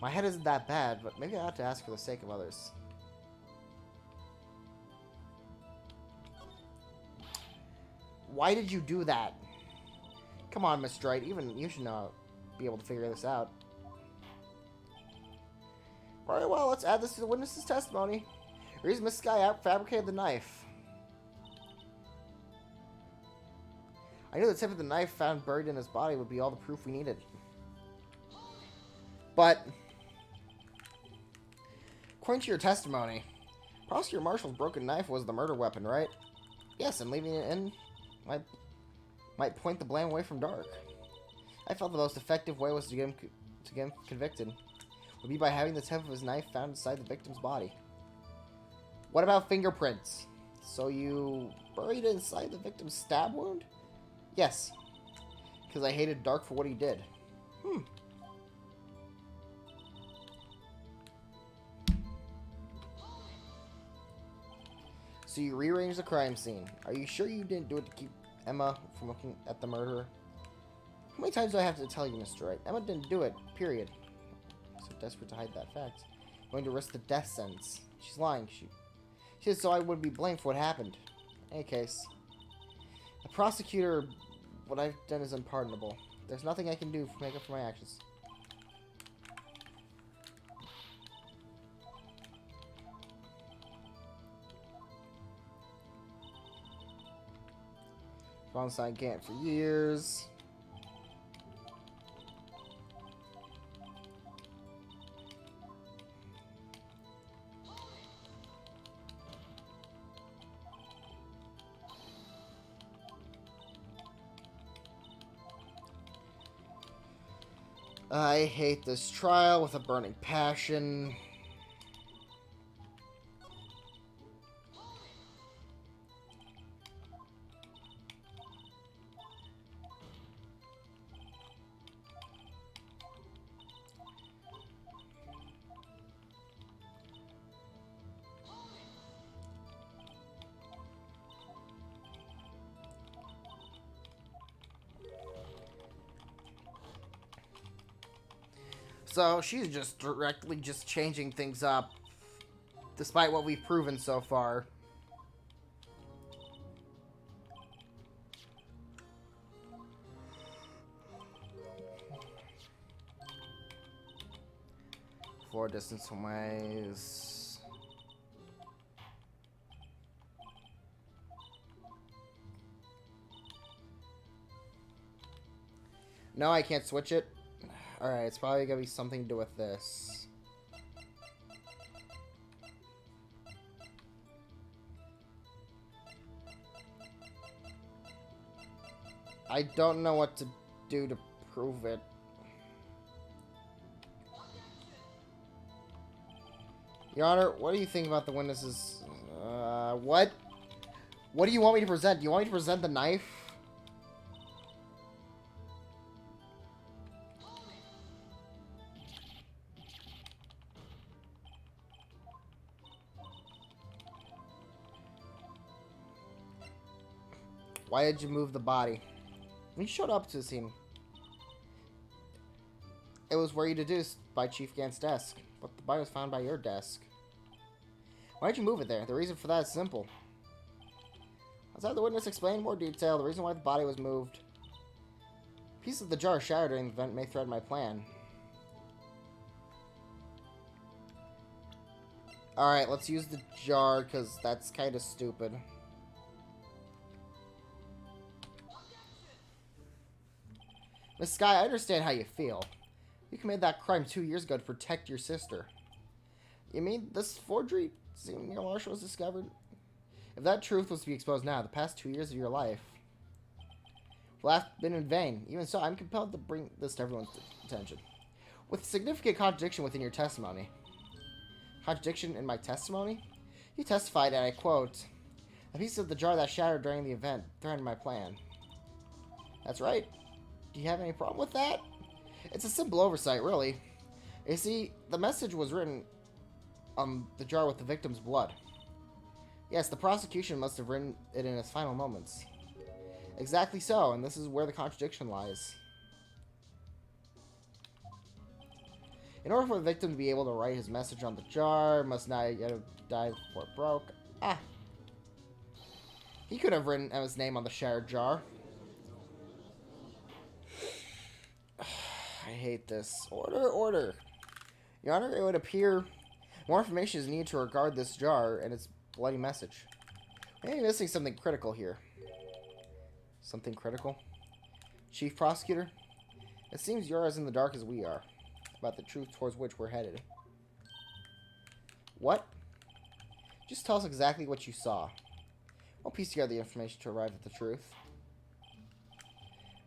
My head isn't that bad, but maybe I ought to ask for the sake of others. Why did you do that? Come on, Miss Wright. Even you should be able to figure this out. Very well, let's add this to the witness's testimony. The reason Miss Sky fabricated the knife. I knew the tip of the knife found buried in his body would be all the proof we needed. But according to your testimony, Prosecutor Marshall's broken knife was the murder weapon, right? Yes, and leaving it in might point the blame away from Dark. I felt the most effective way was to get him convicted would be by having the tip of his knife found inside the victim's body. What about fingerprints? So you buried it inside the victim's stab wound? Yes. Because I hated Dark for what he did. So you rearranged the crime scene. Are you sure you didn't do it to keep Emma from looking at the murderer? How many times do I have to tell you, Mr. Wright? Emma didn't do it, period. So desperate to hide that fact. Going to risk the death sentence. She's lying. She said so I wouldn't be blamed for what happened. In any case, the prosecutor, what I've done is unpardonable. There's nothing I can do to make up for my actions. Wrong side Gant for years. I hate this trial with a burning passion. So she's just directly just changing things up, despite what we've proven so far. Floor distance ways. No, I can't switch it. Alright, it's probably gonna be something to do with this. I don't know what to do to prove it. Your Honor, what do you think about the witnesses? What? What do you want me to present? Do you want me to present the knife? Why did you move the body? When you showed up to the scene, it was where you deduced by Chief Gant's desk, but the body was found by your desk. Why did you move it there? The reason for that is simple. Let's have the witness explain in more detail the reason why the body was moved. Pieces of the jar shattered during the event may threaten my plan. Alright, let's use the jar, because that's kind of stupid. Miss Sky, I understand how you feel. You committed that crime 2 years ago to protect your sister. You mean this forgery Senior Marshal was discovered? If that truth was to be exposed now, the past 2 years of your life will have been in vain. Even so, I'm compelled to bring this to everyone's attention. With significant contradiction within your testimony. Contradiction in my testimony? You testified, and I quote, "A piece of the jar that shattered during the event threatened my plan." That's right. Do you have any problem with that? It's a simple oversight, really. You see, the message was written on the jar with the victim's blood. Yes, the prosecution must have written it in its final moments. Exactly so, and this is where the contradiction lies. In order for the victim to be able to write his message on the jar, must not yet have died before it broke. Ah. He could have written Emma's name on the shattered jar. I hate this. Order. Your Honor, it would appear more information is needed to regard this jar and its bloody message. Maybe missing something critical here. Something critical? Chief Prosecutor? It seems you're as in the dark as we are about the truth towards which we're headed. What? Just tell us exactly what you saw. We'll piece together the information to arrive at the truth.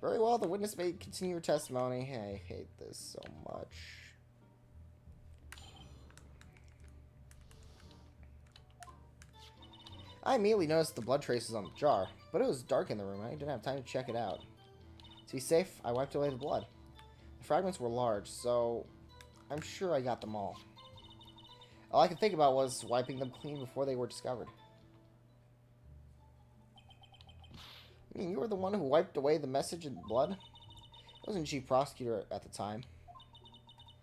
Very well, the witness may continue her testimony. I hate this so much. I immediately noticed the blood traces on the jar, but it was dark in the room and I didn't have time to check it out. To be safe, I wiped away the blood. The fragments were large, so I'm sure I got them all. All I could think about was wiping them clean before they were discovered. I mean, you were the one who wiped away the message in blood? I wasn't chief prosecutor at the time.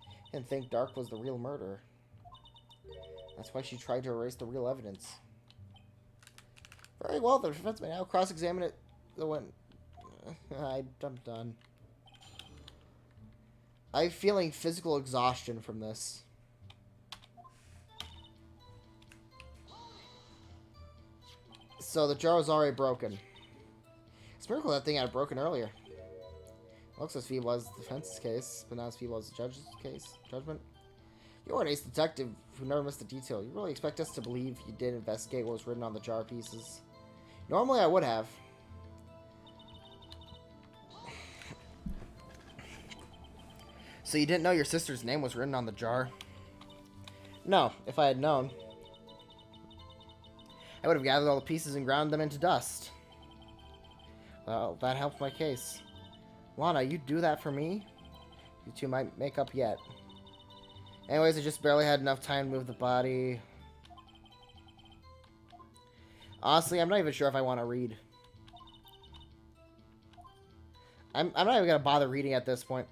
I didn't think Dark was the real murderer. That's why she tried to erase the real evidence. Very well, the defense may now cross-examine it. I'm done. I'm feeling physical exhaustion from this. So the jar was already broken. It's a miracle that thing had broken earlier. Looks as feeble as the defense's case, but not as feeble as the judge's judgment. You're an ace detective who never missed a detail. You really expect us to believe you did investigate what was written on the jar pieces? Normally I would have. So you didn't know your sister's name was written on the jar? No, if I had known. I would have gathered all the pieces and ground them into dust. Well, that helped my case. Lana, you do that for me? You two might make up yet. Anyways, I just barely had enough time to move the body. Honestly, I'm not even sure if I want to read. I'm not even going to bother reading at this point.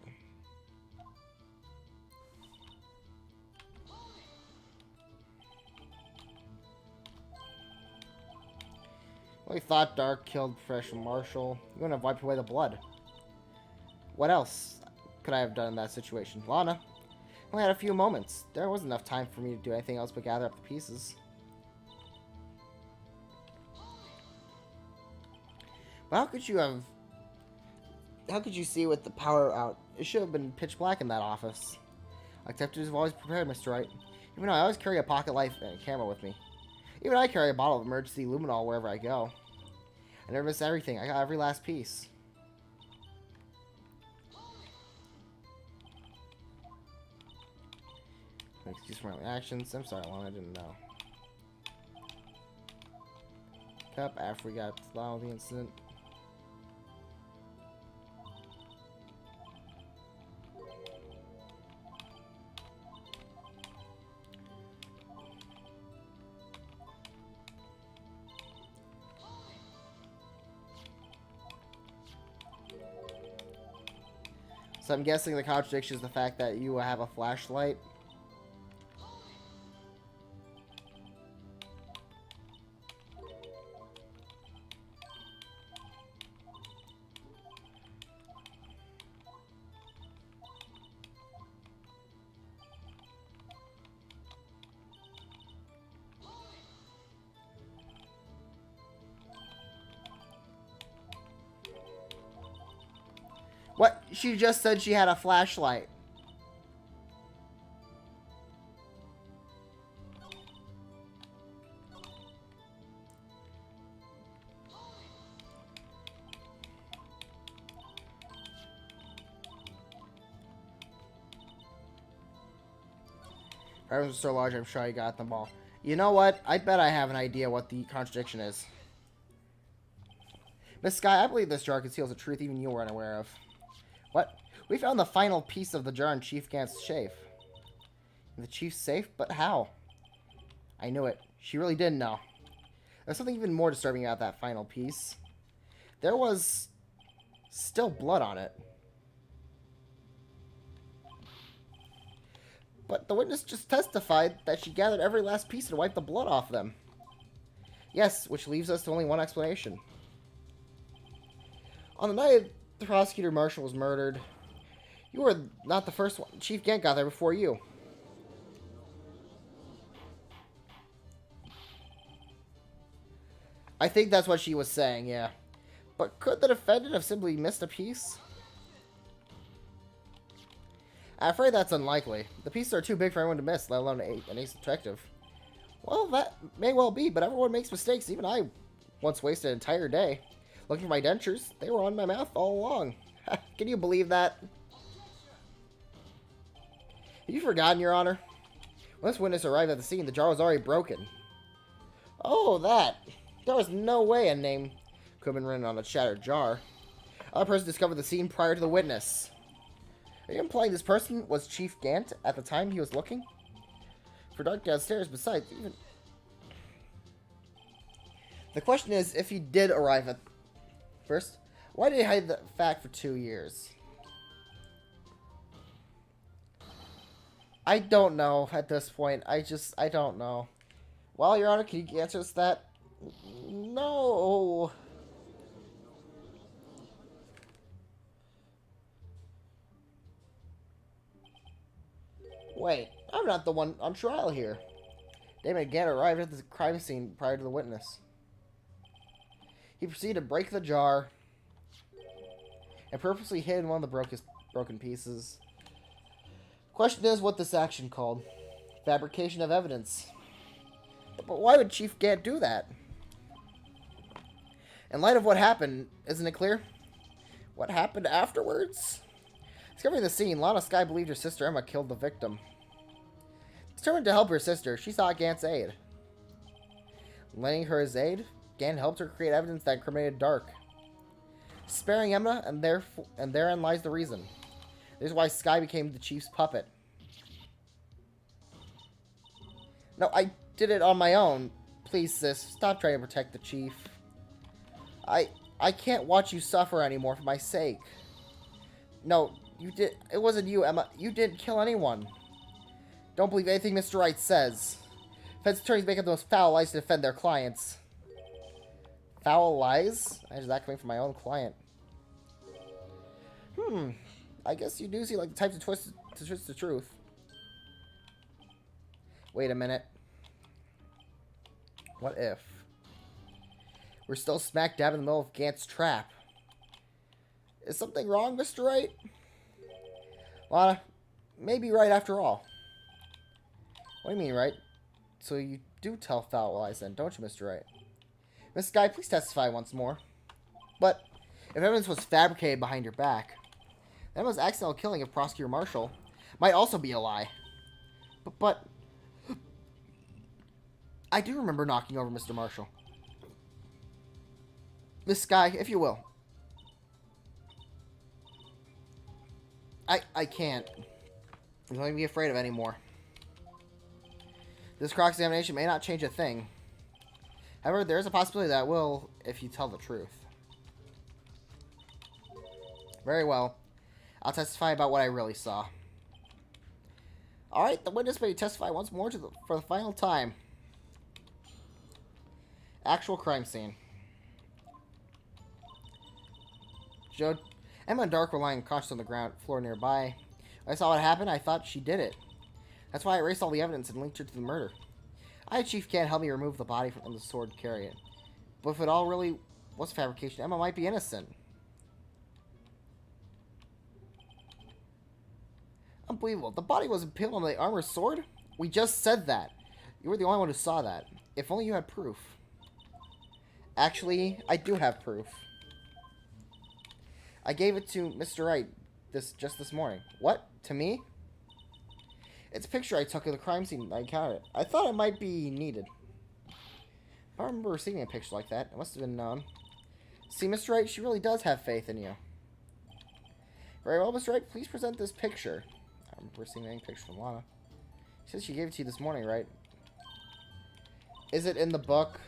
Well, we thought Dark killed Professor Marshall. You wouldn't have wiped away the blood. What else could I have done in that situation? Lana, I only had a few moments. There wasn't enough time for me to do anything else but gather up the pieces. But how could you see with the power out? It should have been pitch black in that office. Detectives have always prepared, Mr. Wright. Even though I always carry a pocket light and a camera with me. Even I carry a bottle of emergency luminol wherever I go. I never miss everything. I got every last piece. Excuse for my actions. I'm sorry, Lana, I didn't know. Cup after we got to the incident. So I'm guessing the contradiction is the fact that you have a flashlight. What? She just said she had a flashlight. Items are so large, I'm sure I got them all. You know what? I bet I have an idea what the contradiction is. Miss Sky, I believe this jar conceals a truth even you were unaware of. What? We found the final piece of the jar in Chief Gant's safe. In the chief's safe? But how? I knew it. She really didn't know. There's something even more disturbing about that final piece. There was still blood on it. But the witness just testified that she gathered every last piece and wiped the blood off them. Yes, which leaves us to only one explanation. On the night the prosecutor Marshall was murdered, you were not the first one. Chief Gant got there before you. I think that's what she was saying, yeah. But could the defendant have simply missed a piece? I'm afraid that's unlikely. The pieces are too big for anyone to miss, let alone an ace detective. Well, that may well be, but everyone makes mistakes. Even I once wasted an entire day. Looking for my dentures? They were on my mouth all along. Can you believe that? Have you forgotten, Your Honor? When this witness arrived at the scene, the jar was already broken. Oh, that. There was no way a name could have been written on a shattered jar. Another person discovered the scene prior to the witness. Are you implying this person was Chief Gant at the time he was looking? For dark downstairs, besides, even... The question is, if he did arrive at... First, why did he hide the fact for 2 years? I don't know at this point. I don't know. Well, Your Honor, can you answer us that? No. Wait, I'm not the one on trial here. Damon Gant arrived at the crime scene prior to the witness. He proceeded to break the jar and purposely hid one of the broken pieces. Question is what this action called. Fabrication of evidence. But why would Chief Gant do that? In light of what happened, isn't it clear? What happened afterwards? Discovering the scene, Lana Skye believed her sister Emma killed the victim. Determined to help her sister, she sought Gant's aid. Lending her his aid, Gant helped her create evidence that incriminated Dark. Sparing Emma, and therein lies the reason. This is why Skye became the Chief's puppet. No, I did it on my own. Please, sis, stop trying to protect the Chief. I can't watch you suffer anymore for my sake. No, you did. It wasn't you, Emma. You didn't kill anyone. Don't believe anything Mr. Wright says. Defense attorneys make up the most foul lies to defend their clients. Foul lies? Why is that coming from my own client? I guess you do see like the types of twist the truth. Wait a minute. What if we're still smack dab in the middle of Gant's trap? Is something wrong, Mr. Wright? Lana, maybe right after all. What do you mean, right? So you do tell foul lies then, don't you, Mr. Wright? Miss Skye, please testify once more. But if evidence was fabricated behind your back, then Emma's accidental killing of Prosecutor Marshall might also be a lie. But I do remember knocking over Mr. Marshall. Miss Skye, if you will. I can't. There's nothing to be afraid of anymore. This cross-examination may not change a thing. However, there is a possibility that it will if you tell the truth. Very well. I'll testify about what I really saw. Alright, the witness may testify once more for the final time. Actual crime scene. Emma and Dark were lying unconscious on the ground floor nearby. When I saw what happened, I thought she did it. That's why I erased all the evidence and linked her to the murder. I had Chief Gant help me remove the body from the sword and carry it. But if it all really was fabrication, Emma might be innocent. Unbelievable. The body was impaled on the armor's sword? We just said that. You were the only one who saw that. If only you had proof. Actually, I do have proof. I gave it to Mr. Wright just this morning. What? To me? It's a picture I took of the crime scene I encountered. I thought it might be needed. If I remember receiving a picture like that, it must have been known. See, Mr. Wright, she really does have faith in you. Very well, Mr. Wright, please present this picture. I don't remember receiving any picture from Lana. She said she gave it to you this morning, right? Is it in the book?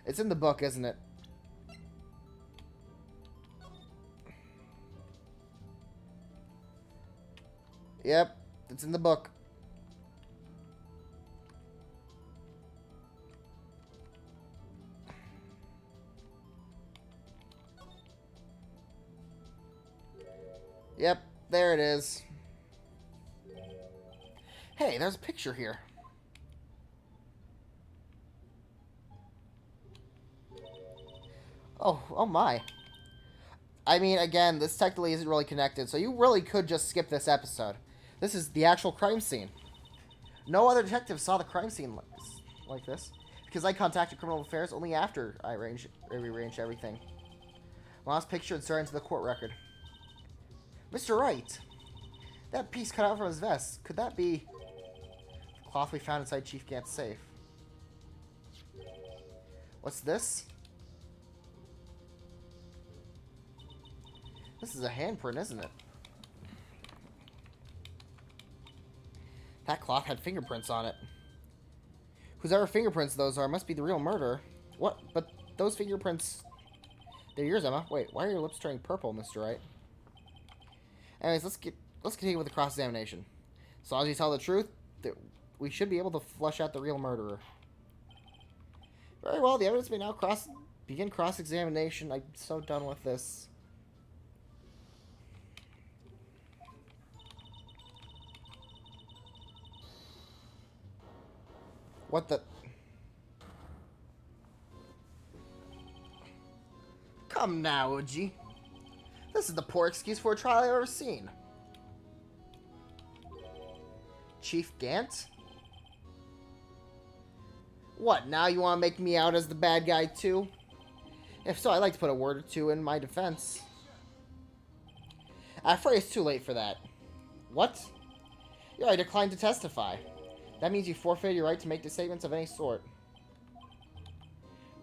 It's in the book, isn't it? Yep, it's in the book. Yep, there it is. Hey, there's a picture here. Oh my. I mean, again, this technically isn't really connected, so you really could just skip this episode. This is the actual crime scene. No other detective saw the crime scene like this. Because I contacted Criminal Affairs only after I rearranged everything. Last picture inserted into the court record. Mr. Wright! That piece cut out from his vest. Could that be the cloth we found inside Chief Gant's safe? What's this? This is a handprint, isn't it? That cloth had fingerprints on it. Whoever fingerprints those are must be the real murderer. What? But those fingerprints... They're yours, Emma. Wait, why are your lips turning purple, Mr. Wright? Anyways, let's continue with the cross-examination. As long as you tell the truth, we should be able to flush out the real murderer. Very well, the evidence may now begin cross-examination. I'm so done with this. What the... Come now, Uji. This is the poor excuse for a trial I've ever seen. Chief Gant? What, now you want to make me out as the bad guy too? If so, I'd like to put a word or two in my defense. I'm afraid it's too late for that. What? I declined to testify. That means you forfeited your right to make statements of any sort.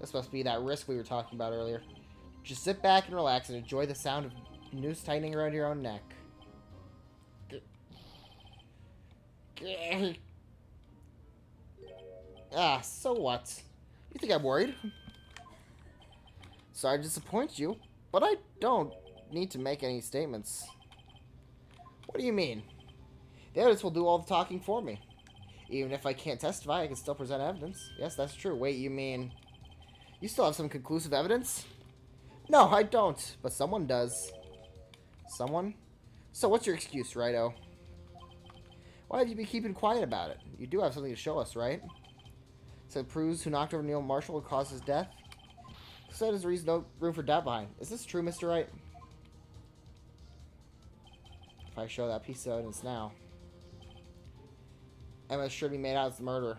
This must be that risk we were talking about earlier. Just sit back and relax and enjoy the sound of noose tightening around your own neck. Ah, so what? You think I'm worried? Sorry to disappoint you, but I don't need to make any statements. What do you mean? The evidence will do all the talking for me. Even if I can't testify, I can still present evidence. Yes, that's true. Wait, you mean... You still have some conclusive evidence? No, I don't. But someone does. Someone? So what's your excuse, Righto? Why have you been keeping quiet about it? You do have something to show us, right? So it proves who knocked over Neil Marshall and caused his death? So there's no room for doubt behind. Is this true, Mr. Wright? If I show that piece of evidence now... Emma should be made out as the murderer.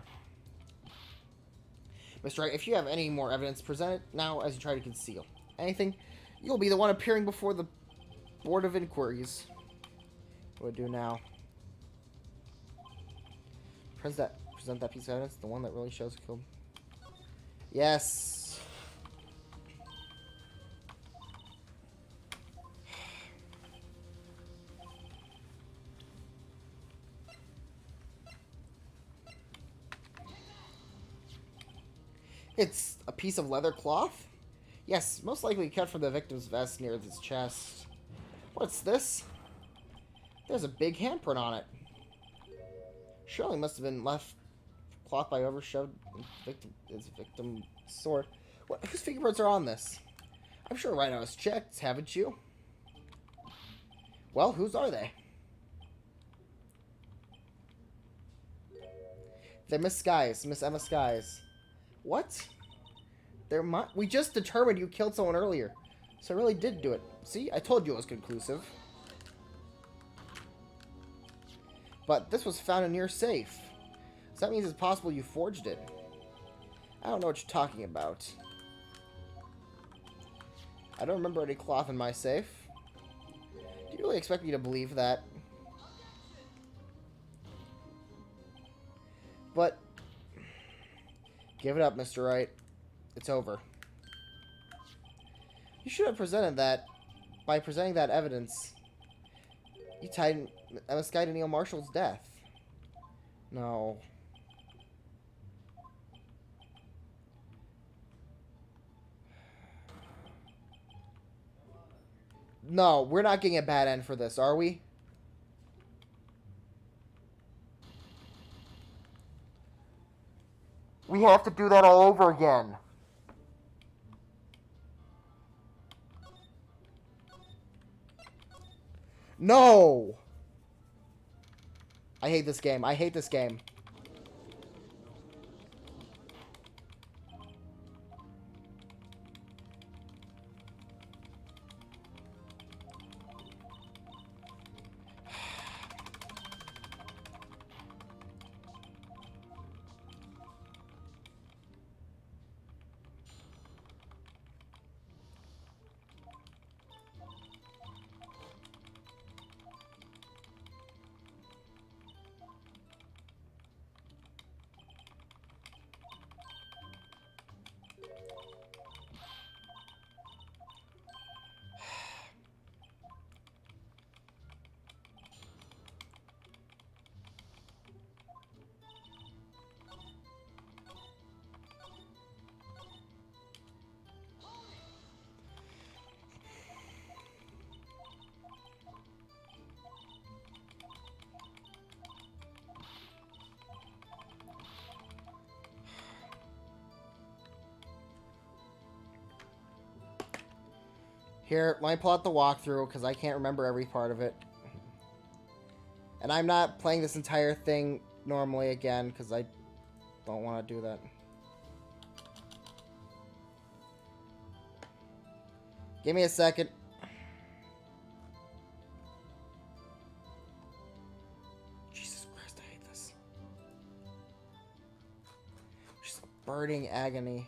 Mr. Wright, if you have any more evidence, present it now as you try to conceal anything. You'll be the one appearing before the Board of Inquiries. What do I do now? Present that piece of evidence, the one that really shows who killed. Yes. It's a piece of leather cloth? Yes, most likely cut from the victim's vest near his chest. What's this? There's a big handprint on it. Surely must have been left cloth by whoever shoved his victim's sword. What? Whose fingerprints are on this? I'm sure Rhino has checked, haven't you? Well, whose are they? They're Miss Skies, Miss Emma Skies. What? We just determined you killed someone earlier. So I really did do it. See? I told you it was conclusive. But this was found in your safe. So that means it's possible you forged it. I don't know what you're talking about. I don't remember any cloth in my safe. Do you really expect me to believe that? But... Give it up, Mr. Wright. It's over. You should have presented that. By presenting that evidence, you tied Emma Sky to Neil Marshall's death. No. No, we're not getting a bad end for this, are we? We have to do that all over again. No! I hate this game. I hate this game. Here, let me pull out the walkthrough because I can't remember every part of it. And I'm not playing this entire thing normally again because I don't want to do that. Give me a second. Jesus Christ, I hate this. Just a burning agony.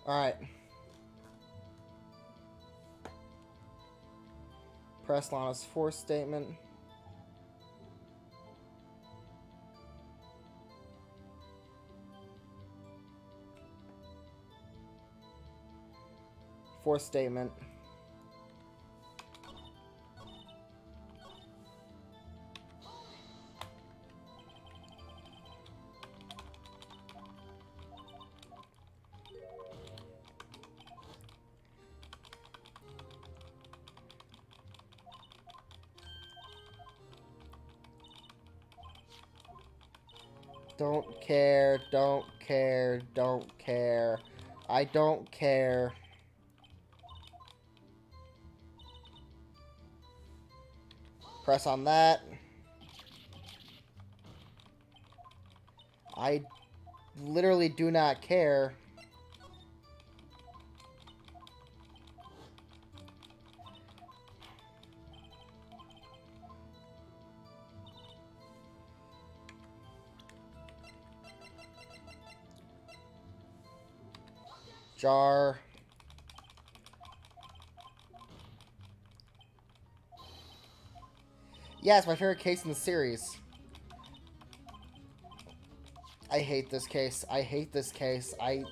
Alright. Press Lana's force statement. Force statement. Don't care, don't care, don't care. I don't care. Press on that. I literally do not care. Jar. Yeah, it's my favorite case in the series. I hate this case. I hate this case. Alright.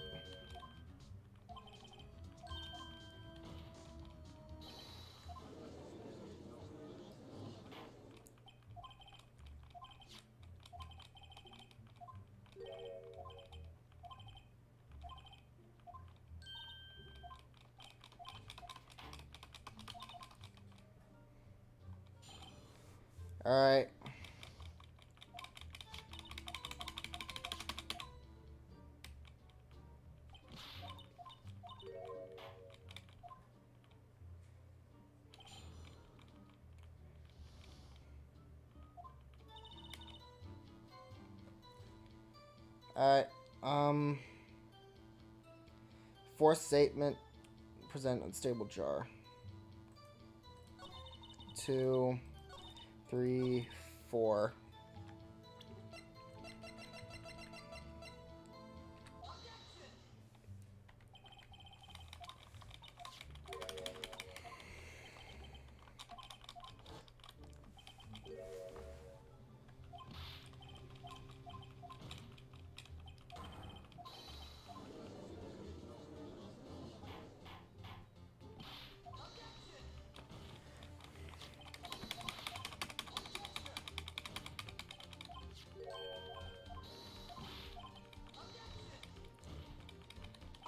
Alright. Force statement. Present unstable jar. 2, 3, 4.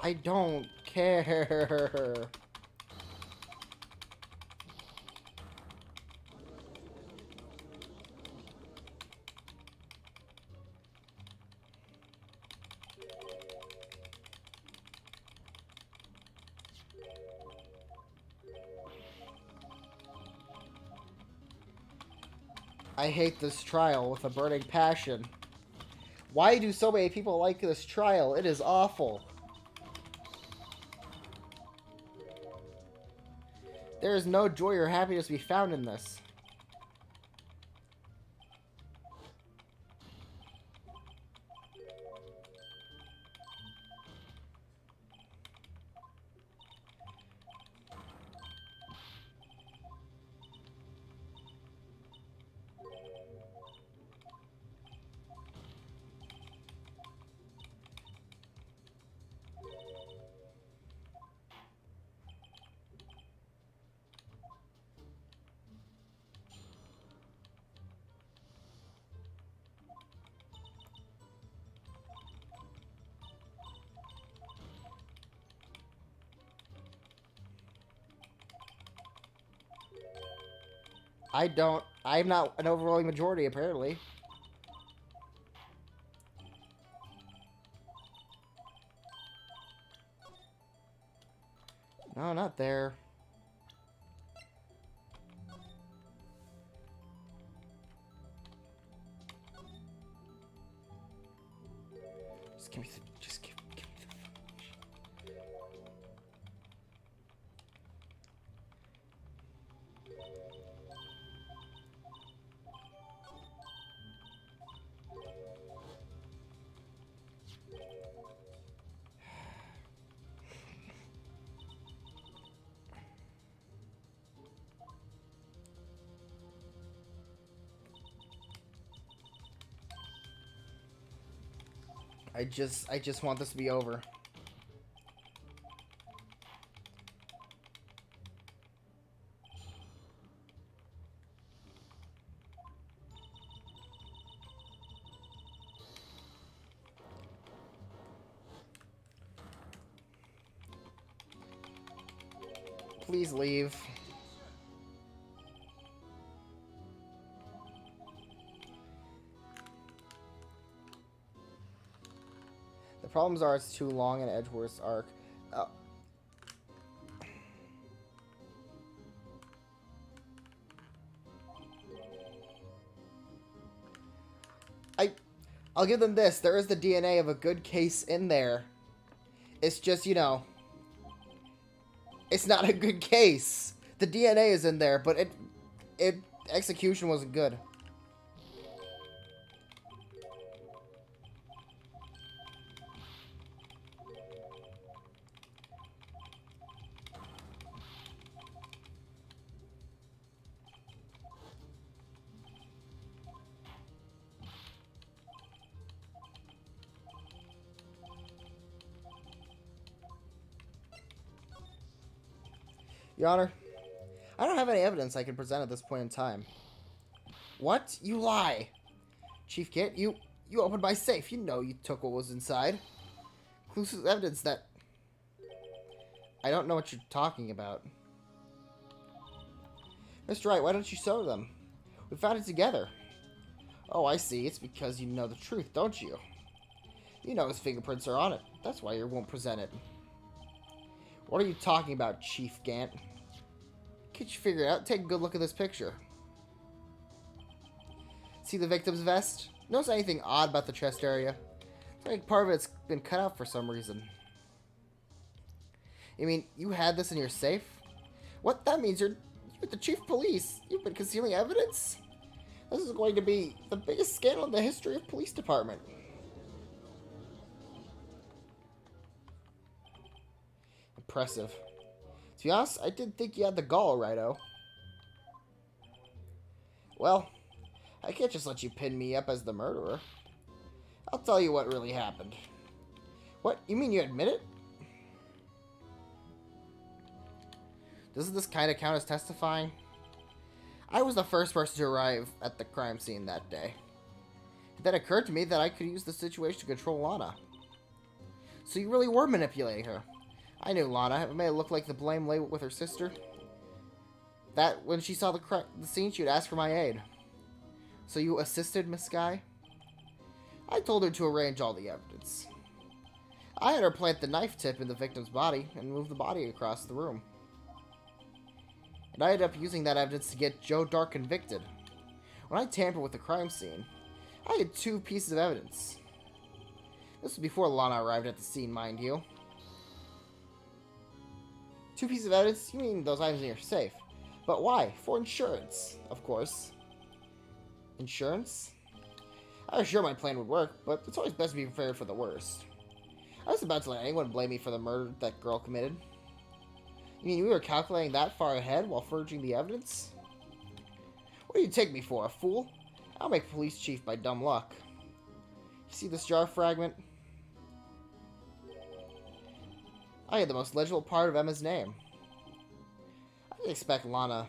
I don't care. I hate this trial with a burning passion. Why do so many people like this trial? It is awful. There is no joy or happiness to be found in this. I don't. I'm not an overwhelming majority, apparently. No, not there. Just give me the. Just give me the. I just want this to be over. Please leave. The problems are it's too long in Edgeworth's arc. I'll give them this. There is the DNA of a good case in there. It's just, you know, it's not a good case. The DNA is in there, but execution wasn't good. Your Honor, I don't have any evidence I can present at this point in time. What? You lie. Chief Gant, you opened my safe. You know you took what was inside. Conclusive evidence that... I don't know what you're talking about. Mr. Wright, why don't you show them? We found it together. Oh, I see. It's because you know the truth, don't you? You know his fingerprints are on it. That's why you won't present it. What are you talking about, Chief Gant? Can't you figure it out? Take a good look at this picture. See the victim's vest? Notice anything odd about the chest area? It's like part of it's been cut out for some reason. You mean you had this in your safe? What? That means you're the chief of police. You've been concealing evidence? This is going to be the biggest scandal in the history of police department. Impressive. To be honest, I did think you had the gall, Righto. Well, I can't just let you pin me up as the murderer. I'll tell you what really happened. What? You mean you admit it? Doesn't this kind of count as testifying? I was the first person to arrive at the crime scene that day. It then occurred to me that I could use the situation to control Lana. So you really were manipulating her. I knew Lana. It made it look like the blame lay with her sister. That when she saw the scene, she would ask for my aid. So you assisted Miss Skye? I told her to arrange all the evidence. I had her plant the knife tip in the victim's body and move the body across the room. And I ended up using that evidence to get Joe Dark convicted. When I tampered with the crime scene, I had 2 pieces of evidence. This was before Lana arrived at the scene, mind you. 2 pieces of evidence? You mean those items in your safe. But why? For insurance, of course. Insurance? I was sure my plan would work, but it's always best to be prepared for the worst. I was about to let anyone blame me for the murder that girl committed. You mean we were calculating that far ahead while forging the evidence? What do you take me for, a fool? I'll make police chief by dumb luck. You see this jar fragment? I had the most legible part of Emma's name. I didn't expect Lana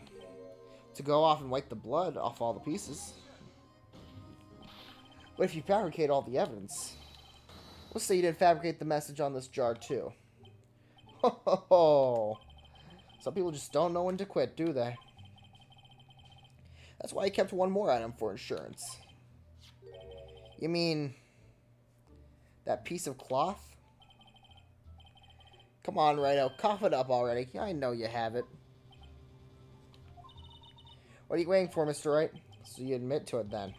to go off and wipe the blood off all the pieces. But if you fabricate all the evidence, let's say you didn't fabricate the message on this jar too. Ho ho ho! Some people just don't know when to quit, do they? That's why I kept one more item for insurance. You mean that piece of cloth? Come on, Rhino, cough it up already. I know you have it. What are you waiting for, Mr. Wright? So you admit to it then,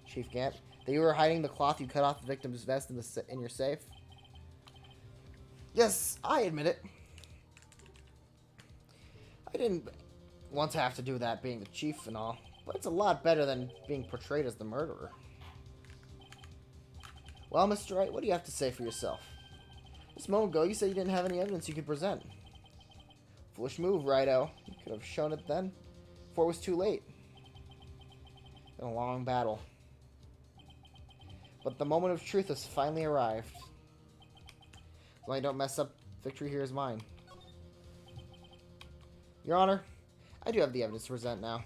Chief Gant, that you were hiding the cloth you cut off the victim's vest in your safe? Yes, I admit it. I didn't want to have to do that being the chief and all, but it's a lot better than being portrayed as the murderer. Well, Mr. Wright, what do you have to say for yourself? Just a moment ago, you said you didn't have any evidence you could present. Foolish move, Righto. You could have shown it then, before it was too late. It's been a long battle. But the moment of truth has finally arrived. As long as I don't mess up, victory here is mine. Your Honor, I do have the evidence to present now.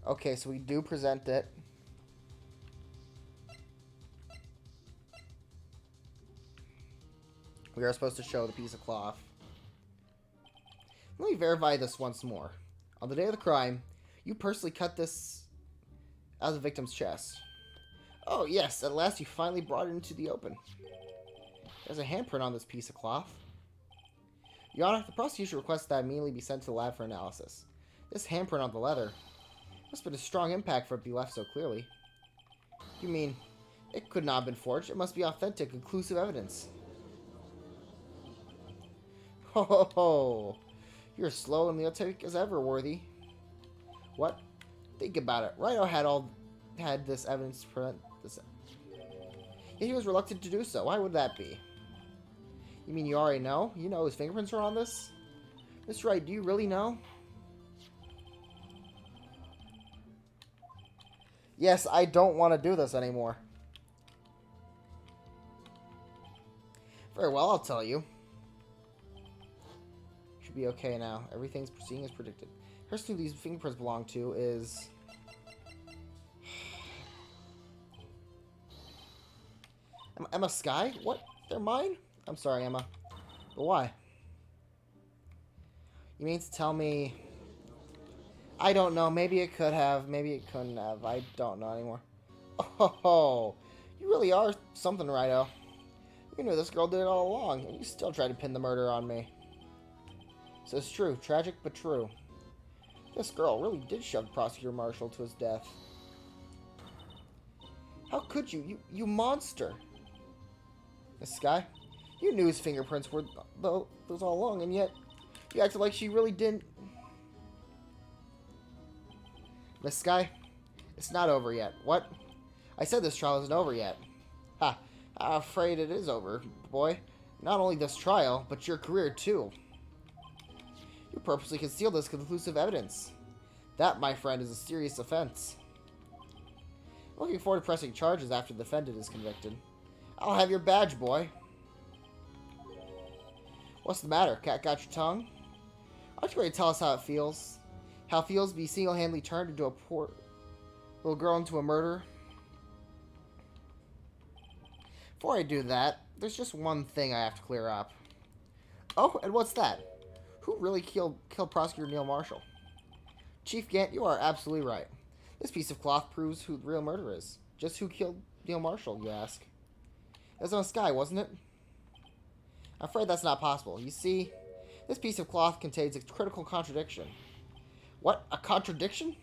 Okay, so we do present it. We are supposed to show the piece of cloth. Let me verify this once more. On the day of the crime, you personally cut this out of the victim's chest. Oh yes, at last you finally brought it into the open. There's a handprint on this piece of cloth. Your Honor, the prosecution requests that immediately be sent to the lab for analysis. This handprint on the leather must have been a strong impact for it to be left so clearly. You mean, it could not have been forged? It must be authentic, conclusive evidence. Ho ho ho! You're slow and neotic as ever, Worthy. What? Think about it. Rhino had this evidence to prevent this. Yet he was reluctant to do so. Why would that be? You mean you already know? You know his fingerprints are on this? Mr. Wright, do you really know? Yes, I don't want to do this anymore. Very well, I'll tell you. Should be okay now. Everything's proceeding as predicted. The person who these fingerprints belong to is... Emma Skye? What? They're mine? I'm sorry, Emma. But why? You mean to tell me... I don't know. Maybe it could have. Maybe it couldn't have. I don't know anymore. Oh, you really are something, Righto. You knew this girl did it all along, and you still tried to pin the murder on me. So it's true. Tragic, but true. This girl really did shove Prosecutor Marshall to his death. How could you? You monster. Miss Skye, you knew his fingerprints were those all along, and yet you acted like she really didn't. Miss Skye, it's not over yet. What? I said this trial isn't over yet. Ha! I'm afraid it is over, boy. Not only this trial, but your career, too. You purposely concealed this conclusive evidence. That, my friend, is a serious offense. I'm looking forward to pressing charges after the defendant is convicted. I'll have your badge, boy. What's the matter? Cat got your tongue? Aren't you ready to tell us how it feels? How it feels to be single-handedly turned into a poor little girl into a murderer? Before I do that, there's just one thing I have to clear up. Oh, and what's that? Who really killed Prosecutor Neil Marshall? Chief Gant, you are absolutely right. This piece of cloth proves who the real murderer is. Just who killed Neil Marshall, you ask? It was on Skye, wasn't it? I'm afraid that's not possible. You see, this piece of cloth contains a critical contradiction. What? A contradiction?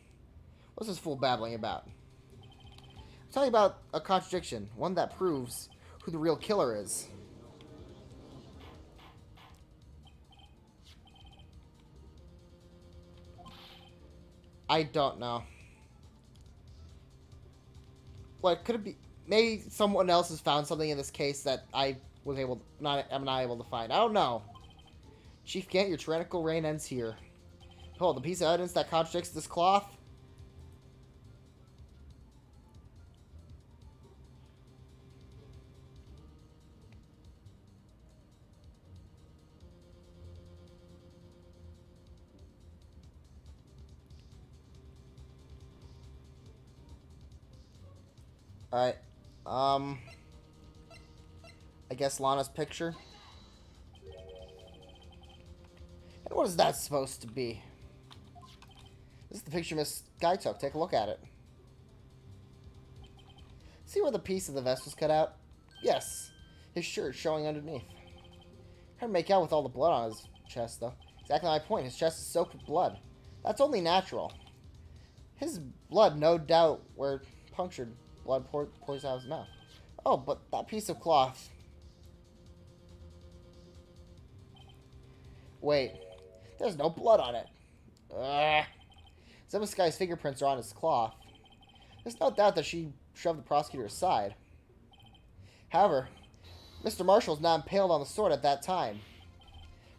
What's this fool babbling about? I'm telling you about a contradiction. One that proves who the real killer is. I don't know. What could it be? Maybe someone else has found something in this case that I'm not able to find. I don't know. Chief Gant, your tyrannical reign ends here. Behold, the piece of evidence that contradicts this cloth. Alright. I guess Lana's picture. And what is that supposed to be? This is the picture Miss Guy took. Take a look at it. See where the piece of the vest was cut out? Yes. His shirt showing underneath. Hard to make out with all the blood on his chest, though. Exactly my point. His chest is soaked with blood. That's only natural. His blood, no doubt, where punctured blood pours out of his mouth. Oh, but that piece of cloth. Wait. There's no blood on it. Ugh. Some of Sky's fingerprints are on his cloth. There's no doubt that she shoved the prosecutor aside. However, Mr. Marshall was not impaled on the sword at that time.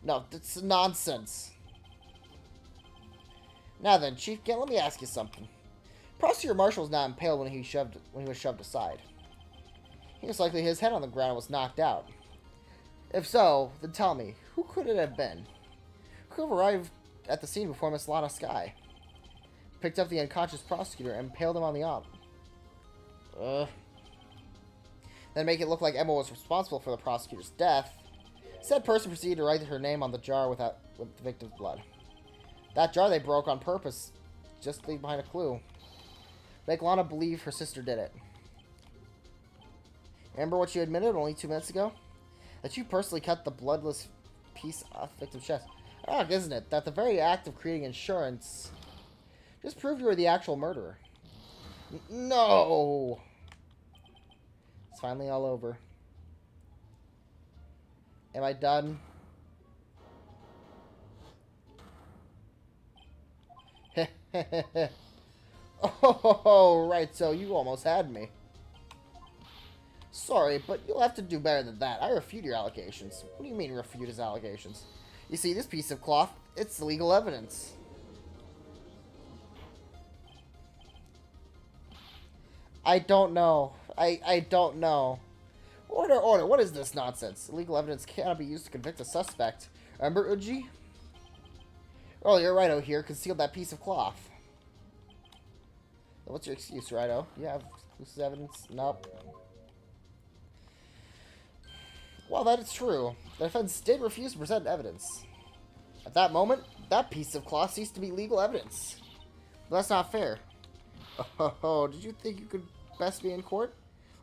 No, that's nonsense. Now then, Chief Gant, let me ask you something. Prosecutor Marshall was not impaled when he was shoved aside. Most likely his head on the ground was knocked out. If so, then tell me, who could it have been? Who arrived at the scene before Miss Lana Sky? Picked up the unconscious prosecutor and impaled him on the arm. Then make it look like Emma was responsible for the prosecutor's death. Said person proceeded to write her name on the jar with the victim's blood. That jar they broke on purpose, just to leave behind a clue. Make Lana believe her sister did it. Remember what you admitted only 2 minutes ago? That you personally cut the bloodless piece off the victim's chest. Ironic, isn't it, that the very act of creating insurance just proved you were the actual murderer. No! It's finally all over. Am I done? Oh, right, so you almost had me. Sorry, but you'll have to do better than that. I refute your allegations. What do you mean refute his allegations? You see, this piece of cloth, it's legal evidence. I don't know. I don't know. Order. What is this nonsense? Illegal evidence cannot be used to convict a suspect. Remember, Uji? Oh, you're right, here. Concealed that piece of cloth. What's your excuse, Righto? You have exclusive evidence? Nope. Well, that is true. The defense did refuse to present evidence. At that moment, that piece of cloth ceased to be legal evidence. But that's not fair. Oh, did you think you could best be in court?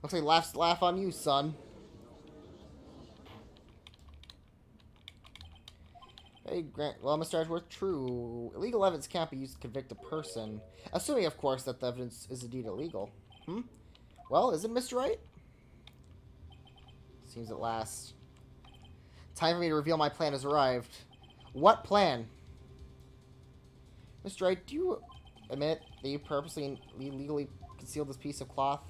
Looks like last laugh on you, son. Hey, Grant. Well, Mr. Edgeworth, true. Illegal evidence can't be used to convict a person. Assuming, of course, that the evidence is indeed illegal. Well, isn't Mr. Wright? Seems at last. Time for me to reveal my plan has arrived. What plan? Mr. Wright, do you admit that you purposely and illegally concealed this piece of cloth?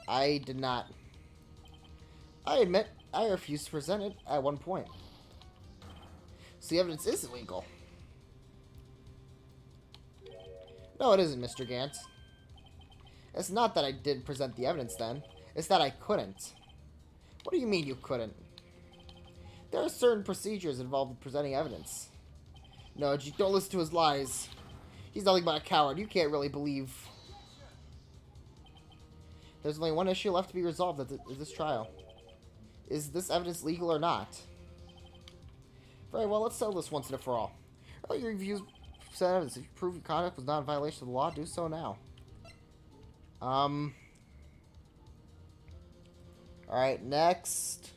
I did not. I admit I refused to present it at one point. So the evidence is illegal. No, it isn't, Mr. Gant. It's not that I didn't present the evidence then. It's that I couldn't. What do you mean you couldn't? There are certain procedures involved in presenting evidence. No, don't listen to his lies. He's nothing but a coward. You can't really believe. There's only one issue left to be resolved at this trial. Is this evidence legal or not? Very well, let's settle this once and for all. Earlier reviews said evidence. If you prove your conduct was not in violation of the law, do so now. Alright, next.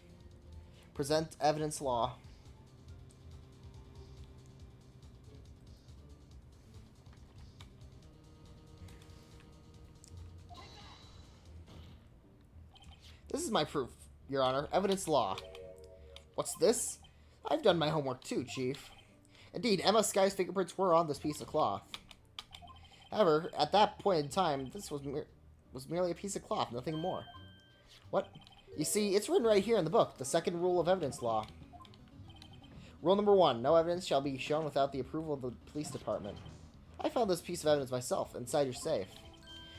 Present evidence law. This is my proof, Your Honor. Evidence law. What's this? I've done my homework too, Chief. Indeed, Emma Sky's fingerprints were on this piece of cloth. However, at that point in time, this was merely a piece of cloth, nothing more. What? You see, it's written right here in the book, the second rule of evidence law. Rule number 1, no evidence shall be shown without the approval of the police department. I found this piece of evidence myself, inside your safe.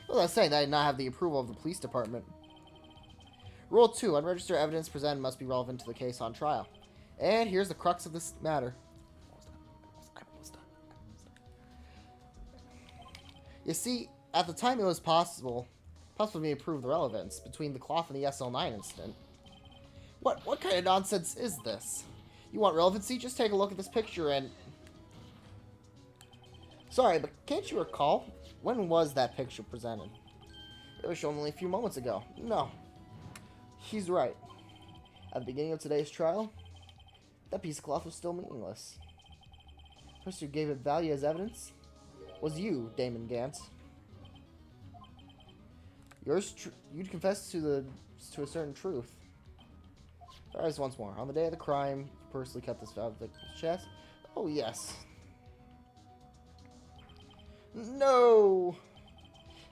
Well, I'm saying that I did not have the approval of the police department. Rule 2. Unregistered evidence presented must be relevant to the case on trial. And here's the crux of this matter. You see, at the time it was possible for me to prove the relevance between the cloth and the SL9 incident. What kind of nonsense is this? You want relevancy? Just take a look at this picture and... Sorry, but can't you recall? When was that picture presented? It was shown only a few moments ago. No. He's right. At the beginning of today's trial, that piece of cloth was still meaningless. The person who gave it value as evidence was you, Damon Gant. You'd confess to a certain truth. Rise once more. On the day of the crime, you personally cut this out of the victim's chest. Oh, yes. No!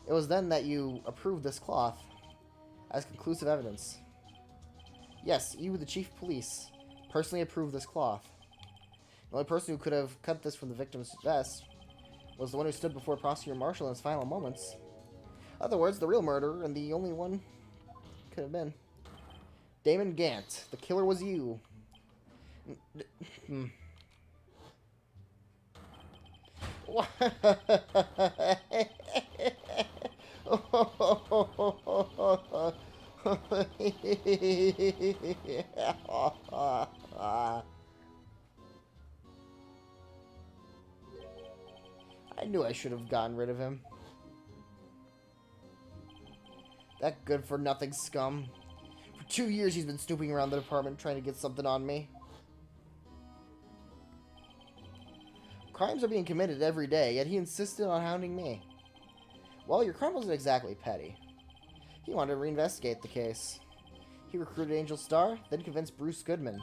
It was then that you approved this cloth as conclusive evidence. Yes, you, the chief of police, personally approved this cloth. The only person who could have cut this from the victim's vest was the one who stood before Prosecutor Marshall in his final moments. In other words, the real murderer, and the only one could have been Damon Gant. The killer was you. I knew I should have gotten rid of him. That good-for-nothing scum. For 2 years he's been snooping around the department trying to get something on me. Crimes are being committed every day, yet he insisted on hounding me. Well, your crime wasn't exactly petty. He wanted to reinvestigate the case. He recruited Angel Starr, then convinced Bruce Goodman.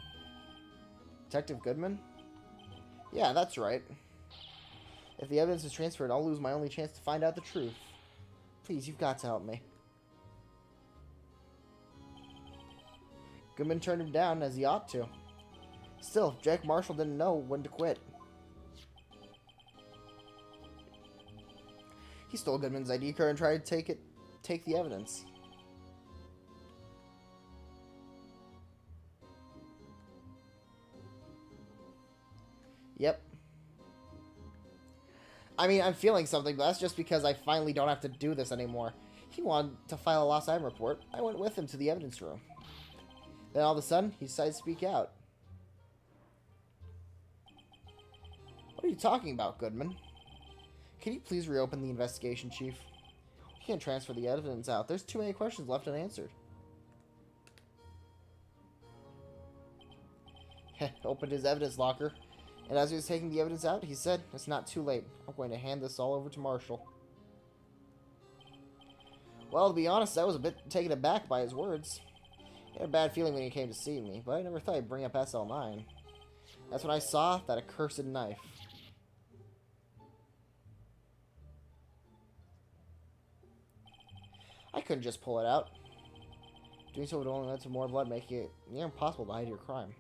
Detective Goodman? Yeah, that's right. If the evidence is transferred, I'll lose my only chance to find out the truth. Please, you've got to help me. Goodman turned him down, as he ought to. Still, Jack Marshall didn't know when to quit. He stole Goodman's ID card and tried to take the evidence. Yep. I mean, I'm feeling something, but that's just because I finally don't have to do this anymore. He wanted to file a lost item report. I went with him to the evidence room. Then all of a sudden, he decided to speak out. What are you talking about, Goodman? Can you please reopen the investigation, Chief? You can't transfer the evidence out. There's too many questions left unanswered. Opened his evidence locker, and as he was taking the evidence out, he said, "It's not too late. I'm going to hand this all over to Marshall." Well, to be honest, I was a bit taken aback by his words. He had a bad feeling when he came to see me, but I never thought he'd bring up SL9. That's when I saw that accursed knife. I couldn't just pull it out. Doing so would only lead to more blood, making it near impossible to hide your crime.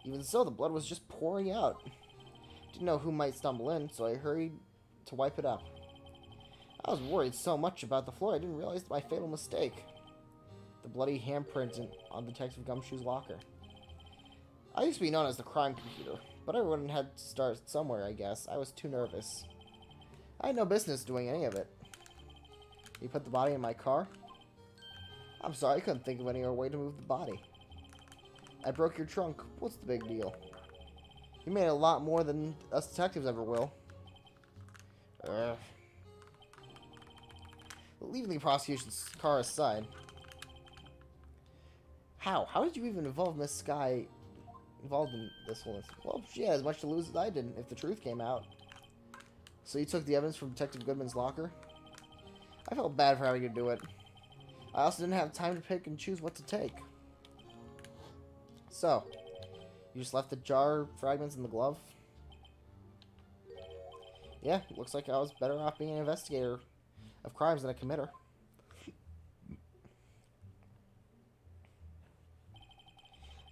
Even so, the blood was just pouring out. Didn't know who might stumble in, so I hurried to wipe it up. I was worried so much about the floor, I didn't realize my fatal mistake. The bloody handprint on Detective Gumshoe's locker. I used to be known as the crime computer, but everyone had to start somewhere, I guess. I was too nervous. I had no business doing any of it. You put the body in my car? I'm sorry, I couldn't think of any other way to move the body. I broke your trunk. What's the big deal? You made a lot more than us detectives ever will. Leaving the prosecution's car aside. How did you even involve Miss Sky involved in this whole incident? Well, she had as much to lose as I did if the truth came out. So you took the evidence from Detective Goodman's locker? I felt bad for having to do it. I also didn't have time to pick and choose what to take. So, you just left the jar fragments in the glove? Yeah, looks like I was better off being an investigator of crimes than a committer.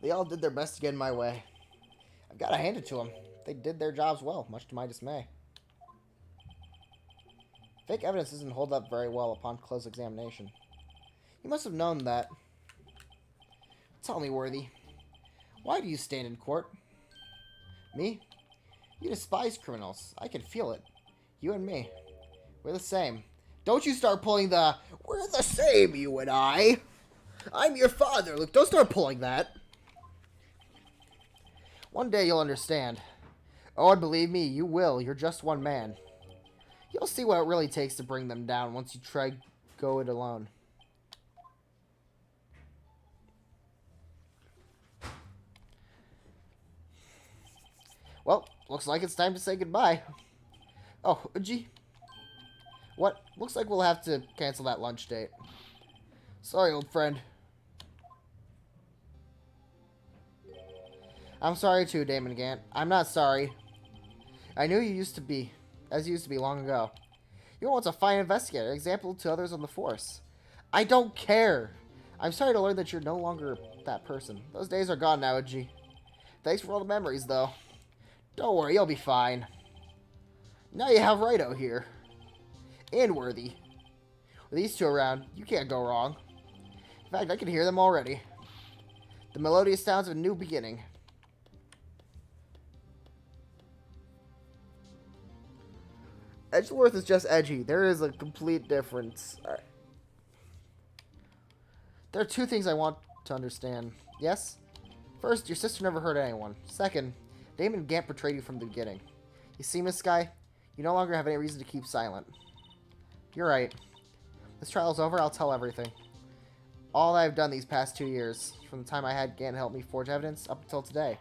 They all did their best to get in my way. I've got to hand it to them. They did their jobs well, much to my dismay. Fake evidence doesn't hold up very well upon close examination. You must have known that. Tell me, Worthy, why do you stand in court? Me? You despise criminals. I can feel it. You and me. We're the same. Don't you start pulling the, we're the same, you and I. I'm your father, Luke. Don't start pulling that. One day you'll understand. Oh, and believe me, you will. You're just one man. You'll see what it really takes to bring them down once you try go it alone. Well, looks like it's time to say goodbye. Oh, gee. What? Looks like we'll have to cancel that lunch date. Sorry, old friend. I'm sorry too, Damon Gant. I'm not sorry. I knew you used to be, as you used to be long ago. You were once a fine investigator, example to others on the force. I don't care. I'm sorry to learn that you're no longer that person. Those days are gone now, G. Thanks for all the memories, though. Don't worry, you'll be fine. Now you have Righto here. And Worthy. With these two around, you can't go wrong. In fact, I can hear them already. The melodious sounds of a new beginning. Edgeworth is just edgy. There is a complete difference. There are two things I want to understand. Yes? First, your sister never hurt anyone. Second, Damon Gant betrayed you from the beginning. You see, Miss Sky? You no longer have any reason to keep silent. You're right. This trial's over, I'll tell everything. All I've done these past 2 years, from the time I had Gant help me forge evidence up until today.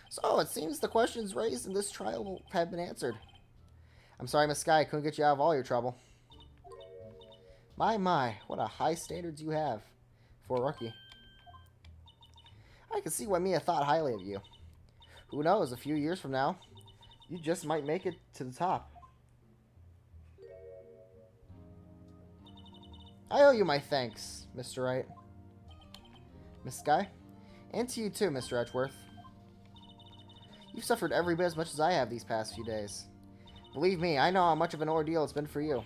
So, it seems the questions raised in this trial have been answered. I'm sorry, Miss Sky, I couldn't get you out of all your trouble. My, what a high standards you have for a rookie. I can see why Mia thought highly of you. Who knows, a few years from now, you just might make it to the top. I owe you my thanks, Mr. Wright. Miss Sky? And to you too, Mr. Edgeworth. You've suffered every bit as much as I have these past few days. Believe me, I know how much of an ordeal it's been for you.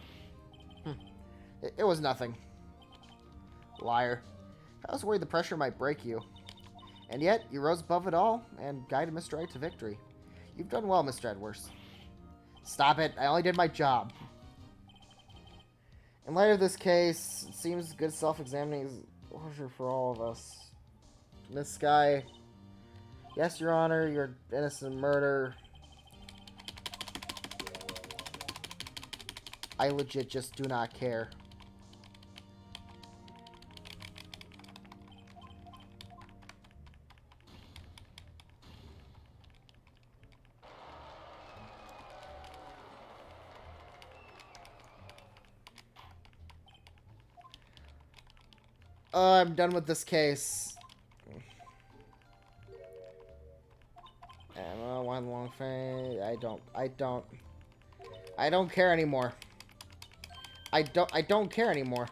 It was nothing. Liar. I was worried the pressure might break you. And yet, you rose above it all and guided Mr. Wright to victory. You've done well, Mr. Edgeworth. Stop it. I only did my job. In light of this case, it seems good self-examining is closure for all of us. Miss Sky, yes, Your Honor, you're innocent murder. I legit just do not care. I'm done with this case. One long face. I don't care anymore. I don't care anymore.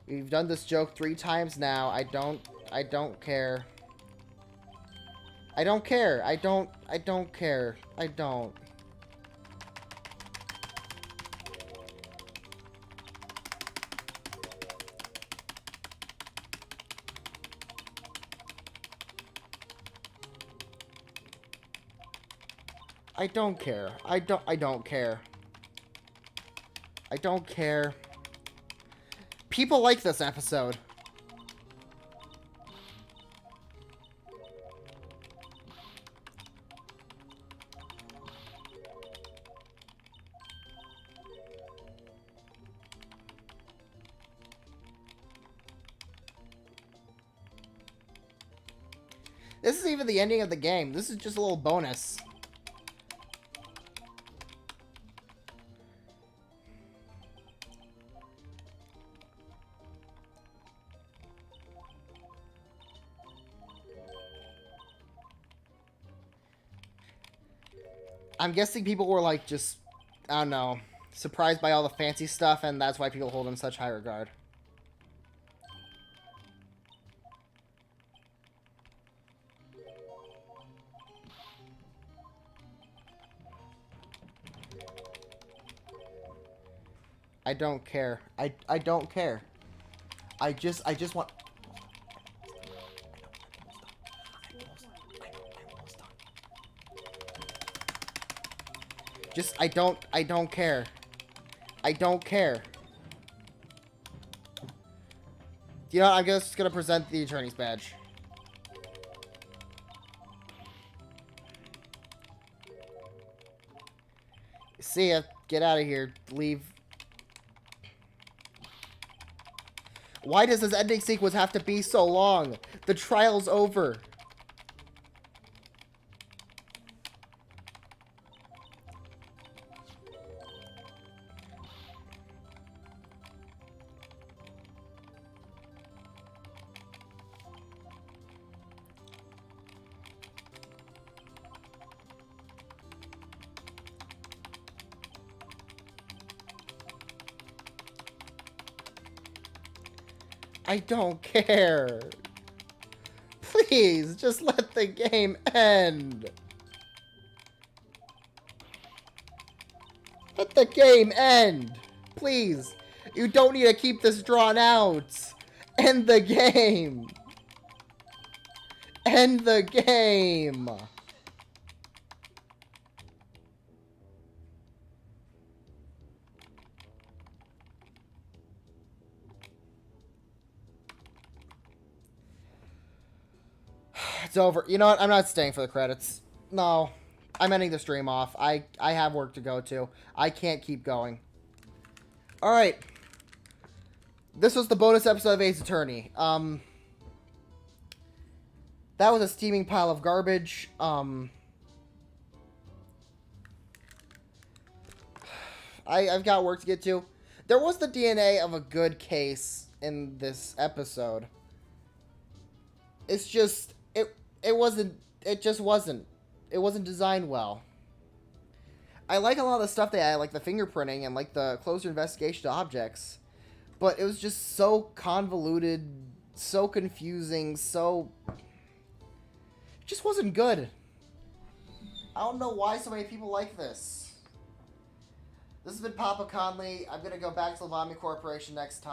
We've done this joke 3 times now. I don't care. I don't care. I don't care. I don't. I don't care. I don't care. I don't care. People like this episode. This is even the ending of the game. This is just a little bonus. I'm guessing people were like just, I don't know, surprised by all the fancy stuff, and that's why people hold him in such high regard. I don't care. I don't care. I just want... I don't care. I don't care. You know what? I'm just gonna present the attorney's badge. See ya. Get out of here. Leave. Why does this ending sequence have to be so long? The trial's over. I don't care. Please, just let the game end. Let the game end. Please. You don't need to keep this drawn out. End the game. End the game. It's over. You know what? I'm not staying for the credits. No. I'm ending the stream off. I have work to go to. I can't keep going. Alright. This was the bonus episode of Ace Attorney. That was a steaming pile of garbage. I've got work to get to. There was the DNA of a good case in this episode. It's just... It just wasn't. It wasn't designed well. I like a lot of the stuff they had, like the fingerprinting and like the closer investigation of objects. But it was just so convoluted, so confusing, so... It just wasn't good. I don't know why so many people like this. This has been Papa Conley. I'm going to go back to the Lamy Corporation next time.